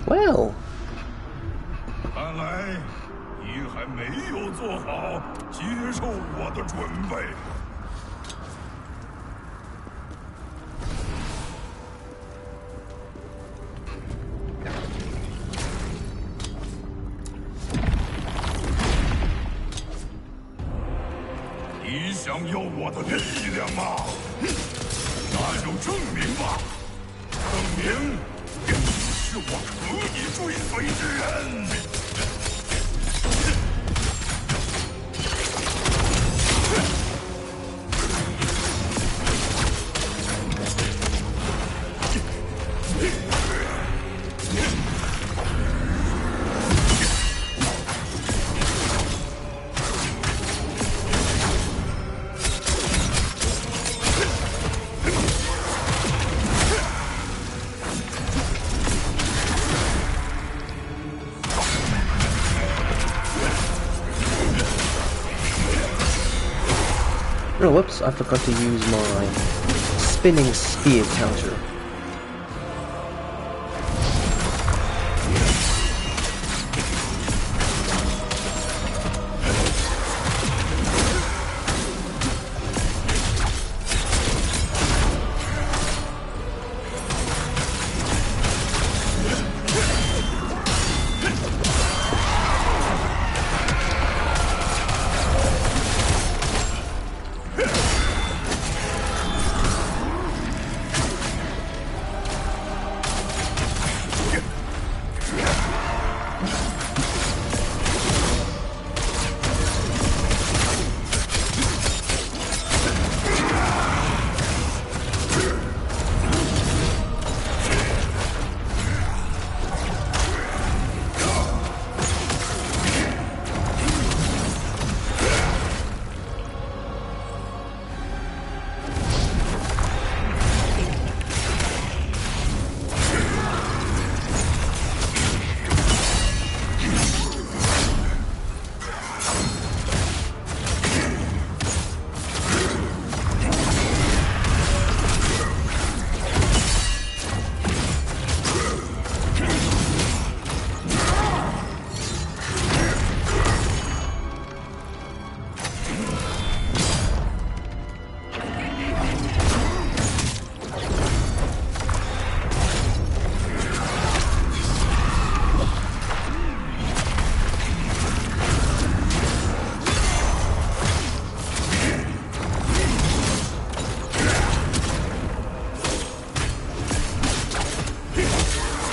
Well， 看来你还没有做好接受我的准备。你想要我的力量吗？那就证明吧，证明。 是我可以追随之人。Oh, whoops, I forgot to use my spinning spear counter.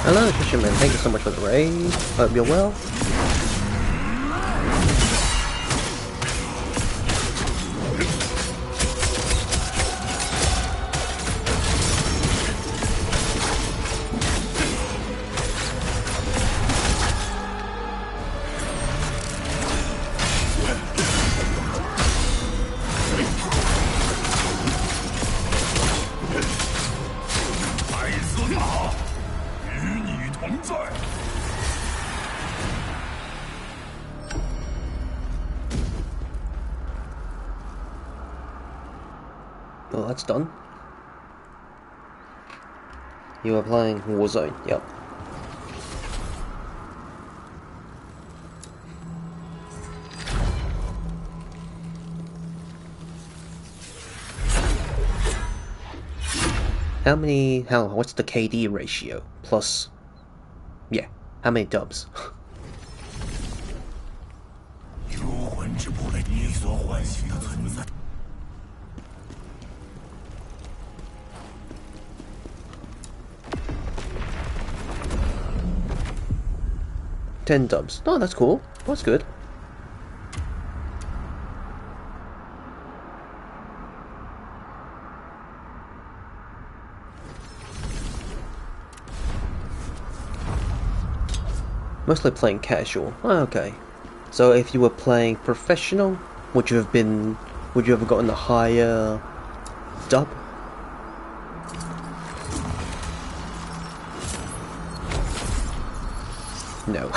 Hello, Fisherman. Thank you so much for the raid. Hope you're well. Well, that's done. You are playing Warzone, yep. What's the KD ratio? Plus, yeah, how many dubs? 10 dubs. Oh, that's cool. That's good. Mostly playing casual. Oh, okay. So if you were playing professional, would you have gotten a higher dub? No.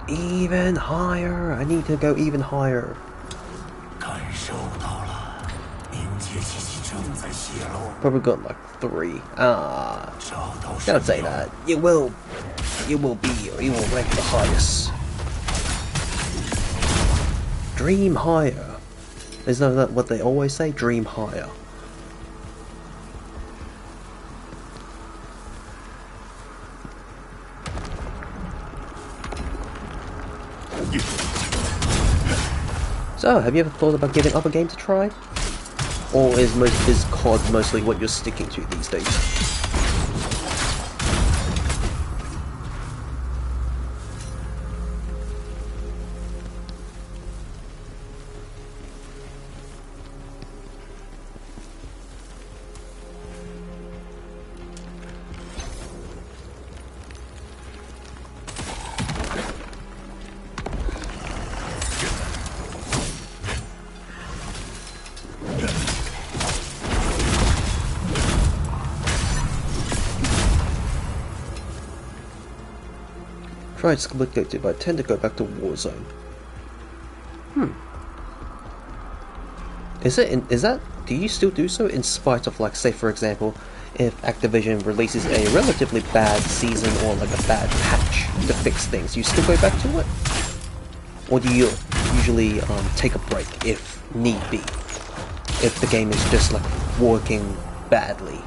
Even higher. I need to go even higher. Probably got like 3. Don't say that. You will rank the highest. Dream higher. Isn't that what they always say? Dream higher. So, have you ever thought about giving other games a try? Or is COD mostly what you're sticking to these days? Tried Spectator, but I tend to go back to Warzone. Do you still do so in spite of, like, say for example, if Activision releases a relatively bad season or like a bad patch to fix things, you still go back to it? Or do you usually take a break if need be? If the game is just like working badly?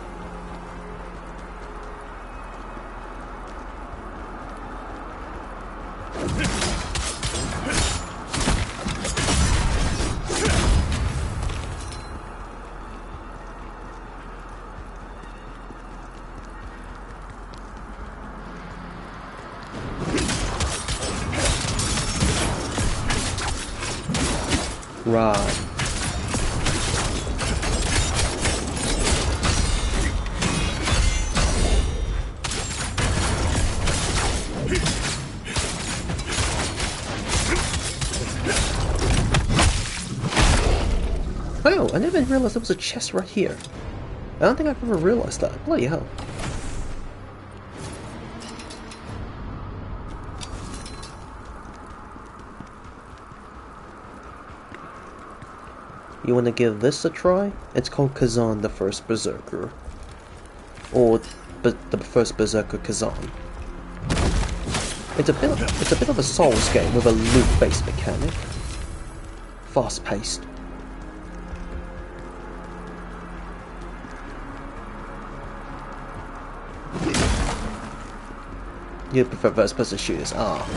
Right. Oh, I never realized there was a chest right here. I don't think I've ever realized that. Bloody hell. You want to give this a try? It's called Khazan the First Berserker. Or the First Berserker Khazan. It's a bit of a Souls game with a loot-based mechanic. Fast-paced. You prefer first-person shooters? Ah.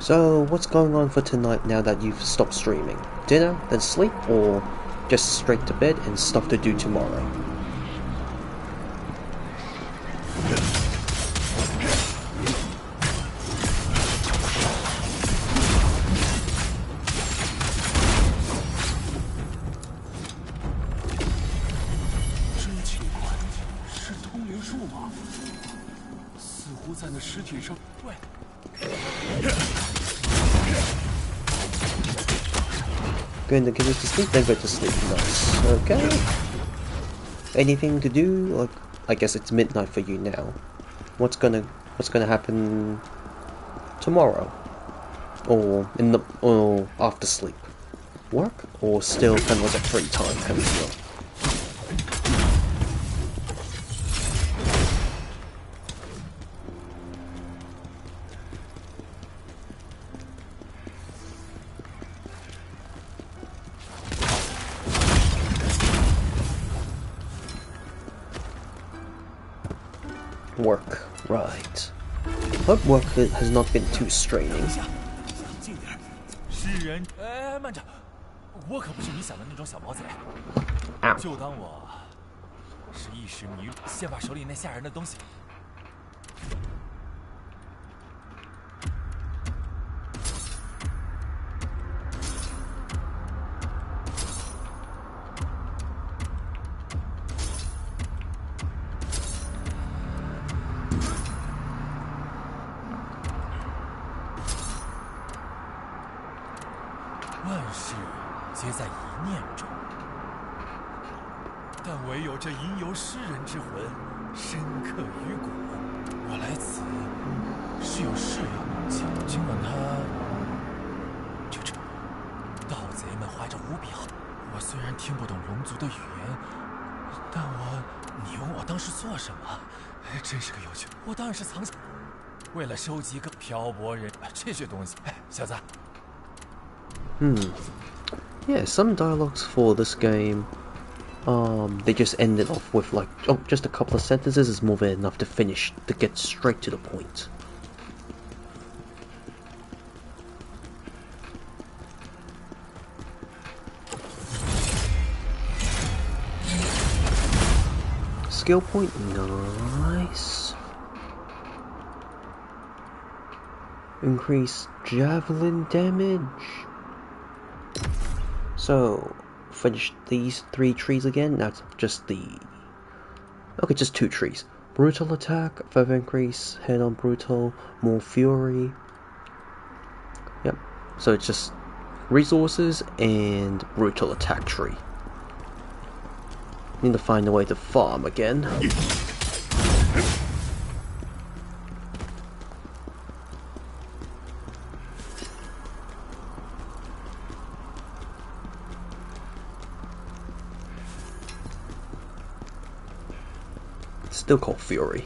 So, what's going on for tonight now that you've stopped streaming? Dinner, then sleep, or just straight to bed and stuff to do tomorrow? Going to get us to sleep, then go to sleep. Nice. Okay. Anything to do? Like, I guess it's midnight for you now. What's gonna happen tomorrow? Or after sleep? Work? Or still kind of like a free time kind of deal? Work, right. Hope work has not been too straining. 诗人，哎，慢着，我可不是你想的那种小毛贼，就当我是一时迷路，先把手里那吓人的东西。万事皆在一念中，但唯有这吟游诗人之魂深刻于骨。我来此是有事要请，尽管他就这，盗贼们怀着无比好。我虽然听不懂龙族的语言，但你问我当时做什么，真是个有趣。我当然是藏起，为了收集个漂泊人这些东西。哎，小子。 Yeah, some dialogues for this game, they just ended off with like, oh, just a couple of sentences is more than enough to finish, to get straight to the point. Skill point, nice. Increase javelin damage. So, finish these 3 trees again. That's just the... Okay, just 2 trees. Brutal attack, further increase, head on brutal, more fury. Yep, so it's just resources and brutal attack tree. Need to find a way to farm again. Still called Fury.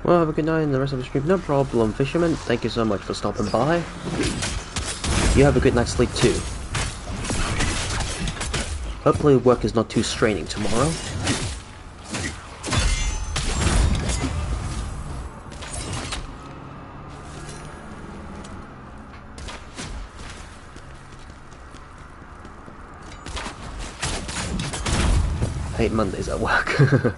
Well, have a good night and the rest of the stream. No problem, Fisherman. Thank you so much for stopping by. You have a good night's sleep too. Hopefully work is not too straining tomorrow. I hate Mondays at work.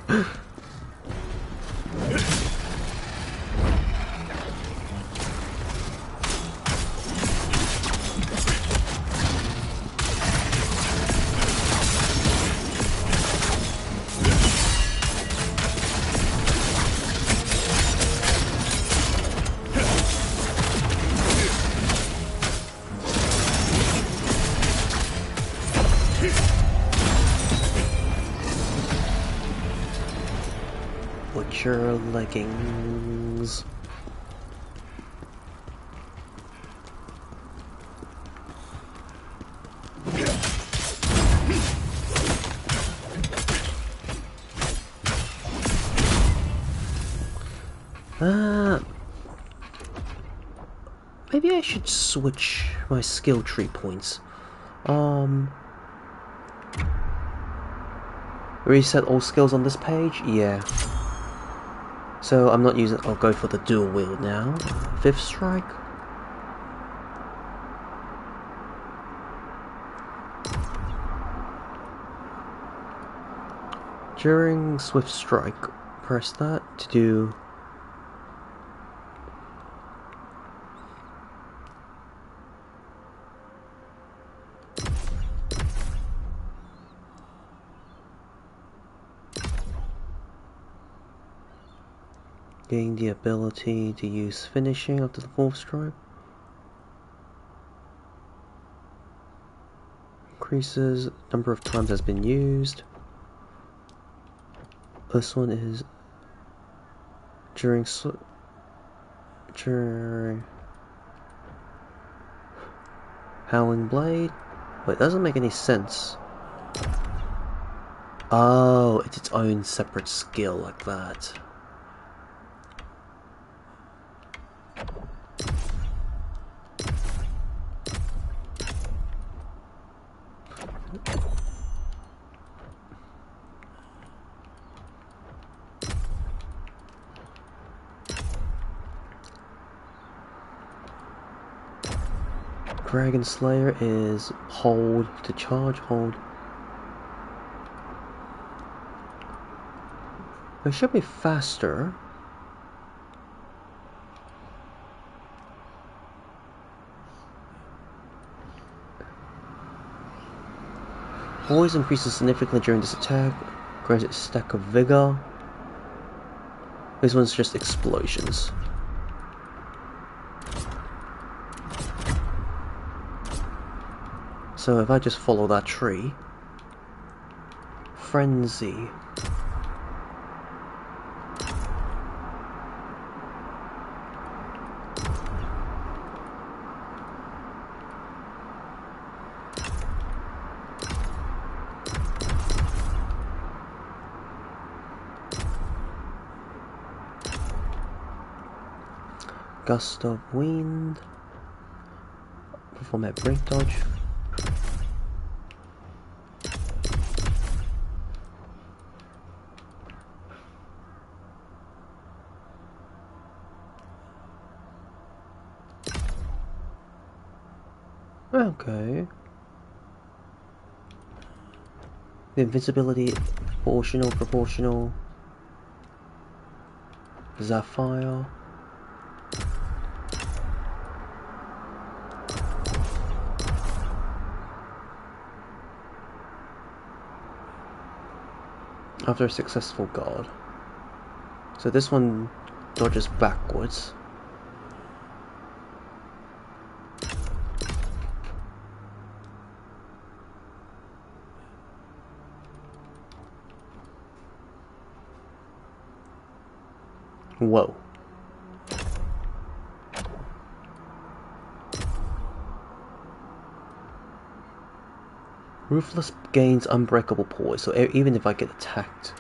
Butcher leggings. Maybe I should switch my skill tree points. Reset all skills on this page? Yeah. So I'm not using... I'll go for the dual wield now. Fifth strike. During swift strike, press that to do... Gain the ability to use finishing after the fourth strike. Increases number of times has been used. This one is during Howling Blade. Wait, it doesn't make any sense. Oh, it's its own separate skill like that. Dragon Slayer is hold to charge, hold. It should be faster. Always increases significantly during this attack. Grants it a stack of vigor. This one's just explosions. So if I just follow that tree, frenzy. Gust of wind. Perform a break dodge. Okay. The invincibility proportional. Sapphire. After a successful guard. So this one dodges backwards. Whoa. Ruthless gains unbreakable poise, so even if I get attacked.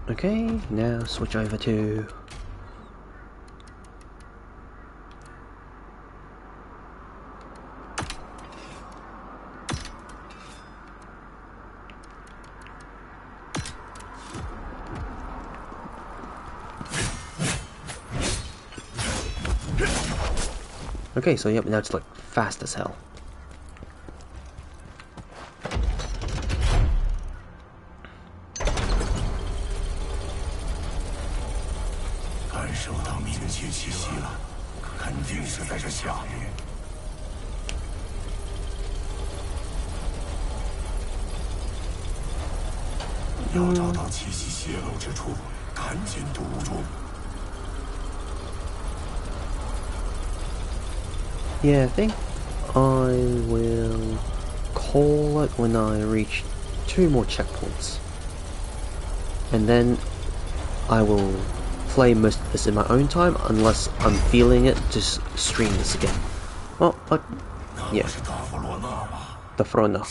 Okay, now switch over to okay, so yep, now it's like fast as hell. 切气息了，肯定是在这下面。要找到气息泄露之处，赶紧堵住。Yeah, I think I will call it when I reach 2 more checkpoints. And then I will play most of this in my own time, unless I'm feeling it to stream this again. Well, but yeah. The Frona.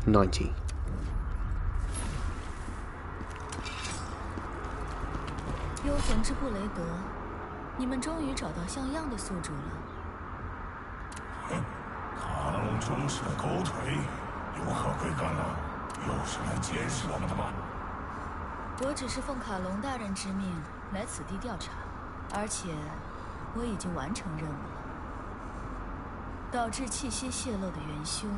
$90. 幽魂之布雷德，你们终于找到像样的宿主了。哼，卡隆中士的狗腿，有何贵干呢？又是来监视我们的吗？我只是奉卡隆大人之命来此地调查，而且我已经完成任务了。导致气息泄露的元凶，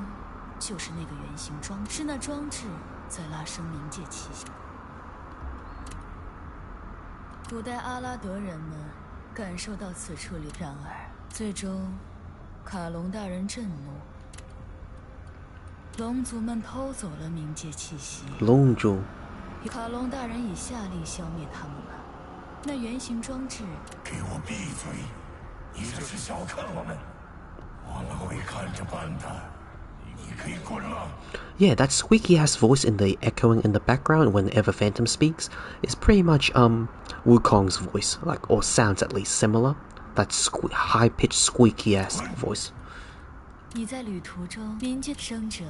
就是那个圆形装置，是那装置在拉升冥界气息。古代阿拉德人们感受到此处里，然而最终卡隆大人震怒，龙族们偷走了冥界气息。龙族，卡隆大人已下令消灭他们了。那圆形装置，给我闭嘴！你这是小看我们，我们会看着办的。你可以滚了。Yeah, that squeaky-ass voice in the echoing in the background whenever Phantom speaks is pretty much Wukong's voice, like, or sounds at least similar. That high-pitched squeaky-ass voice. 你在旅途中，冥界生者。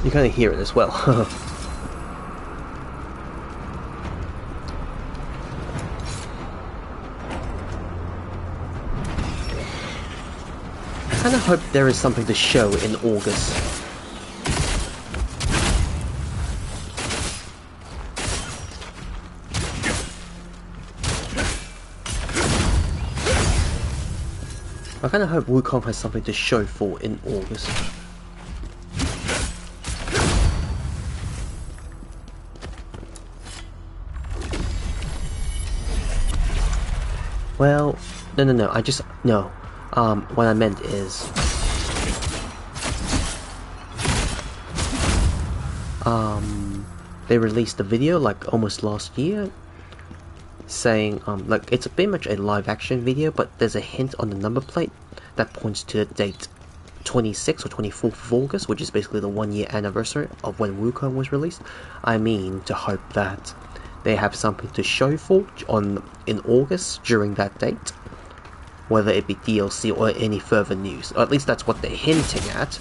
You kind of hear it as well. I kind of hope there is something to show in August. I kind of hope Wukong has something to show for in August. Well, no, I just, no. What I meant is, they released a video, like, almost last year, saying, like, it's pretty much a live-action video, but there's a hint on the number plate that points to the date 26th or 24th of August, which is basically the 1-year anniversary of when Wukong was released. I mean, to hope that they have something to show for in August during that date, whether it be DLC or any further news. Or at least that's what they're hinting at.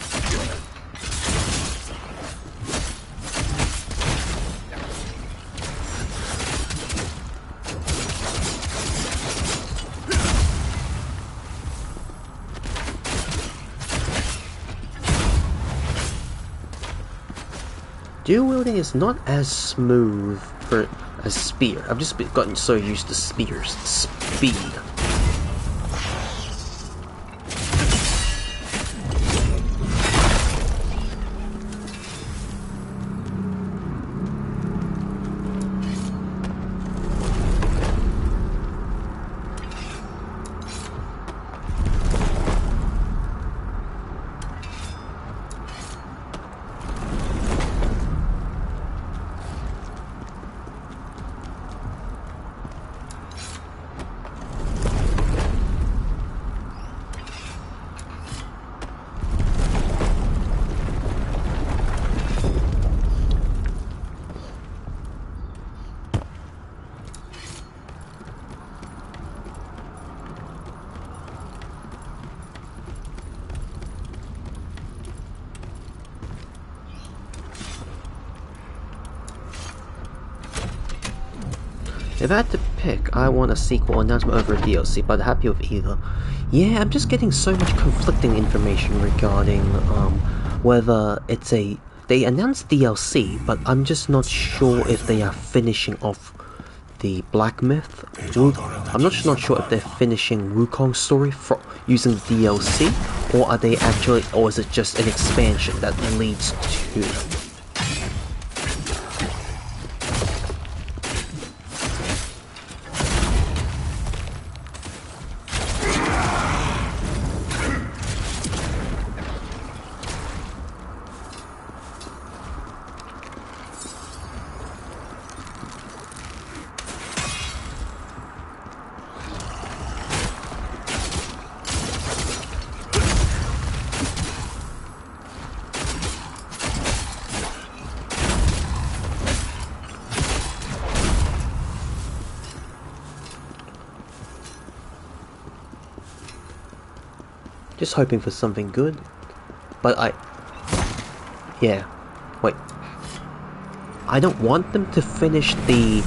Dual wielding is not as smooth for a spear. I've just gotten so used to spears. Speed. If I had to pick, I want a sequel announcement over a DLC, but happy with either. Yeah, I'm just getting so much conflicting information regarding whether it's a... They announced DLC, but I'm just not sure if they are finishing off the Black Myth. I'm not sure if they're finishing Wukong's story using DLC, or are they actually, or is it just an expansion that leads to... Just hoping for something good. But yeah. Wait. I don't want them to finish the...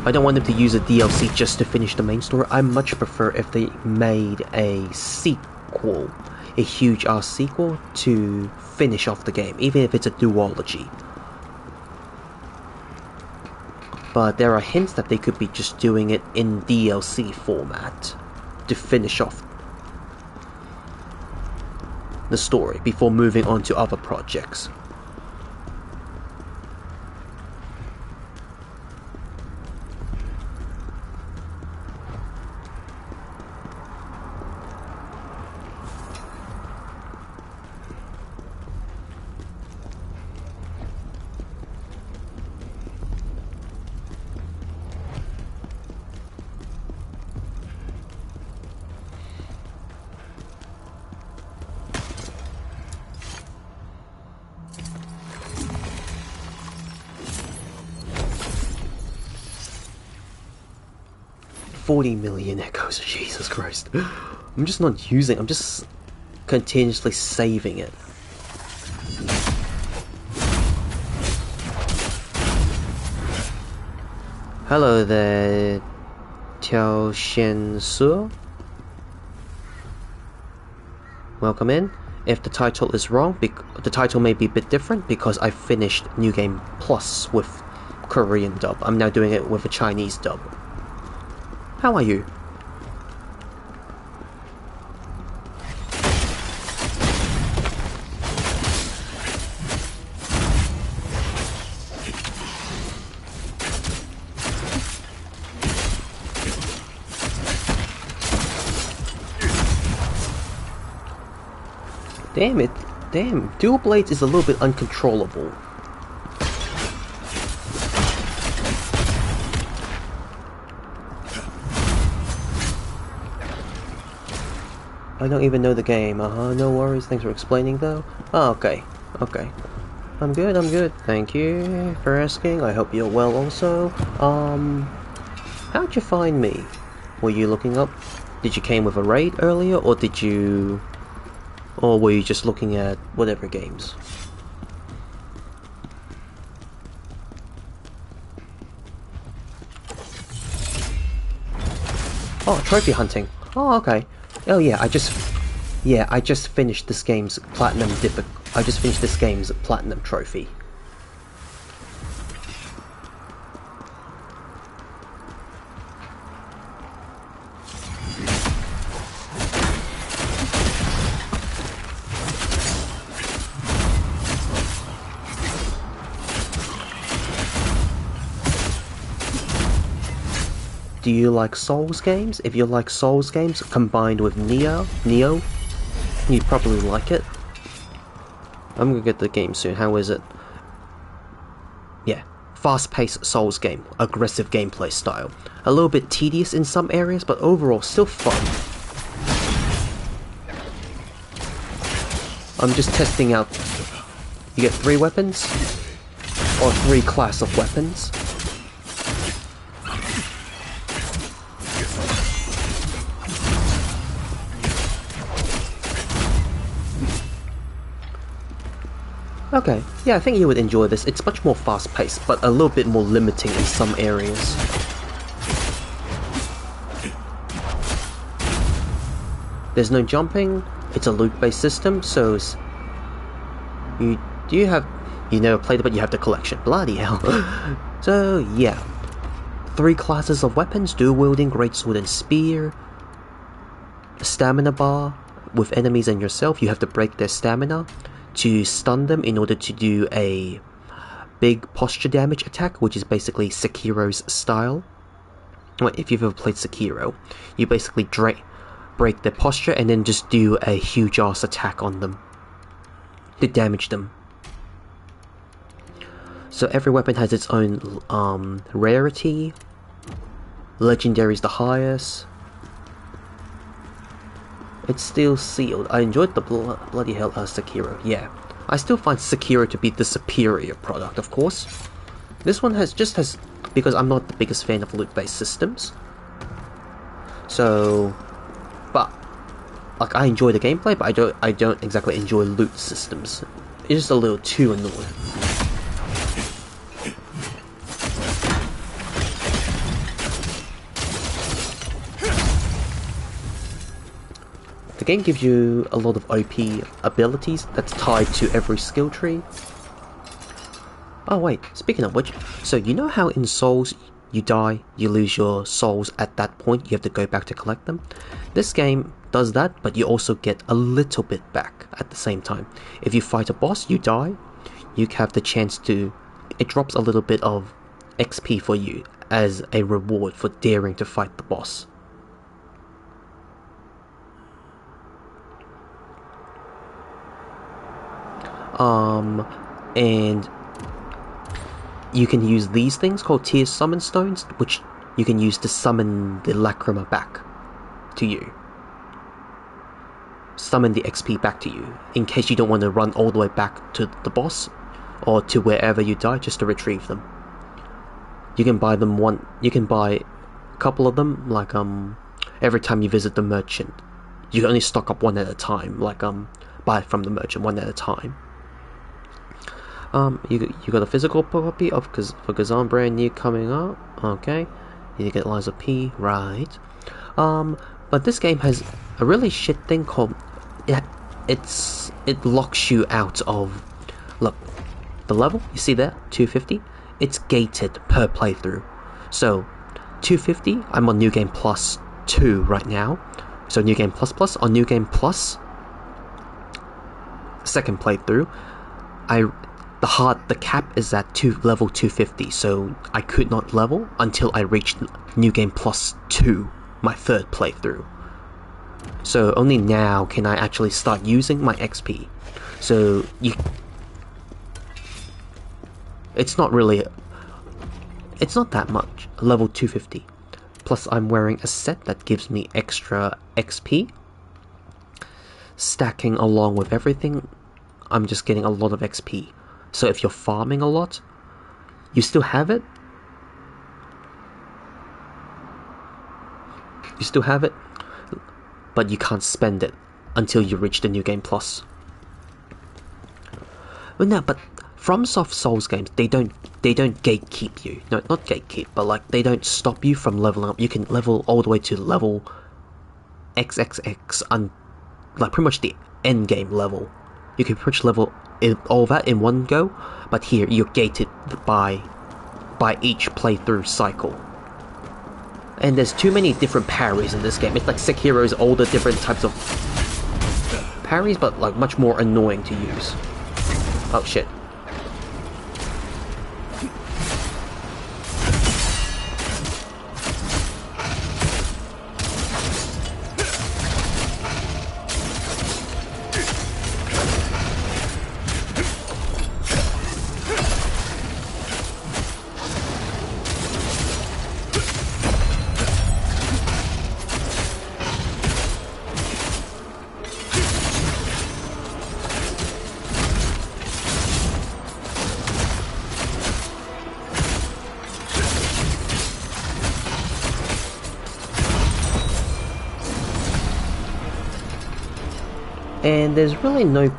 I don't want them to use a DLC just to finish the main story. I much prefer if they made a sequel. A huge ass sequel to finish off the game. Even if it's a duology. But there are hints that they could be just doing it in DLC format. To finish off the story before moving on to other projects. $40 million echoes, Jesus Christ. I'm just not using, I'm just continuously saving it. Hello there, Tiao Xian Su. Welcome in. If the title is wrong, the title may be a bit different because I finished New Game Plus with Korean dub. I'm now doing it with a Chinese dub. How are you? Damn it. Damn, Dual Blades is a little bit uncontrollable. I don't even know the game. No worries. Thanks for explaining though. Oh, okay. Okay. I'm good. Thank you for asking. I hope you're well also. How'd you find me? Were you looking up? Did you came with a raid earlier, or did you... Or were you just looking at whatever games? Oh, trophy hunting. Oh, okay. Oh yeah, I just finished this game's platinum platinum trophy. Do you like Souls games? If you like Souls games combined with Neo, you'd probably like it. I'm gonna get the game soon. How is it? Yeah, fast-paced Souls game, aggressive gameplay style. A little bit tedious in some areas, but overall still fun. I'm just testing out. You get 3 weapons, or 3 class of weapons. Okay, yeah, I think you would enjoy this. It's much more fast-paced, but a little bit more limiting in some areas. There's no jumping. It's a loot-based system, so you never played it, but you have the collection. Bloody hell. So yeah, 3 classes of weapons: dual-wielding, greatsword, and spear. A stamina bar with enemies and yourself. You have to break their stamina to stun them in order to do a big posture damage attack, which is basically Sekiro's style. Well, if you've ever played Sekiro, you basically break their posture and then just do a huge ass attack on them to damage them. So every weapon has its own rarity. Legendary is the highest. It's still sealed. I enjoyed the bloody hell Sekiro. Yeah, I still find Sekiro to be the superior product, of course. This one has because I'm not the biggest fan of loot-based systems. So, but like I enjoy the gameplay, but I don't exactly enjoy loot systems. It's just a little too annoying. The game gives you a lot of OP abilities that's tied to every skill tree. Oh wait, speaking of which, so you know how in Souls you die, you lose your souls at that point, you have to go back to collect them? This game does that, but you also get a little bit back at the same time. If you fight a boss, you die, you have the chance to... it drops a little bit of XP for you as a reward for daring to fight the boss. And you can use these things called Tear Summon Stones, which you can use to summon the Lacrima back to you. Summon the XP back to you, in case you don't want to run all the way back to the boss, or to wherever you die, just to retrieve them. You can buy them you can buy a couple of them, like, every time you visit the merchant. You can only stock up one at a time, like, buy from the merchant one at a time. You got a physical copy of Khazan brand new coming up. Okay, you get Liza P. Right. But this game has a really shit thing called it locks you out of. Look, the level you see there, 250. It's gated per playthrough. So 250. I'm on New Game Plus 2 right now. So New Game Plus Plus on New Game Plus. Second playthrough, the cap is at level 250, so I could not level until I reached New Game Plus 2, my third playthrough. So only now can I actually start using my XP. So it's not that much, level 250. Plus I'm wearing a set that gives me extra XP. Stacking along with everything, I'm just getting a lot of XP. So if you're farming a lot, you still have it. You still have it, but you can't spend it until you reach the New Game Plus. But no, but FromSoft Souls games, they don't gatekeep you. No, not gatekeep, but like they don't stop you from leveling up. You can level all the way to level XXX, like pretty much the end game level. You can pretty much level all that in one go, but here you're gated by each playthrough cycle. And there's too many different parries in this game. It's like Sekiro's all the different types of parries, but like much more annoying to use. Oh shit. And there's really no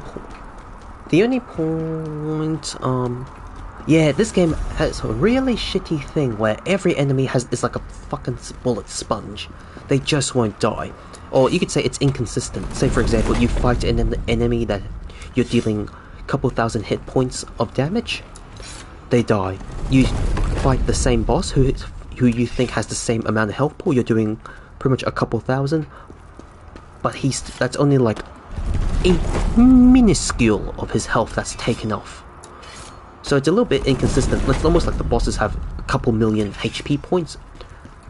The only point, yeah, this game has a really shitty thing where every enemy is like a fucking bullet sponge. They just won't die. Or you could say it's inconsistent. Say for example, you fight an enemy that you're dealing a couple thousand hit points of damage, they die. You fight the same boss who you think has the same amount of health pool, you're doing pretty much a couple thousand, but that's only like a minuscule of his health that's taken off. So it's a little bit inconsistent. It's almost like the bosses have a couple million HP points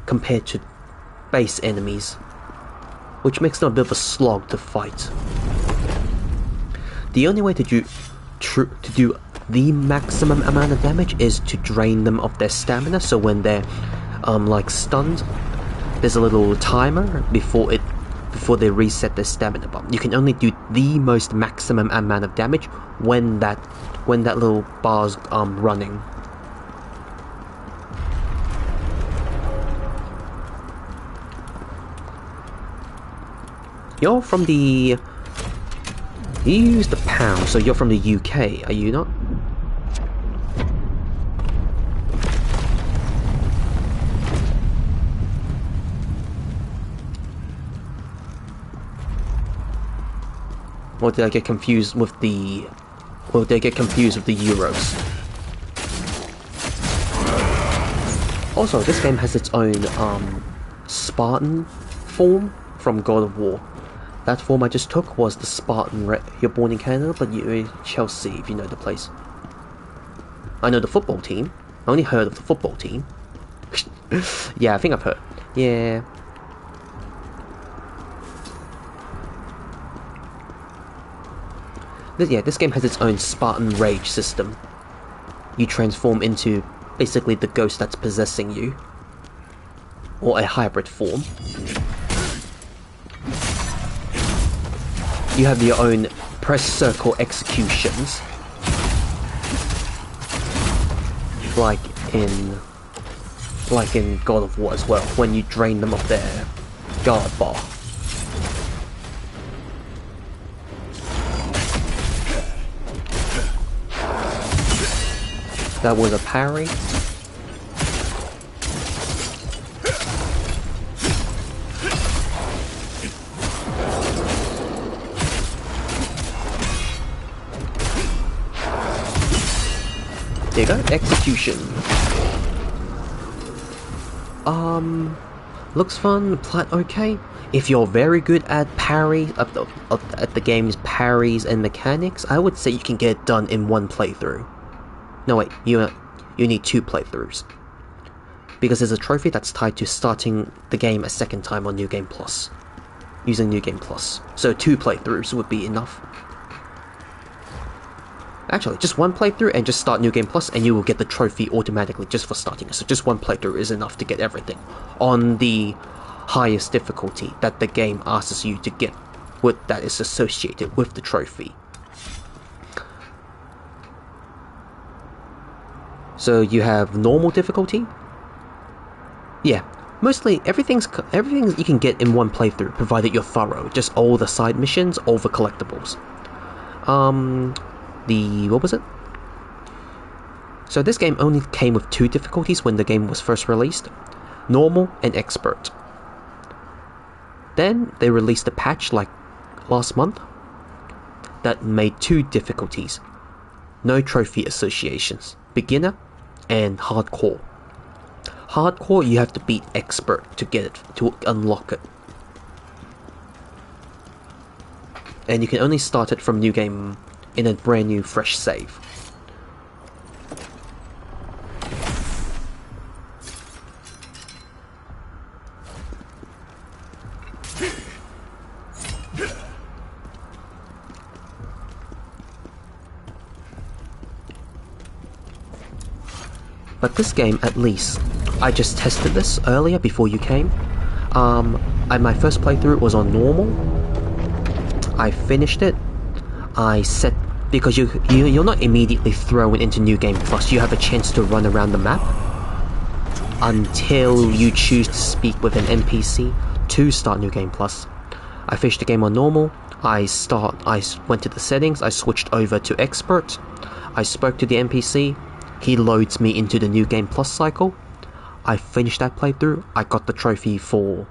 compared to base enemies, which makes them a bit of a slog to fight. The only way to do the maximum amount of damage is to drain them of their stamina, so when they're like stunned, there's a little timer before they reset their stamina bar. You can only do the most maximum amount of damage when that little bar's running. You're from the... You use the pound, so you're from the UK, are you not? Or did I get confused with the... Or did I get confused with the euros? Also, this game has its own Spartan form from God of War. That form I just took was the Spartan. You're born in Canada, but you shall see if you know the place. I know the football team. I only heard of the football team. Yeah, I think I've heard. Yeah. This game has its own Spartan Rage system. You transform into basically the ghost that's possessing you, or a hybrid form. You have your own press circle executions, like in God of War as well, when you drain them of their guard bar. That was a parry. There you go, execution. Looks fun, plot okay. If you're very good at at the game's parries and mechanics, I would say you can get it done in one playthrough. No wait, you need 2 playthroughs. Because there's a trophy that's tied to starting the game a second time on New Game Plus. Using New Game Plus. So 2 playthroughs would be enough. Actually, just 1 playthrough and just start New Game Plus and you will get the trophy automatically just for starting it. So just 1 playthrough is enough to get everything on the highest difficulty that the game asks you to get, that is associated with the trophy. So you have normal difficulty. Yeah, mostly everything's you can get in 1 playthrough, provided you're thorough. Just all the side missions, all the collectibles. What was it? So this game only came with 2 difficulties when the game was first released: normal and expert. Then they released a patch like last month that made 2 difficulties. No trophy associations: beginner and hardcore. Hardcore, you have to beat expert to get it, to unlock it. And you can only start it from New Game in a brand new fresh save. But this game, at least, I just tested this earlier before you came. My first playthrough was on normal. I finished it. Because you're not immediately thrown into New Game Plus. You have a chance to run around the map until you choose to speak with an NPC to start New Game Plus. I finished the game on normal. I went to the settings, I switched over to expert, I spoke to the NPC, he loads me into the New Game Plus cycle, I finished that playthrough, I got the trophy for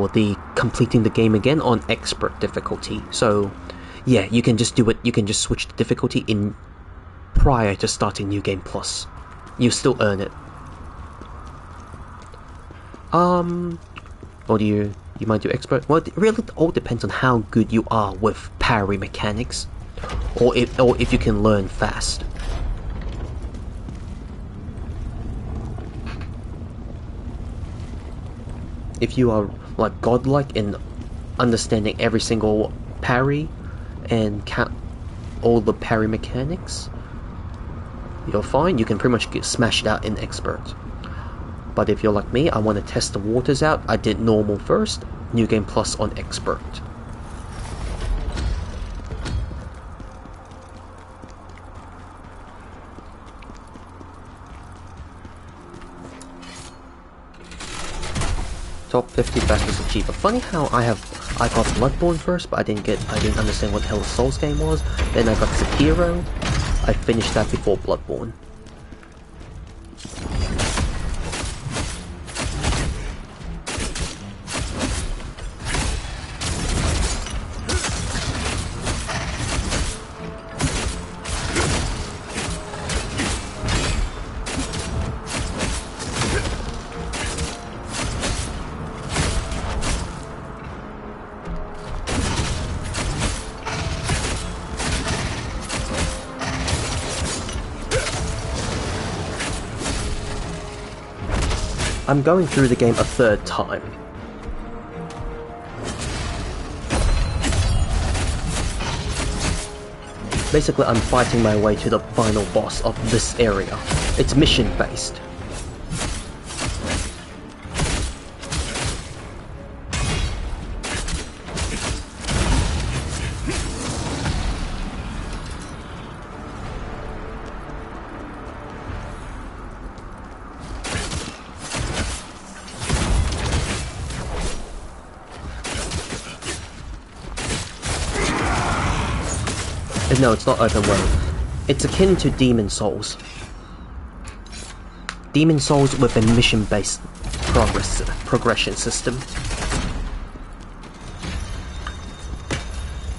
the completing the game again on expert difficulty. So yeah, you can just do it, you can just switch the difficulty in prior to starting New Game Plus. You still earn it. Or do you might do expert? Well, it really all depends on how good you are with parry mechanics, or if you can learn fast. If you are like godlike in understanding every single parry and all the parry mechanics, you're fine. You can pretty much smash it out in expert. But if you're like me, I want to test the waters out, I did normal first, New Game Plus on expert. Top 50 fastest achiever. Funny how I got Bloodborne first, but I didn't understand what the hell a Souls game was. Then I got Sekiro. I finished that before Bloodborne. I'm going through the game a third time. Basically, I'm fighting my way to the final boss of this area. It's mission based. No, it's not open world. It's akin to Demon Souls. Demon Souls with a mission-based progression system.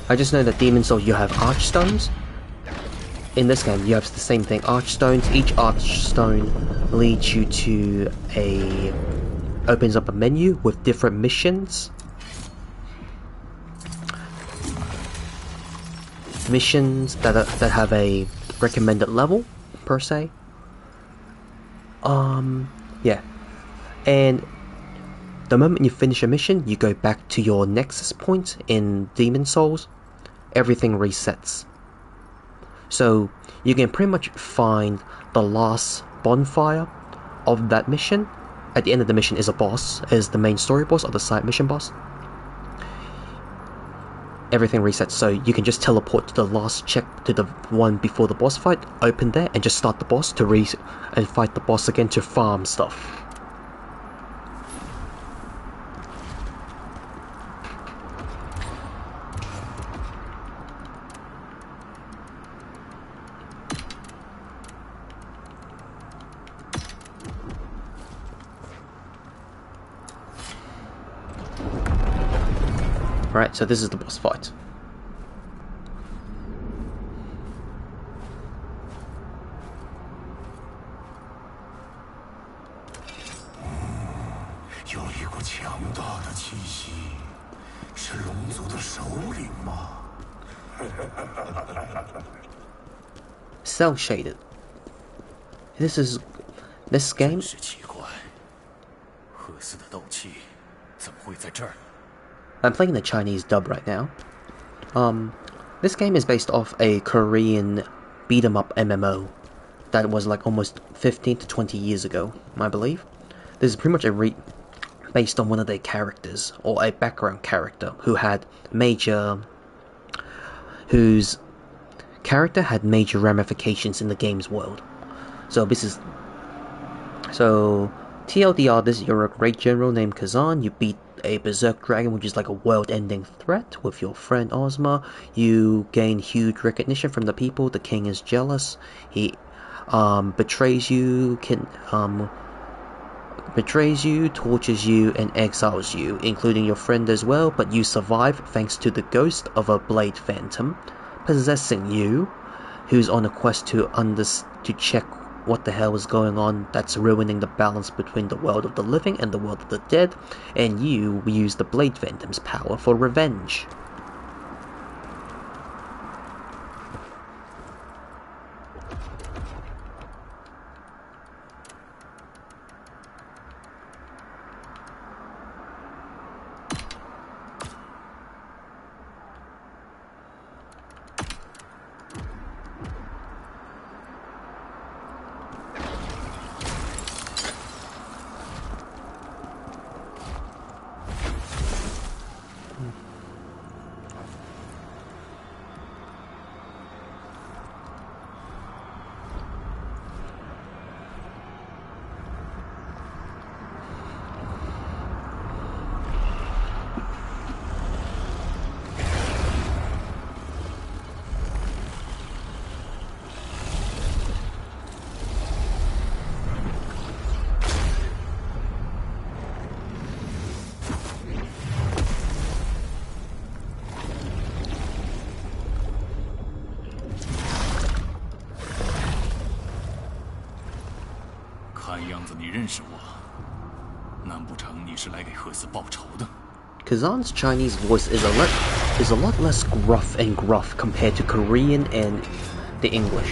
I just know that Demon Souls, you have Archstones. In this game, you have the same thing, Archstones. Each Archstone leads you to opens up a menu with different missions. Missions that have a recommended level per se. Yeah, and the moment you finish a mission, you go back to your nexus point in Demon Souls. Everything resets, so you can pretty much find the last bonfire of that mission. At the end of the mission is a boss, is the main story boss or the side mission boss. Everything resets, so you can just teleport to the last check, to the one before the boss fight, open there, and just start the boss and fight the boss again to farm stuff. Right, so this is the boss fight. Cell shaded. This game. I'm playing the Chinese dub right now. This game is based off a Korean beat-em-up MMO that was like almost 15 to 20 years ago, I believe. This is pretty much based on one of their characters, or a background character whose character had major ramifications in the game's world. So TLDR, this you're a great general named Khazan. You beat a Berserk dragon, which is like a world-ending threat, with your friend Ozma. You gain huge recognition from the people. The king is jealous. He betrays you, tortures you, and exiles you, including your friend as well, but you survive thanks to the ghost of a blade phantom possessing you, who's on a quest to check what the hell is going on that's ruining the balance between the world of the living and the world of the dead, and you use the blade phantom's power for revenge. Khazan's Chinese voice is a lot less gruff compared to Korean and the English.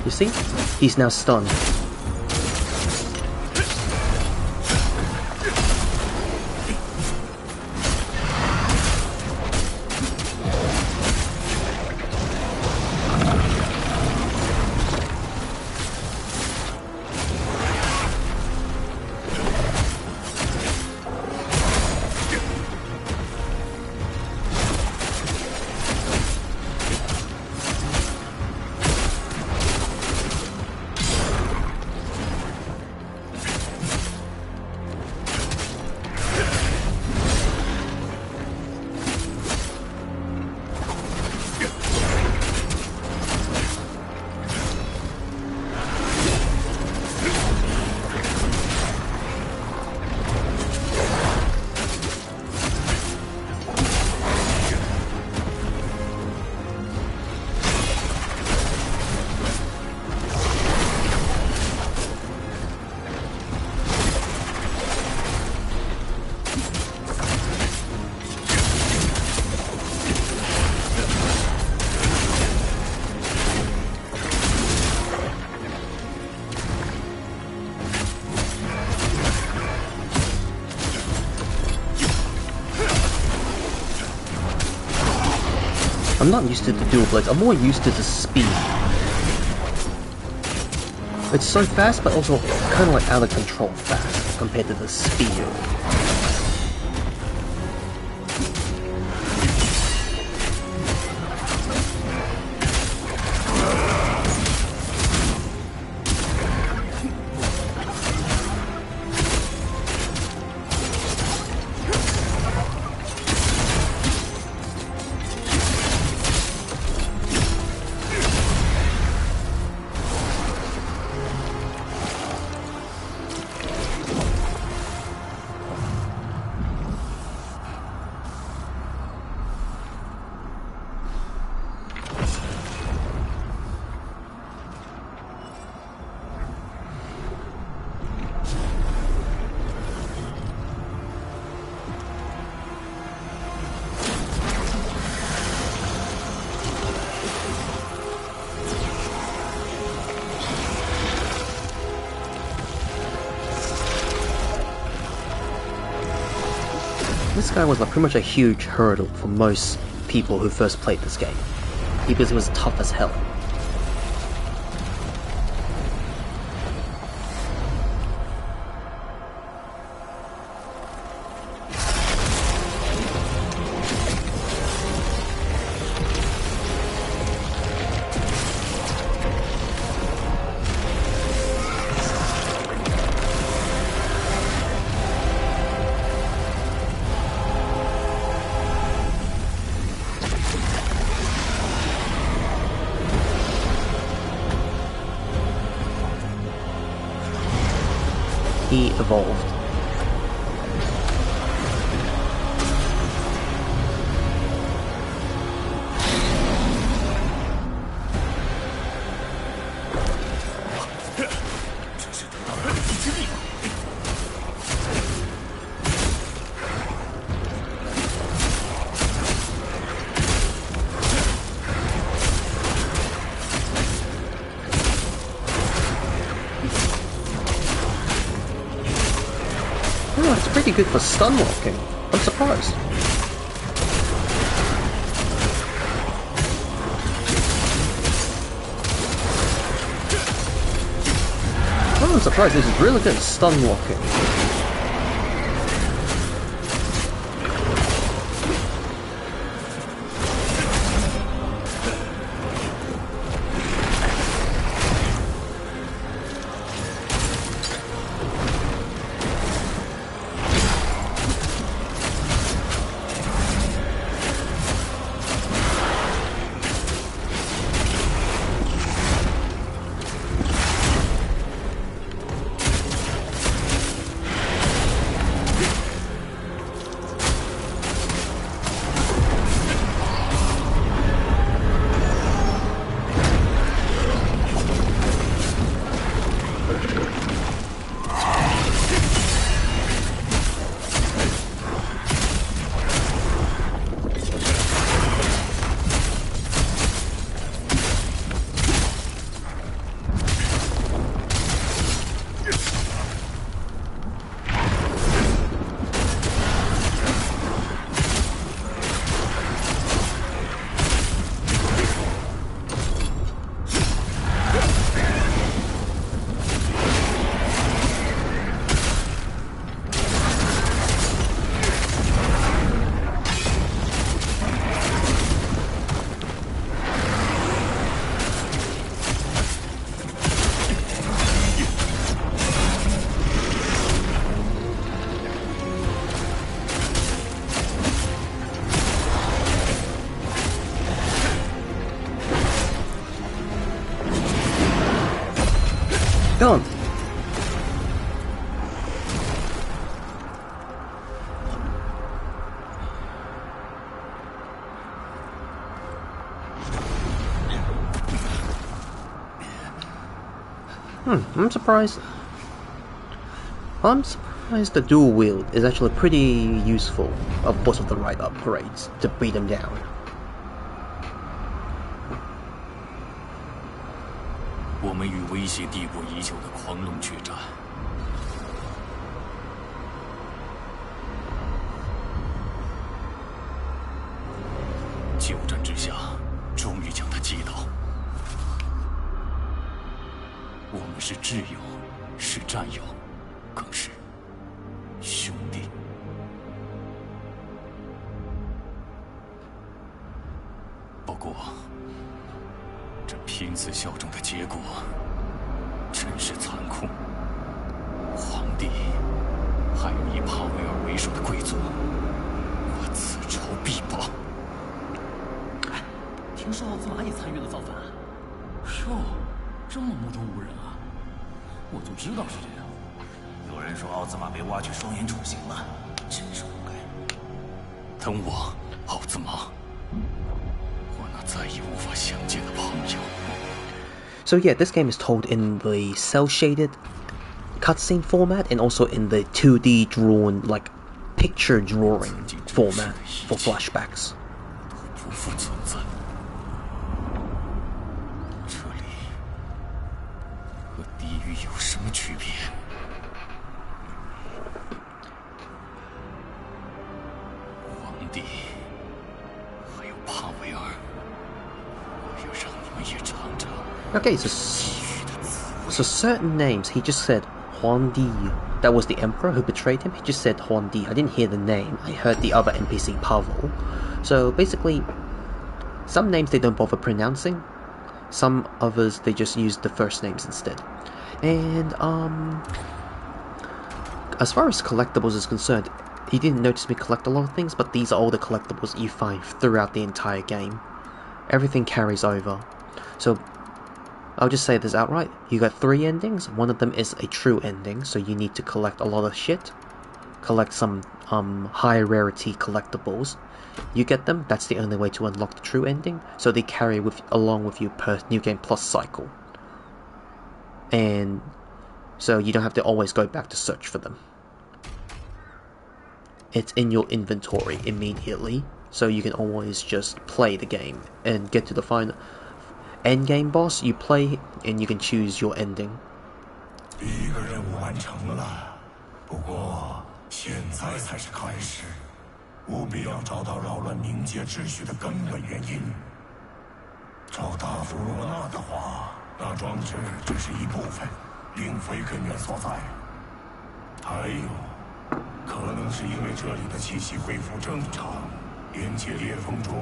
You see? He's now stunned. I'm not used to the dual blades, I'm more used to the speed. It's so fast, but also kind of like out of control fast compared to the speed. This guy was like pretty much a huge hurdle for most people who first played this game, because it was tough as hell. he evolved. Oh, it's pretty good for stun locking. I'm surprised. Oh, I'm surprised this is really good at stun locking. Go on. I'm surprised. I'm surprised the dual wield is actually pretty useful, of course, with the right upgrades to beat them down.我们与威胁帝国已久的狂龙决战，久战之下，终于将他击倒。我们是挚友，是战友，更是兄弟。不过，这拼死效忠的结果真是残酷。皇帝，还有以帕维尔为首的贵族，我此仇必报。听说奥兹玛也参与了造反。哟，这么目中无人啊！我就知道是这样。有人说奥兹玛被挖去双眼处刑了，真是活该。等我，奥兹玛，我那再也无法相见的朋友。So yeah, this game is told in the cel-shaded cutscene format and also in the 2D drawn, like, picture drawing format for flashbacks. 不复存在。这里和地狱有什么区别？皇帝，还有帕维尔，我要让你们也尝尝。Okay, so certain names, he just said Huangdi. That was the emperor who betrayed him. He just said Huangdi. I didn't hear the name. I heard the other NPC, Pavel. So basically, some names they don't bother pronouncing. Some others, they just use the first names instead. And, as far as collectibles is concerned, he didn't notice me collect a lot of things, but these are all the collectibles you find throughout the entire game. Everything carries over. So, I'll just say this outright. You got 3 endings. One of them is a true ending, so you need to collect a lot of shit. Collect some high rarity collectibles. You get them, that's the only way to unlock the true ending, so they carry along with you per New Game Plus cycle. And so you don't have to always go back to search for them. It's in your inventory immediately, so you can always just play the game and get to the final end game boss. You play and you can choose your ending. 第一个任务完成了，不过现在才是开始，务必要找到扰乱冥界秩序的根本原因。照大夫罗纳的话，那装置只是一部分，并非根源所在。还有，可能是因为这里的气息恢复正常，边界裂缝中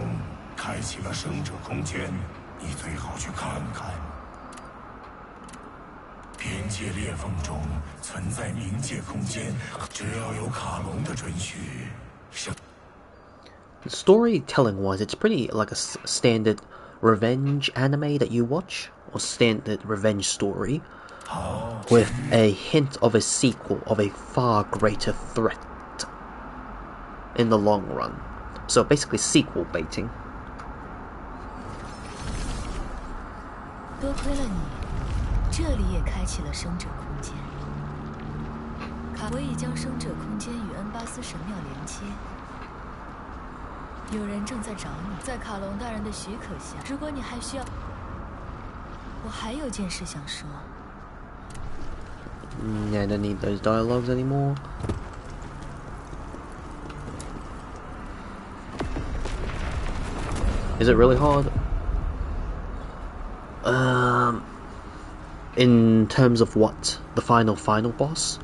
开启了生者空间，你最好去看看。边界裂缝中存在冥界空间，只要有卡隆的准许。Storytelling-wise, it's pretty like a standard revenge anime that you watch, or standard revenge story, with a hint of a sequel of a far greater threat in the long run. So basically sequel baiting. 多亏了你，这里也开启了生者空间。我已将生者空间与恩巴斯神庙连接。有人正在找你，在卡隆大人的许可下，如果你还需要，我还有件事想说。I don't need those dialogues anymore. Is it really hard? In terms of what? The final boss?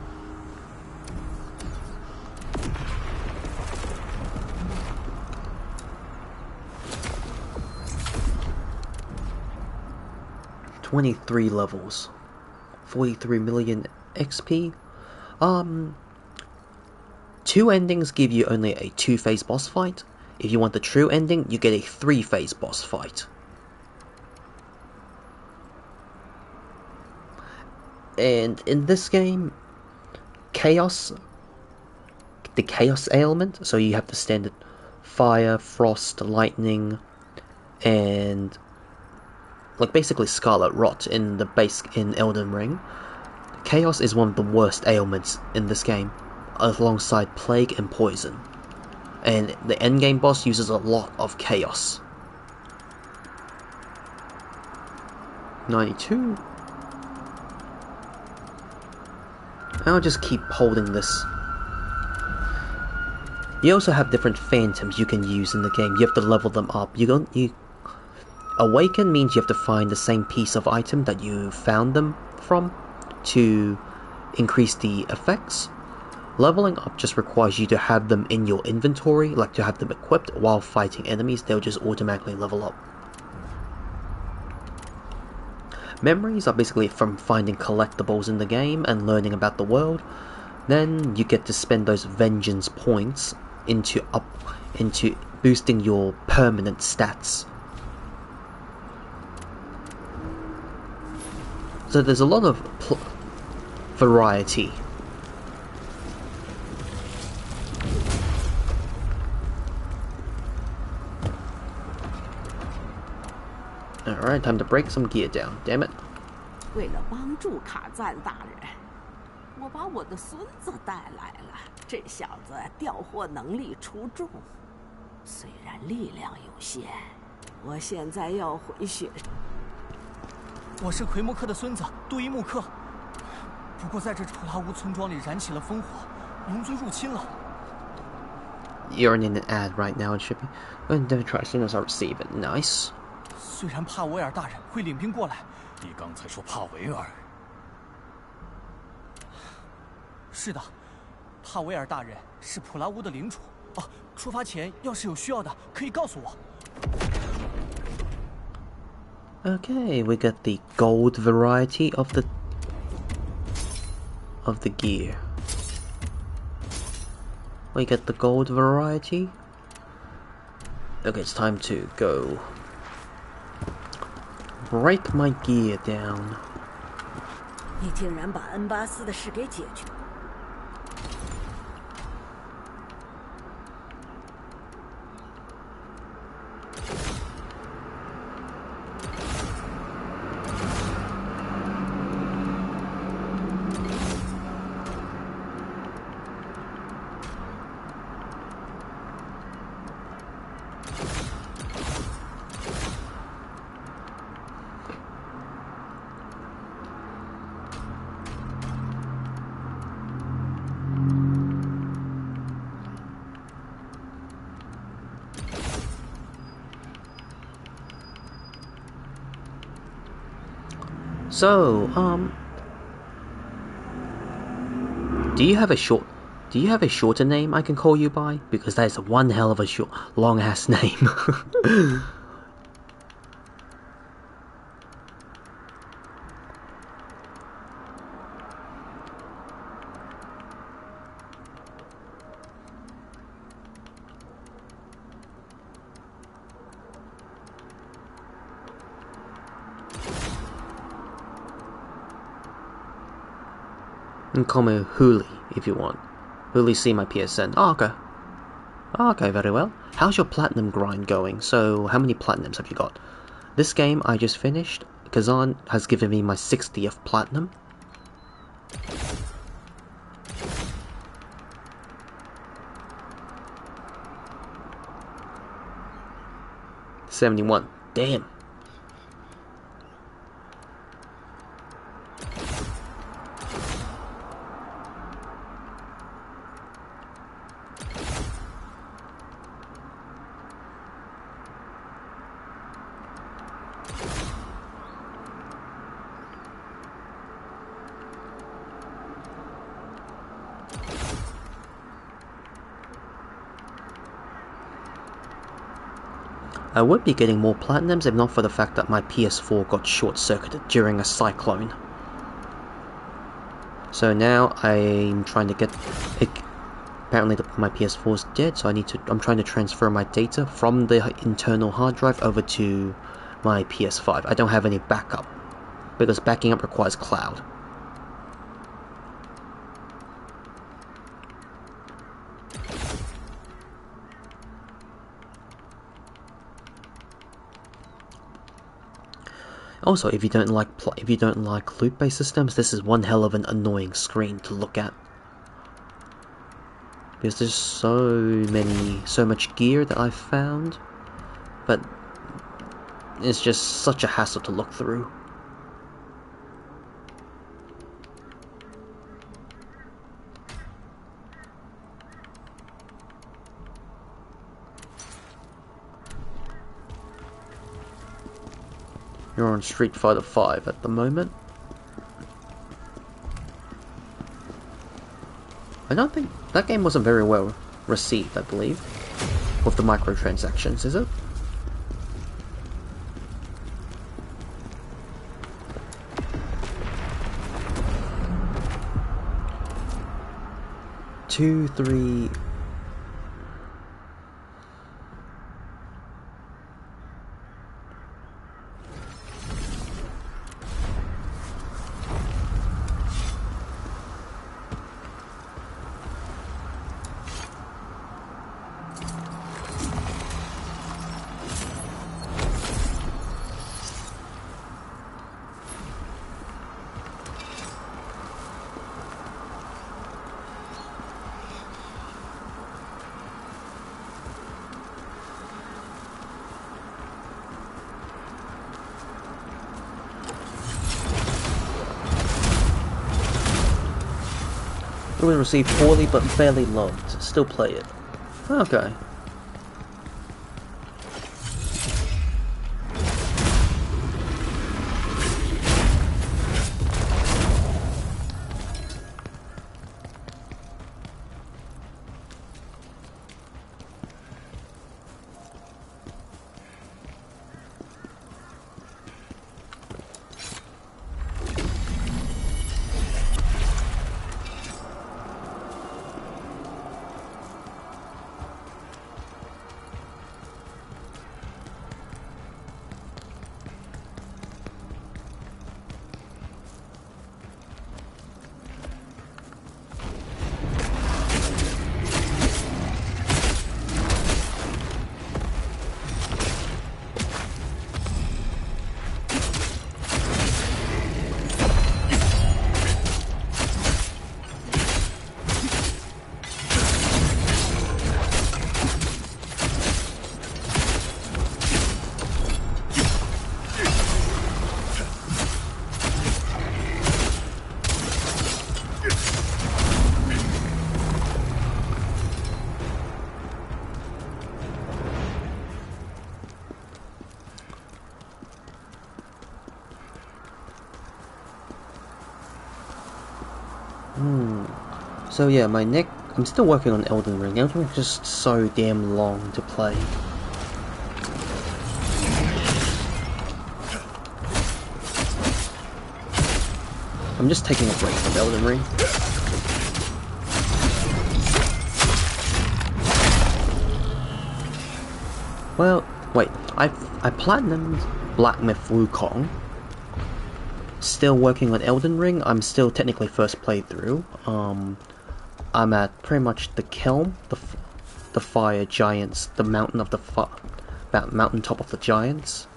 $23 levels, 43 million XP. 2 endings give you only a 2-phase boss fight. If you want the true ending, you get a 3-phase boss fight. And in this game, the chaos ailment, so you have the standard fire, frost, lightning, and like basically Scarlet Rot in the base in Elden Ring. Chaos is one of the worst ailments in this game, alongside plague and poison. And the endgame boss uses a lot of chaos. 92. I'll just keep holding this. You also have different phantoms you can use in the game. You have to level them up. Awaken means you have to find the same piece of item that you found them from to increase the effects. Leveling up just requires you to have them in your inventory, like to have them equipped while fighting enemies. They'll just automatically level up. Memories are basically from finding collectibles in the game and learning about the world. Then you get to spend those vengeance points into boosting your permanent stats. So there's a lot of variety. Alright, time to break some gear down, damn it. 为了帮助卡赞大人，我把我的孙子带来了。这小子调货能力出众，虽然力量有限，我现在要回血。我是奎木克的孙子杜伊木克，不过在这普拉乌村庄里燃起了烽火，龙族入侵了。 You're in an ad right now, it should be. I'm gonna try as soon as I receive it. Nice. 虽然帕维尔大人会领兵过来，你刚才说帕维尔？是的，帕维尔大人是普拉乌的领主。哦，出发前要是有需要的，可以告诉我。 Okay, we got the gold variety of the gear. We get the gold variety. Okay, it's time to go break my gear down. 你竟然把恩巴斯的事给解决。So, do you have a shorter name I can call you by? Because that is one hell of a long ass name. And call me Hooli if you want. Hooli, see my PSN. Oh, okay. Okay, very well. How's your platinum grind going? So, how many platinums have you got? This game I just finished, Khazan has given me my 60th platinum. $71. Damn. I would be getting more platinums if not for the fact that my PS4 got short-circuited during a cyclone. So now I'm trying to get... Apparently my PS4 is dead, so I'm trying to transfer my data from the internal hard drive over to my PS5. I don't have any backup, because backing up requires cloud. Also, if you don't like loot-based systems, this is one hell of an annoying screen to look at. Because there's so much gear that I've found, but it's just such a hassle to look through. You're on Street Fighter V at the moment. I don't think that game wasn't very well received, I believe, with the microtransactions, is it? Two, three... It was received poorly but fairly loved. Still play it. Okay. So yeah, I'm still working on Elden Ring. Elden Ring is just so damn long to play. I'm just taking a break from Elden Ring. Well, wait, I platinumed Black Myth Wukong. Still working on Elden Ring. I'm still technically first playthrough. I'm at pretty much the Kelm, the fire giants, the mountain of the mountaintop of the giants.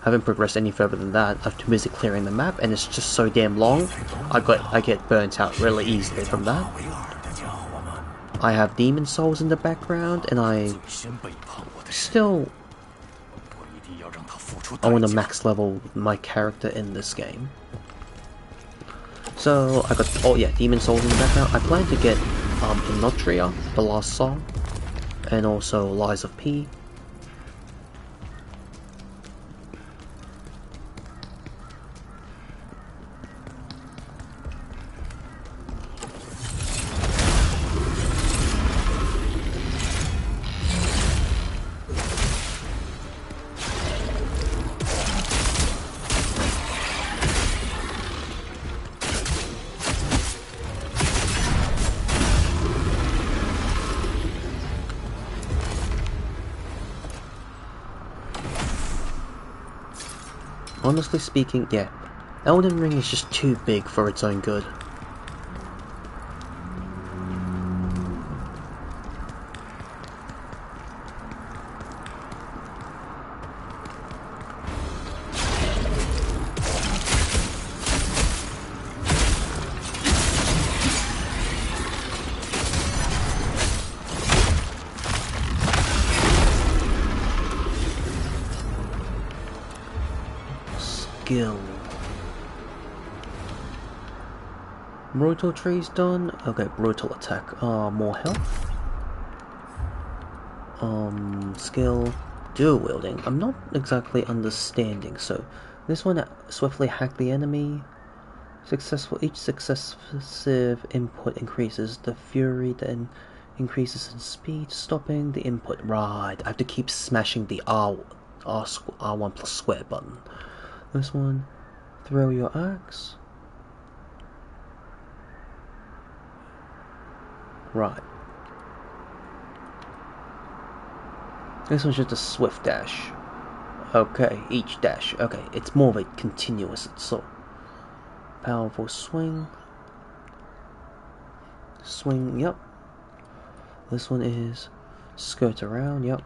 Haven't progressed any further than that. I'm too busy clearing the map, and it's just so damn long. I get burnt out really easily from that. I have demon souls in the background, and I want to max level my character in this game. So I got demon souls in the background. I plan to get Inotria, the last song, and also Lies of P. Honestly speaking, yeah, Elden Ring is just too big for its own good. Skill. Brutal tree's done. Okay, brutal attack. More health. Skill. Dual wielding. I'm not exactly understanding. So, this one swiftly hack the enemy. Successful. Each successive input increases the fury, then increases in speed, stopping the input. Right. I have to keep smashing the R1 plus square button. This one, throw your axe. Right. This one's just a swift dash. Okay, each dash. Okay, it's more of a continuous assault. Powerful swing. Swing, yep. This one is skirt around, yep.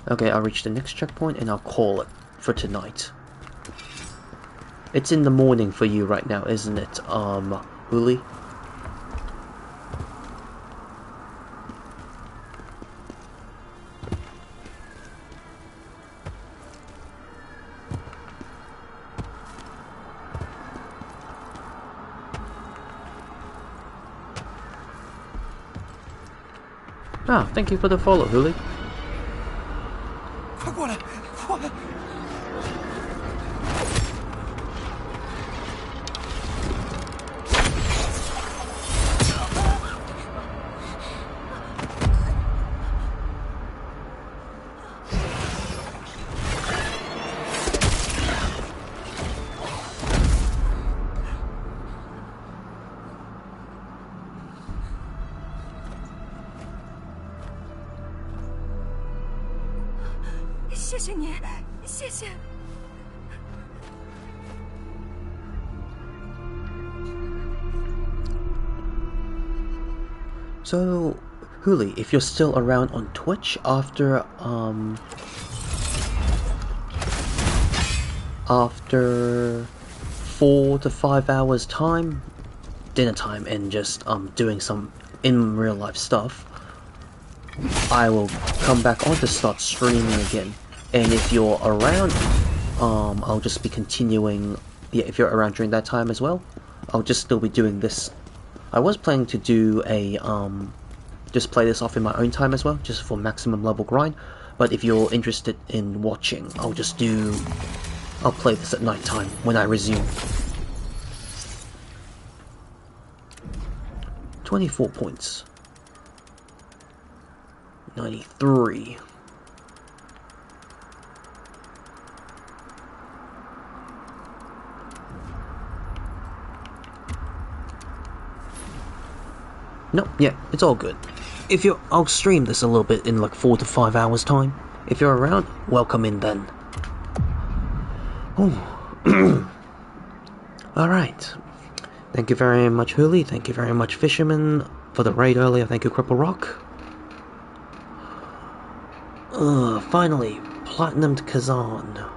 Okay, I'll reach the next checkpoint and I'll call it for tonight. It's in the morning for you right now, isn't it, Huli? Ah, thank you for the follow, Huli. 快过来，快！谢谢你，谢谢。 So, Huli, if you're still around on Twitch after 4 to 5 hours time, dinner time, and just doing some in real life stuff, I will come back on to start streaming again. And if you're around, I'll just be continuing. Yeah, if you're around during that time as well, I'll just still be doing this. I was planning to do just play this off in my own time as well, just for maximum level grind. But if you're interested in watching, I'll play this at night time when I resume. 24 points. 93. No, yeah, it's all good. I'll stream this a little bit in like 4 to 5 hours time. If you're around, welcome in then. Oh. Alright. Thank you very much, Huli. Thank you very much, Fisherman, for the raid earlier. Thank you, Cripple Rock. Finally, Platinumed Khazan.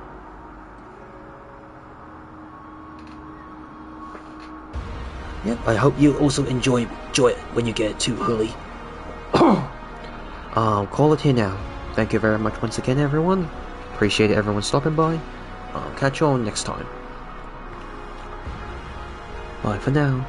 Yep, I hope you also enjoy it when you get it too, Huli. I'll call it here now. Thank you very much once again, everyone. Appreciate everyone stopping by. I'll catch you all next time. Bye for now.